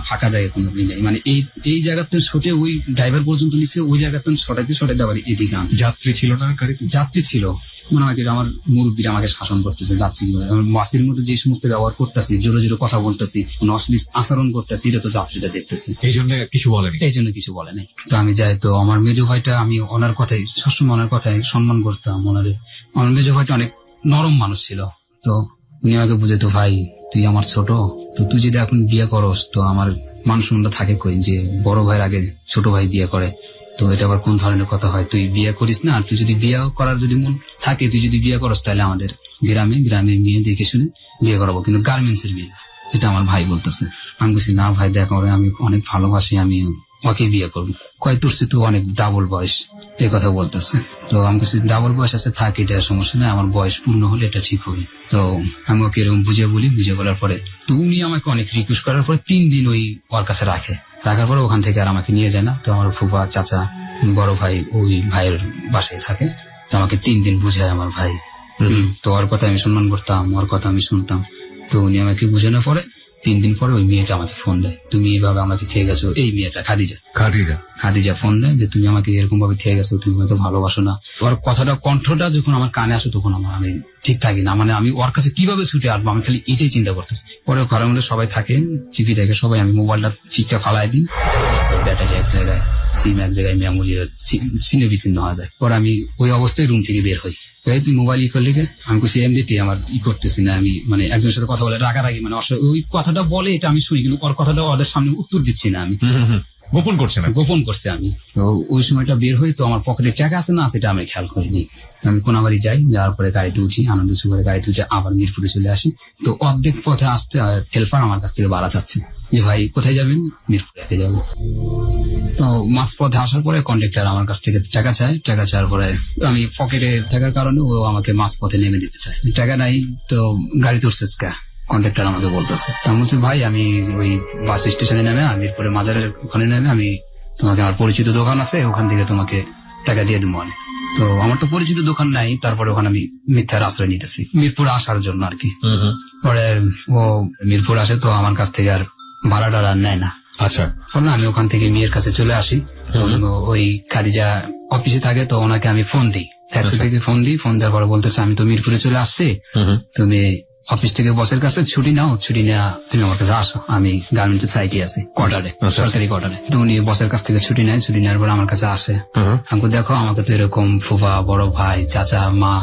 ফাঁকা জায়গা কোনো নেই, মানে এই জায়গাতে ছোটে ওই ড্রাইভার পর্যন্ত নিচ্ছে, ওই জায়গাতে ছটাতে দেওয়ার এদিকে যাত্রী ছিল না গাড়িতে? যাত্রী ছিল, মনে হয় আমার মুরব্বীরা আমাকে শাসন করতেছে, যাত্রী মাসির মধ্যে যে সমস্ত ব্যবহার করতেছি, জোরে জোরে কথা বলতেছি, অশ্লীল আচরণ করতেছি, এটা তো যাত্রীরা দেখতেছি, এই জন্য কিছু বলে নাই। তো আমি যাই, তো আমার মেজো ভাইটা, আমি ওনার কথাই সবসময়, ওনার কথাই সম্মান করতাম। আমার মেজো ভাইটা অনেক নরম মানুষ ছিল, তো উনি আমাকে বুঝে, তো ভাই তুই আমার ছোট, তো তুই যদি এখন বিয়ে করস তো আমার মান সম্মান থাকে কই, যে বড় ভাইয়ের আগে ছোট ভাই বিয়ে করে, তো এটা আবার কোন ধরনের কথা হয়, তুই বিয়ে করিস না, আর তুই যদি বিয়ে করার যদি মন থাকে, তুই যদি বিয়ে করস তাহলে আমাদের গ্রামে মেয়ে দেখে শুনে বিয়ে করাবো, কিন্তু গার্মেন্টসের বিয়ে। এটা আমার ভাই বলতেছে। আমি বলছি না ভাই, দেখো আমি অনেক ভালোবাসি, আমি ওকে বিয়ে করবো। কয় তোর তো অনেক ডাবল বয়স, এই কথা বলতেছে। তো আমি কিছু ডাবল বয়স আছে থাক, এটা সমস্যা নেই, আমার বয়স পূর্ণ হলে এটা ঠিক হবে। তো আমি ওকে এরকম বুঝিয়ে বলার পরে তো উনি আমাকে অনেক রিকোয়েস্ট করার পরে 3 দিন ওর কাছে রাখার পরে ওখান থেকে আর আমাকে নিয়ে যায় না। তো আমার ফুফা, চাচা, বড় ভাই ওই ভাইয়ের বাসায় থাকে। তো আমাকে 3 দিন বুঝায় আমার ভাই। তো ওর কথা আমি সম্মান করতাম, ওর কথা আমি শুনতাম। তো উনি আমাকে বুঝানোর পরে 3 দিন পরে ওই মেয়েটা আমাকে ফোন দেয়, তুমি এইভাবে আমাকে খেয়ে গেছো। এই মেয়েটা খাদিজা ফোন দেয় যে তুমি আমাকে এরকম ভাবে খেয়ে গেছো, তুমি হয়তো ভালোবাসো না। ওর কথাটা, কণ্ঠটা যখন আমার কানে আসে তখন আমি ঠিক থাকি না, মানে আমি ওর কাছে কিভাবে ছুটে আসবো, আমি খালি এটাই চিন্তা করতেছি। পরে ঘরের মধ্যে সবাই থাকে, চিপি থাকে সবাই, আমি মোবাইলটা চিপটা ফালাই দিই, ব্যাটারি এক জায়গায়, সিম এক জায়গায়, মেমোরি ছিন্ন বিচ্ছিন্ন হয়ে যায়। পরে আমি ওই অবস্থায় রুম থেকে বের হই। তুই মোবাইল করলি আমি কিছু এমনিতে আমার করতেছি না, আমি মানে একজনের সাথে কথা বলে রাগারাগি, মানে ওই কথাটা বলে এটা আমি শুনি, কিন্তু ওর কথাটা ওদের সামনে উত্তর দিচ্ছি না, আমি গোপন করছে আমি। তো ওই সময়টা বের হই, তো আমার পকেটে টাকা আছে না সেটা আমি খেয়াল করিনি। আমি কোনাবাড়ি যাই, যাওয়ার পরে গাড়িতে উঠি, আনন্দ সুখে গাড়িতে উঠে আবার মিরপুরে চলে আসি। তো অর্ধেক পথে আসতে হেল্পার আমার কাছ থেকে বাড়া যাচ্ছে যে ভাই কোথায় যাবেন, মিরপুরে যাবো। তো মাঝ পথে আসার পরে কন্ডাক্টর আমার কাছ থেকে টাকা চাওয়ার পরে আমি পকেটে থাকার কারণে ও আমাকে মাঝ পথে নেমে দিতে চায়। টাকা নাই, তো গাড়িতে উঠছে কন্ডাক্টর আমাকে বলতেছে। আমি বলছি ভাই আমি ওই বাস স্টেশনে নেমে মিরপুরে মাজারের ওখানে নেমে আমি তোমাকে, আমার পরিচিত দোকান আছে ওখান থেকে তোমাকে টাকা দিয়ে দেবো। তো আমার তো পরিচিত দোকান নাই, তারপরে ওখানে আমি মিথ্যার আশ্রয় নিতেছি মিরপুর আসার জন্য আর কি। পরে ও মিরপুর আসে, তো আমার কাছ থেকে আর ভাড়া টাড়া নেয় না। আচ্ছা, আমি ওখান থেকে মেয়ের কাছে চলে আসি। ওই খাদিজা অফিসে থাকে, তো ওনাকে আমি ফোন দিই, ফ্যাক্টরি থেকে ফোন দেওয়ার পরে বলতেছে আমি তো মিরপুরে চলে আসছি, তুমি অফিস থেকে বসের কাছে ছুটি নাও, ছুটি নেওয়া তুমি আমার কাছে আসো, আমি গার্মেন্টস সাইটে আছি কোয়ার্টারে, সরকারি কোয়ার্টারে। তো উনি বসের কাছ থেকে ছুটি নেয়, ছুটি নেওয়ার পর আমার কাছে আসে। আমাকে দেখো, আমাকে তো এরকম ফুফা, বড় ভাই, চাচা, মা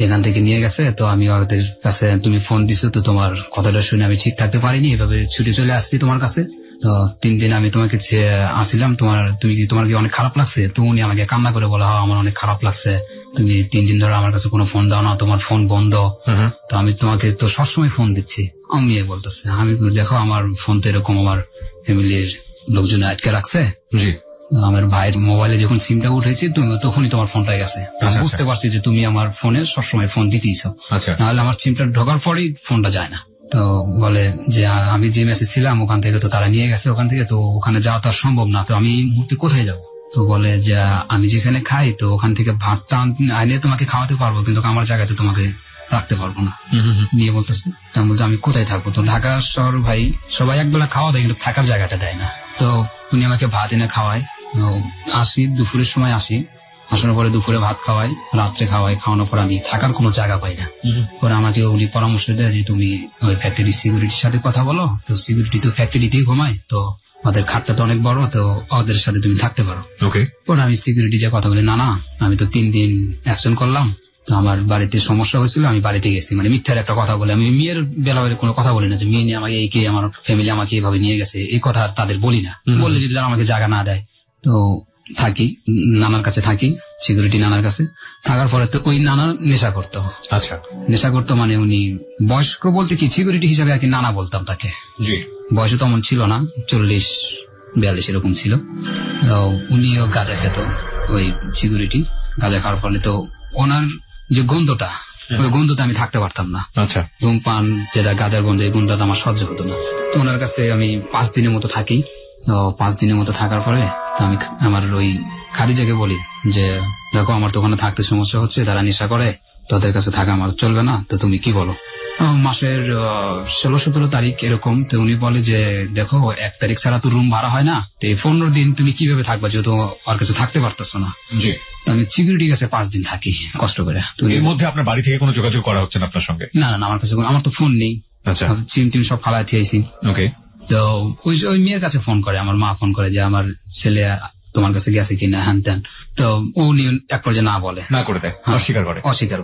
এখান থেকে নিয়ে গেছে, তো আমি ওদের কাছে তুমি ফোন দিছো, তো তোমার কথাটা শুনে আমি ঠিক থাকতে পারিনি, এভাবে ছুটি চলে আসছি তোমার কাছে। তো 3 দিন আমি তোমাকে আসছিলাম, তোমার কি অনেক খারাপ লাগছে? তো উনি আমাকে কান্না করে বলা, আমার অনেক খারাপ লাগছে, তুমি 3 দিন ধরে আমার কাছে কোনো ফোন দাও না, তোমার ফোন বন্ধ। তো আমি তোমাকে তো সবসময় ফোন দিচ্ছি। আমি বলতেছে আমি দেখো আমার ফোন তো এরকম আমার ফ্যামিলির লোকজন আটকে রাখছে, আমার ভাইয়ের মোবাইলে যখন সিমটা উঠেছি তুমি তখনই তোমার ফোনটা গেছে। আমি বুঝতে পারছি যে তুমি আমার ফোনে সবসময় ফোন দিতেইছো, নাহলে আমার সিমটা ঢোকার পরেই ফোনটা যায় না। তো বলে যে আমি যে মেসে ছিলাম ওখান থেকে তো তারা নিয়ে গেছে ওখান থেকে, তো ওখানে যাওয়া তো সম্ভব না, তো আমি এই মুহূর্তে কোথায় যাবো? তো বলে যে আমি যেখানে খাই তো ওখান থেকে ভাতটা আইনে তোমাকে খাওয়াতে পারবো, কিন্তু আমার জায়গাতে তোমাকে রাখতে পারবো না। নিয়ে বলতেছে, আমি কোথায় থাকবো? তো ঢাকা শহর ভাই সবাই একবেলা খাওয়া দেয়, কিন্তু থাকার জায়গাটা দেয় না। তো উনি আমাকে ভাত এনে খাওয়ায়, আসি দুপুরের সময় আসি, আসানোর পরে দুপুরে ভাত খাওয়াই, রাত্রে খাওয়াই, খাওয়ানোর পর আমি থাকার কোনো জায়গা পাই না। পরে আমাকে উনি পরামর্শ দেয় যে তুমি ওই ফ্যাক্টরি সিকিউরিটির সাথে কথা বলো, তো সিকিউরিটি তো ফ্যাক্টরিতেই ঘুমায়, তো ওদের খাটটা তো অনেক বড়, তো ওদের সাথে তুমি থাকতে পারো। পরে আমি সিকিউরিটি যে কথা বলি, না আমি তো 3 দিন অ্যাকশন করলাম, তো আমার বাড়িতে সমস্যা হয়েছিল, আমি বাড়িতে গেছি, মানে মিথ্যার একটা কথা বলে, আমি মেয়ের বেলায় কোনো কথা বলি না যে মেয়ে নিয়ে আমাকে আমার ফ্যামিলি আমাকে এইভাবে নিয়ে গেছে, এই কথা তাদের বলি না। বললে যদি তারা আমাকে জায়গা না দেয়, তো থাকি নানার কাছে, থাকি সিকিউরিটি নানার কাছে। থাকার পরে তো ওই নানা নেশা করতো। আচ্ছা, নেশা করতো মানে উনি বয়স্ক বলতে কি সিকিউরিটি হিসাবে আর কি নানা বলতাম তাকে। বয়সে তেমন ছিল না, 40-42 এরকম ছিল। উনিও গাঁজা খেত, ওই সিকিউরিটি গাঁজা খাওয়ার ফলে তো ওনার যে গন্ধটা, ওই গন্ধটা আমি থাকতে পারতাম না। আচ্ছা, ধূমপান যেটা গাঁজার গন্ধ, এই গন্ধটা আমার সহ্য হতো না। তো ওনার কাছে আমি 5 দিনের মতো থাকি। তো 5 দিনের মতো থাকার পরে আমি আমার ওই খাদিজাকে বলি যে দেখো আমার তো ওখানে থাকতে সমস্যা হচ্ছে, তারা নেশা করে, তোদের কাছে থাকা আমার চলবে না, তো তুমি কি বলো? মাসের 16-17 তারিখ এরকম। তো উনি বলে যে দেখো 1 তারিখ ছাড়া তো রুম ভাড়া হয় না, তো এই 15 দিন তুমি কিভাবে থাকবা, যেহেতু ওর কাছে থাকতে পারতেছো না। আমি সিকিউরিটির কাছে 5 দিন থাকি কষ্ট করে। তো এর মধ্যে আপনার বাড়ি থেকে কোনো যোগাযোগ করা হচ্ছে না আপনার সঙ্গে? না, আমার কাছে আমার তো ফোন নেই। আচ্ছা, সিম টিম সব ফালাই দিয়েছি। ওকে। তো ওই মেয়ের কাছে ফোন করে, আমার মা ফোন করে যে আমার ছেলে তোমার কাছে গেছে কিনা, হ্যান ত্যান। তো উনি এক পর্যায়ে না বলে, না করে দেয়, অস্বীকার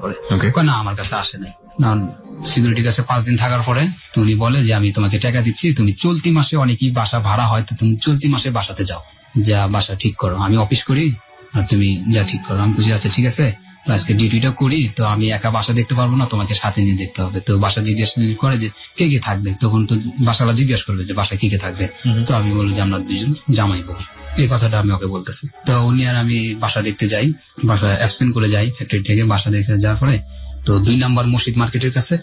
করে না, আমার কাছে আসে নাই। সিকিউরিটির কাছে 5 দিন থাকার পরে উনি বলে যে আমি তোমাকে টাকা দিচ্ছি, তুমি চলতি মাসে অনেকই বাসা ভাড়া হয়, তো তুমি চলতি মাসে বাসাতে যাও, যা বাসা ঠিক করো, আমি অফিস করি আর তুমি যা ঠিক করো। আমি বুঝি আচ্ছা ঠিক আছে, তো আজকে ডিউটিটা করি, তো আমি একা বাসা দেখতে পারবো না, তোমাকে সাথে নিয়ে দেখতে হবে। তো বাসা জিজ্ঞেস করে যে কে কে থাকবে, তখন তো বাসাওয়ালা জিজ্ঞেস করবে যে বাসায় কে কে থাকবে। তো আমি বলবো যে আমরা দুজন জামাই বউ, এই কথাটা আমি ওকে বলতেছি। তো উনি আর আমি বাসা দেখতে যাই, বাসা অ্যাবসেন্ট করে যাই ফ্যাক্টরি থেকে। বাসা দেখতে যাওয়ার পরে তো 2 নম্বর মসজিদ মার্কেটের কাছে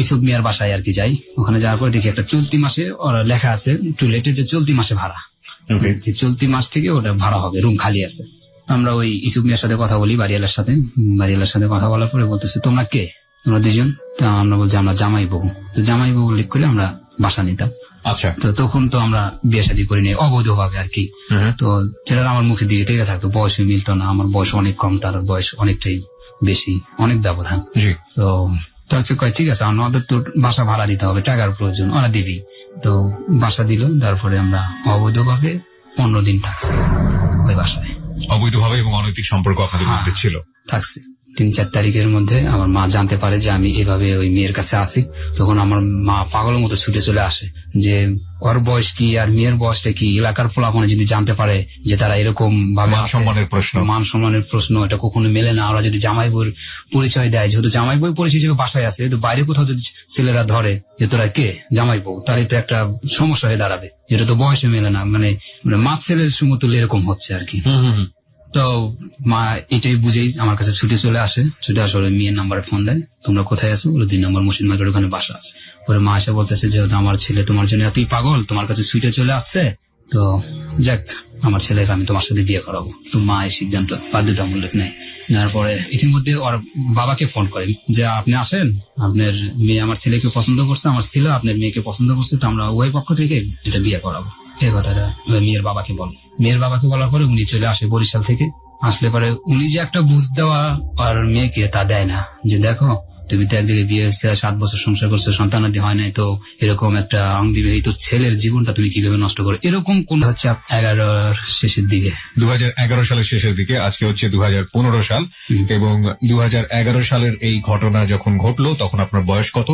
ইসুফ মিয়ার বাসায় আর কি যাই। ওখানে যাওয়ার পরে দেখি একটা চলতি মাসে ওরা লেখা আছে টু লেটের যে চলতি মাসে ভাড়া, চলতি মাস থেকে ওটা ভাড়া হবে, রুম খালি আছে। আমরা ওই ইসুফ মিয়ার সাথে কথা বলি, বাড়িওয়ালার সাথে কথা বলার পরে বলতেছে তোমরা কে, তোমরা দুজন? তা আমরা বলছি আমরা জামাই বউ। তো জামাই বউ উল্লেখ করে আমরা বাসা নিতাম। আচ্ছা, তো তখন তো আমরা বিয়ে শাদী করিনি, অবৈধভাবে আর কি। তো ছেলেরা আমার মুখের দিকে টেকে থাকতো, বয়সে মিলতো না, আমার বয়স অনেক কম, তার বয়স অনেকটাই বেশি, অনেক ব্যবধান। তো তারপরে কয় ঠিক আছে আমাদের তো বাসা ভাড়া দিতে হবে, টাকার প্রয়োজন, ওরা দিবি। তো বাসা দিল, তারপরে আমরা অবৈধভাবে 15 দিন থাকছি ওই বাসায়। অবৈধভাবে এবং অনৈতিক সম্পর্ক আপনাদের মধ্যে ছিল? থাকছি। 3-4 তারিখের মধ্যে আমার মা জানতে পারে যে আমি এভাবে ওই মেয়ের কাছে আছি। তখন আমার মা পাগলের মতো ছুটে চলে আসে যে ওর বয়স কি আর মেয়ের বয়সটা কি, এলাকার পোলাপনে যদি জানতে পারে যে তারা এরকম ভাবে মান সম্মানের প্রশ্ন, এটা কখনো মেলে না। ওরা যদি জামাই বউর পরিচয় দেয়, যেহেতু জামাই বউ পরিচয় হিসেবে বাসায় আছে, কিন্তু বাইরে কোথাও যদি ছেলেরা ধরে যে তোরা কে জামাই বউ, তার এটা একটা সমস্যা হয়ে দাঁড়াবে, যেটা তো বয়সে মেলে না, মানে মা ছেলের সমতুল্য এরকম হচ্ছে আর কি। তো মা এটাই বুঝেই আমার কাছে ছুটে চলে আসে, ছুটে আসলে মেয়ের নাম্বারে ফোন দেয়, তোমরা কোথায় আছো? বলে 2 নম্বর মসজিদ মার্কেট, ওখানে বাসা আছে। পরে মা এসে বলতেছে যে আমার ছেলে তোমার জন্য এতই পাগল, তোমার কাছে ছুটে চলে আসছে, তো যাক আমার ছেলেকে আমি তোমার সাথে বিয়ে করাবো। তো মা এই সিদ্ধান্ত বাধ্যতামূলক নেয়। নেওয়ার পরে ইতিমধ্যে ওর বাবাকে ফোন করেন যে আপনি আসেন, আপনার মেয়ে আমার ছেলেকে পছন্দ করছে, আমার ছেলে আপনার মেয়েকে পছন্দ করছে, তো আমরা উভয় পক্ষ থেকে এটা বিয়ে করাবো। এই কথাটা মেয়ের বাবাকে বল। মেয়ের বাবাকে বলার পরে উনি চলে আসে বরিশাল থেকে। আসলে পরে উনি যে একটা বুঝ দেওয়া আর মেয়েকে তা দেয় না, যে দেখো তুমি তো একদিকে বিয়ে হচ্ছে, 7 বছর সংসার করছো, সন্তানাদি হয় নাই, তো এরকম একটা অংবিবাহিত ছেলের জীবনটা তুমি কিভাবে নষ্ট করো, এরকম কোন হচ্ছে 11 শেষের দিকে, 2011 সালের শেষের দিকে। আজকে হচ্ছে 2015 সাল, এবং 2011 সালের এই ঘটনা যখন ঘটলো তখন আপনার বয়স কত?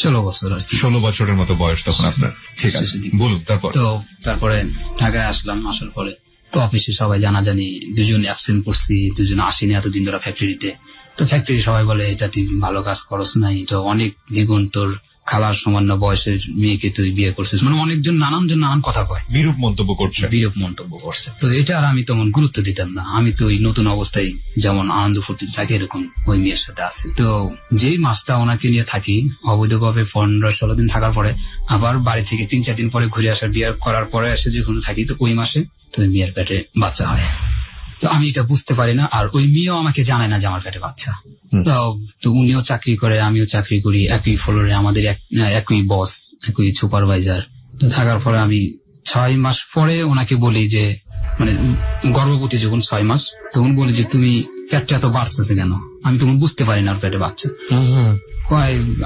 16 বছর আর কি। 16 বছরের মতো বয়স তখন আপনার। ঠিক আছে, বলুন তারপর। তো তারপরে ঢাকায় আসলাম। আসার পরে তো অফিসে সবাই জানাজানি, 2জন অ্যাবসেন্ট করছি, 2জন আসেনি এতদিন ধরে ফ্যাক্টরিতে। তো ফ্যাক্টরি সবাই বলে এটা তুই ভালো কাজ করস নাই, তো অনেক দ্বিগুণ তোর খালার সামান্য বয়সের মেয়েকে তুই বিয়ে করছিস, মানে অনেকজন নানান কথা কয়, বিরূপ মন্তব্য করছে। তো এটা আর আমি তেমন গুরুত্ব দিতাম না। আমি তো ওই নতুন অবস্থায় যেমন আনন্দ ফুর্তি থাকে এরকম ওই মেয়ের সাথে আছি। তো যেই মাসটা ওনাকে নিয়ে থাকি অবৈধভাবে 15-16 দিন থাকার পরে আবার বাড়ি থেকে 3-4 দিন পরে ঘুরে আসার, বিয়ে করার পরে এসে যখন থাকি, তো ওই মাসে তো মেয়ের পেটে বাচ্চা হয়। তো আমি এটা বুঝতে পারি না, আর ওই মেয়েও আমাকে জানায় না যে আমার পেটে বাচ্চা। তো উনিও চাকরি করে, আমিও চাকরি করি, একই ফ্লোরে, আমাদের একই বস, একই সুপারভাইজার। তো থাকার পরে আমি 6 মাস পরে ওনাকে বলি যে, মানে গর্ভবতী যখন 6 মাস, তখন বলি যে তুমি পেটটা এত বাড়তেছে কেন? আমি তখন বুঝতে পারি না আর পেটে বাচ্চা।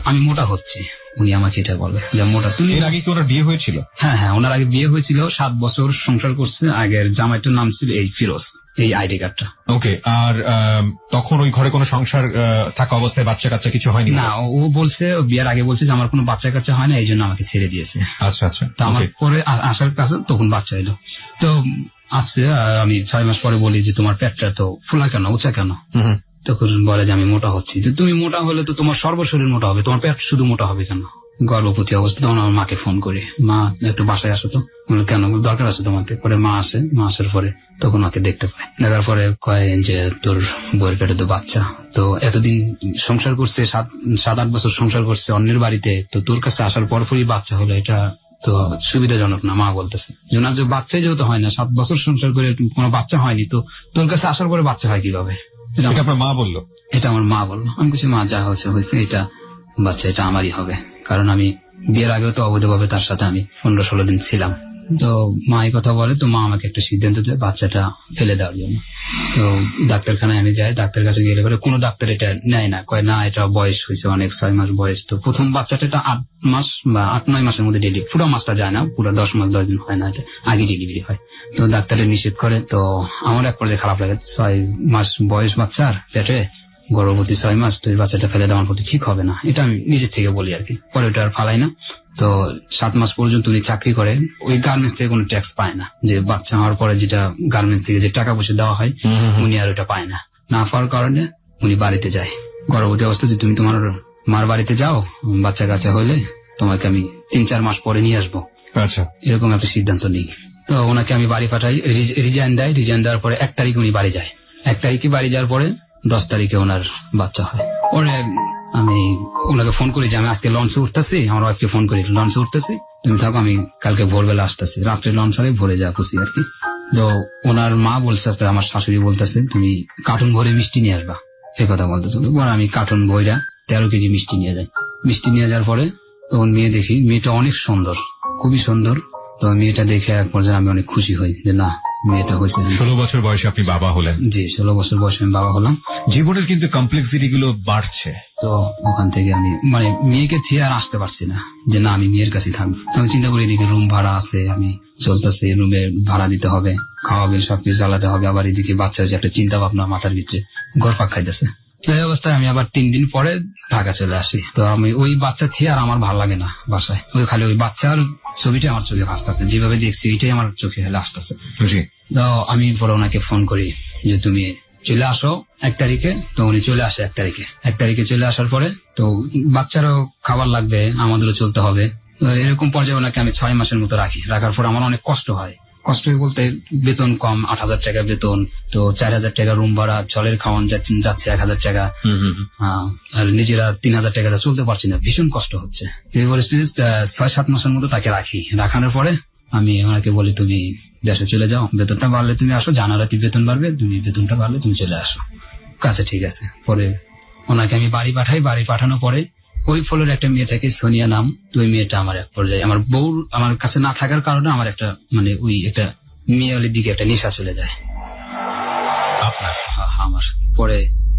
আমি মোটা হচ্ছি। উনি আমাকে এটা বলে যে মোটা। তুমি এর আগে কি ওনার বিয়ে হয়েছিল? হ্যাঁ, ওনার আগে বিয়ে হয়েছিল, 7 বছর সংসার করছে। আগের জামাইটার নাম ছিল এই ফিরোজ, এই আইডি কার্ডটা। ওকে, আর তখন ওই ঘরে কোনো সংসার থাকা অবস্থায় বাচ্চা কাচ্চা কিছু হয়নি? না, ও বলছে বিয়ের আগে বলছে যে আমার কোনো বাচ্চা কাচ্চা হয় না, এই জন্য আমাকে ছেড়ে দিয়েছে। আচ্ছা আচ্ছা। তো আমার পরে আসার কাছে তখন বাচ্চা এলো। তো আসছে, আমি 6 মাস পরে বলি যে তোমার পেটটা তো ফোলা কেন, উঁচা কেন? তখন বলে যে আমি মোটা হচ্ছি। তুমি মোটা হলে তো তোমার সর্বশরীর মোটা হবে, তোমার পেট শুধু মোটা হবে কেন? গর্ভবতী অবস্থা। তখন আমার মাকে ফোন করি, মা একটু বাসায় আসো তো। কেন, দরকার আছে তোমাকে? পরে মা আসে, মা আসার পরে তখন ওকে দেখতে পাই। দেখার পরে কয় যে তোর বউয়ের পেটে তো বাচ্চা, তো এতদিন সংসার করছে, 7-8 বছর সংসার করছে অন্যের বাড়িতে, তো তোর কাছে আসার পরপরই বাচ্চা হলো, এটা তো সুবিধাজনক না। মা বলতেছে ওনার যে বাচ্চাই যেহেতু হয় না, 7 বছর সংসার করে কোনো বাচ্চা হয়নি, তো তোর কাছে আসার পরে বাচ্চা হয় কিভাবে? এটা আপনার মা বললো? এটা আমার মা বললো। আমি কিছু মা যা হয়েছে, এটা বাচ্চা এটা আমারই হবে, কারণ আমি বিয়ের আগেও তো অবৈধভাবে তার সাথে আমি 15-16 দিন ছিলাম। তো মা এই কথা বলে, তো মা আমাকে একটা সিদ্ধান্ত দেয় বাচ্চাটা ফেলে দেওয়ার জন্য। তো ডাক্তারখানায় আমি যাই, ডাক্তার কাছে গেলে পরে কোনো ডাক্তার এটা নেয় না, কয় না এটা বয়স হয়েছে অনেক, 6 মাস বয়স। তো প্রথম বাচ্চাটা 8 মাস বা 8-9 মাসের মধ্যে ডেলিভারি, পুরো মাসটা যায় না, পুরো 10 মাস 10 দিন হয় না, এটা আগে ডেলিভারি হয়। তো ডাক্তারের নিষেধ করে। তো আমার এক পর্যায়ে খারাপ লাগে, 6 মাস বয়স বাচ্চার পেটে, গর্ভবতী 6 মাস, তো এই বাচ্চাটা ফেলে দেওয়ার প্রতি ঠিক হবে না, এটা আমি নিজের থেকে বলি আর কি। পরে ওটা আর ফালাই না। তো 7 মাস পর্যন্ত উনি চাকরি করে, ওই গার্মেন্টস থেকে কোনো ট্যাক্স পায় না, যে বাচ্চা হওয়ার পরে যেটা গার্মেন্টস থেকে যে টাকা পয়সা দেওয়া হয়, উনি আর ওটা পায় না। না পাওয়ার কারণে উনি বাড়িতে যায়। গর্ভবতী অবস্থায় তুমি তোমার মার বাড়িতে যাও, বাচ্চা কাচ্চা হলে তোমাকে আমি 3-4 মাস পরে নিয়ে আসবো, আচ্ছা, এরকম একটা সিদ্ধান্ত নিই। তো ওনাকে আমি বাড়ি পাঠাই, রিজাইন দেওয়ার পরে 1 তারিখে উনি বাড়ি যায়। 1 তারিখে বাড়ি যাওয়ার পরে 10 তারিখে ওনার বাচ্চা হয়। পরে আমি ওনাকে ফোন করি যে আমি আজকে লঞ্চে উঠতেছি, আমার ওয়াইফকে ফোন করি লঞ্চে উঠতেছি, তুমি থাকো, আমি কালকে ভোরবেলা আসতেছি, রাত্রে লঞ্চ হলে ভোরে যা খুশি আর কি। তো ওনার মা বলছে, আমার শাশুড়ি বলতেছে তুমি কার্টুন ভরে মিষ্টি নিয়ে আসবা, সে কথা বলতেছে। আমি কার্টুন ভইরা 13 কেজি মিষ্টি নিয়ে যাই। মিষ্টি নিয়ে যাওয়ার পরে তখন মেয়ে দেখি, মেয়েটা অনেক সুন্দর, খুবই সুন্দর। তো মেয়েটা দেখে এক পর্যায়ে আমি অনেক খুশি হই যে না, মেয়েটা হয়েছে। 16 বছর বয়সে আপনি বাবা হলেন। জি, 16 বছর বয়সে আমি বাবা হলাম। জীবনের কিন্তু কমপ্লেক্সিটি গুলো বাড়ছে। তো ওখান থেকে আমি মেয়েকে ছেড়ে আর আসতে পারছি না, যে না আমি মেয়ের কাছে থাকবো। আমি চিন্তা করি এদিকে রুম ভাড়া আছে, আমি চলতেছে, রুমে ভাড়া দিতে হবে, খাওয়া বিল সবকিছু চালাতে হবে, আবার এদিকে বাচ্চা হয়েছে, একটা চিন্তা ভাবনা মাথার ভিতরে ঘুরপাক খাইতেছে। তো এই অবস্থায় আমি আবার 3 দিন পরে ঢাকা চলে আসি। তো আমি ওই বাচ্চা ছেড়ে আর আমার ভালো লাগে না বাসায়, ওই খালি ওই বাচ্চার ছবিটা আমার চোখে আসতেছে, যেভাবে দেখছি এটাই আমার চোখে হেলে আসতেছে। তো আমি পরে ওনাকে ফোন করি যে তুমি চলে আসো 1 তারিখে। তো উনি চলে আসে 1 তারিখে। 1 তারিখে চলে আসার পরে তো বাচ্চারও খাবার লাগবে, আমাদেরও চলতে হবে। এরকম পর্যায়ে ওনাকে আমি 6 মাসের মতো রাখি। রাখার পর আমার অনেক কষ্ট হয়। কষ্ট বলতে বেতন কম, 8,000 টাকা বেতন, তো 4,000 টাকা রুম ভাড়া, জলের খাওয়ান যাচ্ছে 1,000 টাকা, আর নিজেরা 3,000 টাকা চলতে পারছি না, ভীষণ কষ্ট হচ্ছে। এই পরিস্থিতি 6-7 মাসের মতো তাকে রাখি। রাখানোর পরে আমি ওনাকে বলি তুমি দেশে চলে যাও, বেতনটা বাড়লে তুমি আসো, জানুয়ারিতে বেতন বাড়বে, তুমি বেতনটা বাড়লে তুমি চলে আসো। কাছে ঠিক আছে। পরে ওনাকে আমি বাড়ি পাঠাই। বাড়ি পাঠানোর পরে ওই ফলের একটা মেয়ে থাকে, সোনিয়া নাম। তো ওই মেয়েটা আমার এক পর্যায়ে, আমার বউ আমার কাছে না থাকার কারণে আমার একটা ওই একটা মেয়ের দিকে একটা নেশা চলে যায় আপনার আমার। পরে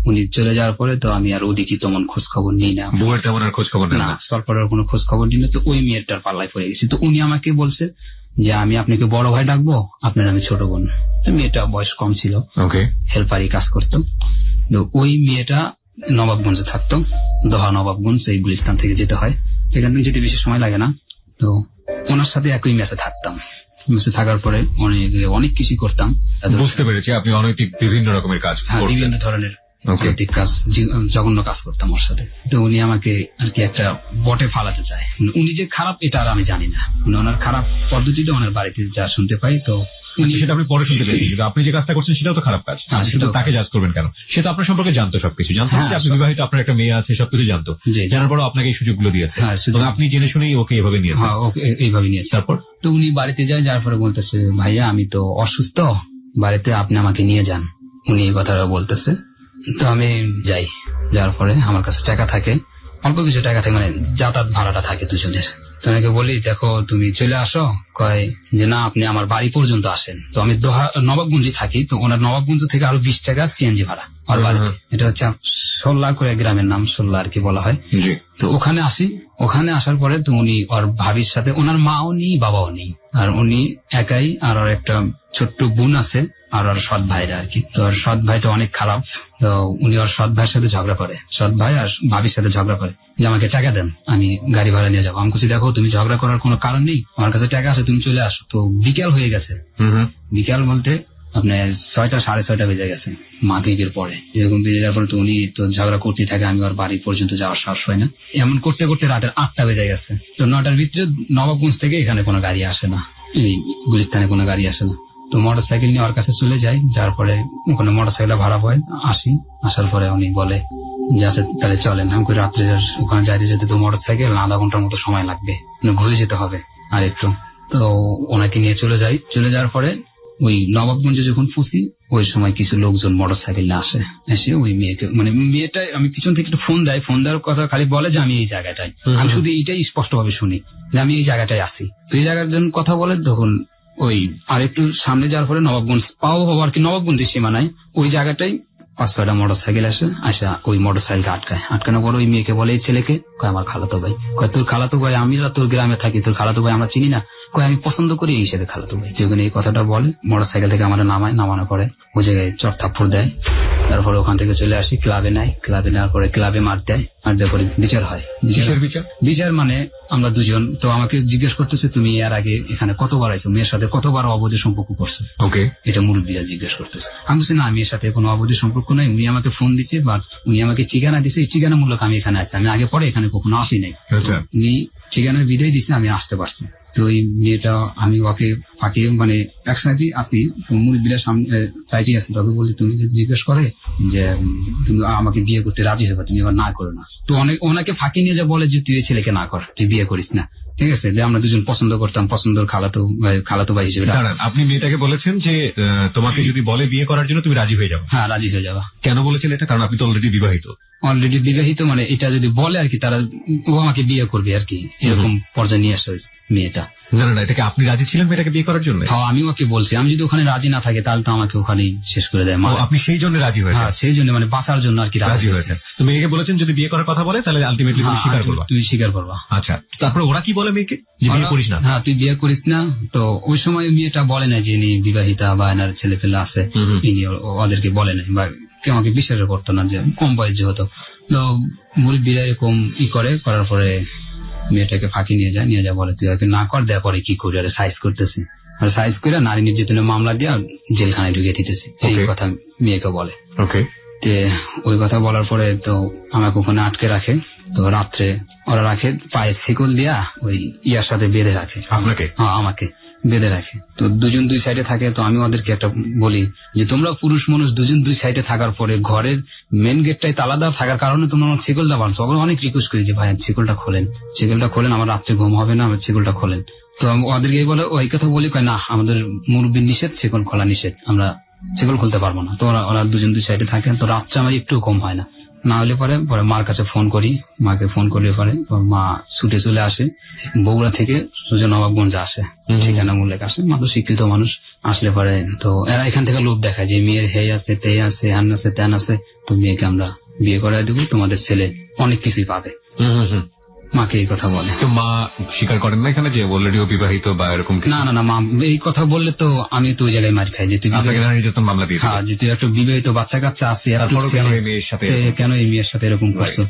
উনি চলে যাওয়ার পরে তো আমি আর ওদিকে তেমন খোঁজ খবর নিই না, বউয়ের তেমন আর খোঁজ খবর না, সরকারের কোনো খোঁজ খবর নিই না। তো ওই মেয়েটার পাল্লায় পড়ে গেছি। তো উনি আমাকে বলছে যে আমি আপনাকে বড় ভাই ডাকবো, আপনার আমি ছোট বোন। মেয়েটা বয়স কম ছিল, হেল্পারি কাজ করতো। তো ওই মেয়েটা নবাবগঞ্জে থাকতো, দোহা নবাবগঞ্জ, এই গুলিস্তান থেকে যেতে হয়, সেখান থেকে যেতে বেশি সময় লাগে না। তো ওনার সাথে একই মেসে থাকতাম। মেসে থাকার পরে অনেক কিছু করতাম। বুঝতে পেরেছি, আপনি অনৈতিক বিভিন্ন রকমের কাজ, বিভিন্ন ধরনের অনৈতিক কাজ, জঘন্য কাজ করতাম ওর সাথে। তো উনি আমাকে আর কি একটা বটে ফালাতে চায়। উনি যে খারাপ এটা আর আমি জানি না, ওনার খারাপ পদ্ধতিটা ওনার বাড়িতে যা শুনতে পাই, তো সেটা আপনি পরে শুনতে পেরেছি। কিন্তু আপনি যে কাজটা করছেন সেটাও তো খারাপ কাজ, সেটা তাকে জাজ করবেন কেন? সে তো আপনার সম্পর্কে জানতো, সবকিছু জানতো, আপনি বিবাহিত, আপনার একটা মেয়ে আছে, সবকিছু জানতো। জানার পরও আপনাকে এই সুযোগগুলো দিয়েছে, আপনি জেনে শুনেই ওকে এভাবে নিয়েছেন। এইভাবে নিয়েছে। তারপর তো উনি বাড়িতে যায়, যার পরে বলতেছে ভাইয়া আমি তো অসুস্থ, বাড়িতে আপনি আমাকে নিয়ে যান, উনি এই কথাটা বলতেছে। তো আমি যাই, যার পরে আমার কাছে টাকা থাকে, অল্প কিছু টাকা থাকে, যাতায়াত ভাড়াটা থাকে দুজনের। তোমাকে বলি দেখো তুমি চলে আসো, কয় যে না আপনি আমার বাড়ি পর্যন্ত আসেন। তো আমি নবাবগঞ্জে থাকি, তো ওনার নবাবগঞ্জ থেকে আরো 20 টাকা সিএনজি ভাড়া আর বাড়িতে। এটা হচ্ছে 16 করে গ্রামের নাম, 16 আর কি বলা হয়। তো ওখানে আসি, ওখানে আসার পরে তো উনি ওর ভাবির সাথে, ওনার মাও নেই বাবাও নেই, আর উনি একাই, আর ওর একটা ছোট্ট বোন আছে, আর ওর সৎ ভাইরা আর কি। তো ওর সৎ ভাইটা অনেক খারাপ। তো উনি ওর সৎ ভাইয়ের সাথে ঝগড়া করে, সৎ ভাই আর ভাবির সাথে ঝগড়া করে যে আমাকে টাকা দেন, আমি গাড়ি ভাড়া নিয়ে যাবো। আমি বলছি দেখো তুমি ঝগড়া করার কোনো কারণ নেই, আমার কাছে টাকা আছে, তুমি চলে আসো। তো বিকেল হয়ে গেছে, বিকেল বলতে আপনার 6টা 6:30 বেজে গেছে, মাগরিবের পরে। এরকম বেজে যাওয়ার পরে তো উনি তো ঝগড়া করতে থাকে, আমি ওর বাড়ি পর্যন্ত যাওয়ার সাহস হয় না। এমন করতে করতে রাতের 8টা বেজে গেছে। তো 9টার ভিতরে নবাবগঞ্জ থেকে এখানে কোনো গাড়ি আসে না, এই গুলিস্তানে কোনো গাড়ি আসে না। তো মোটরসাইকেল নিয়ে ওর কাছে চলে যাই, যার পরে ওখানে মোটরসাইকেল ভাড়া হয়, আসি। আসার পরে উনি বলে যে আচ্ছা তাহলে চলেন। আমি রাত্রে ওখানে যাইতে যেতে তো মোটরসাইকেল আধা ঘন্টার মতো সময় লাগবে, ঘুরে যেতে হবে আর একটু। তো ওনাকে নিয়ে চলে যাই। চলে যাওয়ার পরে ওই নবাবগঞ্জে যখন ফুসি, ওই সময় কিছু লোকজন মোটরসাইকেল নিয়ে আসে, এসে ওই মেয়েকে মেয়েটা আমি পিছন থেকে একটু ফোন দেওয়ার কথা খালি বলে যে আমি এই জায়গাটায়, আমি শুধু এইটাই স্পষ্ট ভাবে শুনি যে আমি এই জায়গাটায় আছি। তো এই জায়গার জন্য কথা বলে, তখন ওই আর একটু সামনে যাওয়ার পরে নবাবগঞ্জ পাও হবো আর কি, নবাবগঞ্জের সীমানায় ওই জায়গাটাই 5-6টা মোটরসাইকেল আসা ওই মোটরসাইকেলকে আটকানোর পর ওই মেয়েকে বলে এই ছেলেকে, কয় আমার খালাতো ভাই। কয় তোর খালাতো ভাই? আমি তোর গ্রামে থাকি, তোর খালাতো ভাই আমরা চিনি না? কই আমি পছন্দ করি এই হিসেবে খালাতো ভাই। যখন এই কথাটা বলে মোটরসাইকেল থেকে আমার নামানোর পরে ওই জায়গায় চট থাপ্পড় দেয়। তারপরে ওখান থেকে চলে আসি ক্লাবে নেয়, ক্লাবে নেওয়ার পরে ক্লাবে মার দেয়, মার দেওয়ার পরে বিচার হয়। বিচার মানে আমরা দুজন, তো আমাকে জিজ্ঞেস করতেছে তুমি এর আগে এখানে কতবার আইছো, মেয়ের সাথে কতবার অবৈধ সম্পর্ক করছো। ওকে, এটা মুরব্বীরা জিজ্ঞেস করতেছে। আমি বলছি না, মেয়ের সাথে কোনো অবৈধ সম্পর্ক নাই, উনি আমাকে ফোন দিচ্ছে বা উনি আমাকে ঠিকানা দিচ্ছে, এই ঠিকানা মূলক আমি এখানে আসছি, আমি আগে পরে এখানে কখনো আসি নাই। উনি ঠিকানার বিদায় দিচ্ছে, আমি আসতে পারছি। তো এই মেয়েটা আমি ওকে ফাঁকিয়ে মানে একসাথে আসি, মুরব্বীরা সামনে সাইডে আসি, তবে বলি তুমি জিজ্ঞেস করে যে তুমি আমাকে বিয়ে করতে রাজি হবে, তুমি এবার না করো না। তো ওনাকে ফাঁকি নিয়ে যা বলে যে তুই এই ছেলেকে না কর, তুই বিয়ে করিস না। ঠিক আছে, যে আমরা দুজন পছন্দ করতাম, পছন্দের খালাতো ভাই হিসেবে। আপনি মেয়েটাকে বলেছেন যে তোমাকে যদি বলে বিয়ে করার জন্য তুমি রাজি হয়ে যাও? হ্যাঁ, রাজি হয়ে যাবা। কেন বলেছেন এটা? কারণ আপনি তো অলরেডি বিবাহিত। মানে এটা যদি বলে আর কি, তারা ও আমাকে বিয়ে করবে আর কি, এরকম পর্যায়ে নিয়ে আসে মেয়েটা। না, এটাকে আপনি রাজি ছিলেন মেয়েটাকে বিয়ে করার জন্য? হ্যাঁ, আমি ওকে বলছি আমি যদি ওখানে রাজি না থাকে তাহলে তো আমাকে ওখানে শেষ করে দেয়। আপনি সেই জন্য রাজি হয়েছেন? হ্যাঁ, সেই জন্য মানে বাঁচার জন্য আর কি রাজি হয়েছেন। তো মেয়েকে বলেছেন যদি বিয়ে করার কথা বলে তাহলে আলটিমেটলি তুমি স্বীকার করবা? তুই স্বীকার করবা। আচ্ছা, তারপরে ওরা কি বলে মেয়েকে? যে বিয়ে করিস না? হ্যাঁ, তুই বিয়ে করিস না। তো ওই সময় মেয়েটা বলে না যে ইনি বিবাহিতা বা এনার ছেলে পেলে আছে, ইনি ওদেরকে বলে নাই বা কেউ আমাকে বিশ্বাস করতো না, যে কম বয়স যেহেতু। তো মুরব্বীরা এরকম করার পরে মেয়েটাকে ফাঁকি নিয়ে যায় বলে তুই হয়তো না কর, দেওয়ার পরে কি করি, আর সাইজ করতেছি, আর সাইজ করে নারী নির্যাতনের মামলা দিয়ে জেলখানায় ঢুকিয়ে দিতেছি, এই কথা মেয়েকে বলে। ওকে, ওই কথা বলার পরে তো আমাকে ওখানে আটকে রাখে। তো রাত্রে ওরা রাখে পায়ে শিকল দিয়া ওই ইয়ার সাথে বেঁধে রাখে। আপনাকে? হ্যাঁ, আমাকে বেঁধে রাখে। তো দুজন দুই সাইডে থাকে। তো আমি ওদেরকে একটা বলি যে তোমরা পুরুষ মানুষ দুজন দুই সাইডে থাকার পরে ঘরের মেন গেটটাই তালা দেওয়া থাকার কারণে তোমরা আমার শিকলটা বাঁধছো। আবার অনেক রিকোয়েস্ট করি যে ভাই শিকলটা খোলেন, আমার রাত্রে ঘুম হবে না, আমার শিকলটা খোলেন। তো ওদেরকে বলে ওই কথা বলি, কয় না আমাদের মুরব্বীর নিষেধ, শিকল খোলা নিষেধ, আমরা শিকল খুলতে পারবো না। তো ওরা দুজন দুই সাইডে থাকেন। তো রাত্রে আমার একটু কম হয় না, না হলে পরে মার কাছে ফোন করি, মাকে ফোন করলে পরে মা ছুটে চলে আসে। বগুড়া থেকে সুজনবাবগঞ্জ আসে, ঠিকানা উল্লেখ আসে, মানুষ শিক্ষিত মানুষ আসলে পরে তো এরা এখান থেকে লোভ দেখায় যে মেয়ের হে আছে, তে আছে, হ্যান আছে, ত্যান আছে, তো মেয়েকে আমরা বিয়ে করাই দেবো, তোমাদের ছেলে অনেক কিছুই পাবে। মাকে এই কথা বলে। তো মা স্বীকার করেন না এখানে যে অলরেডি বিবাহিত বা এরকম? না, মা এই কথা বললে তো আমি তো ওই জায়গায় মার খাই যে তুই নির্যাতন মামলা দিয়ে। হ্যাঁ, যে তুই একটা বিবাহিত বাচ্চা কাচ্চা আছে, কেন এই মেয়ের সাথে এরকম করছো।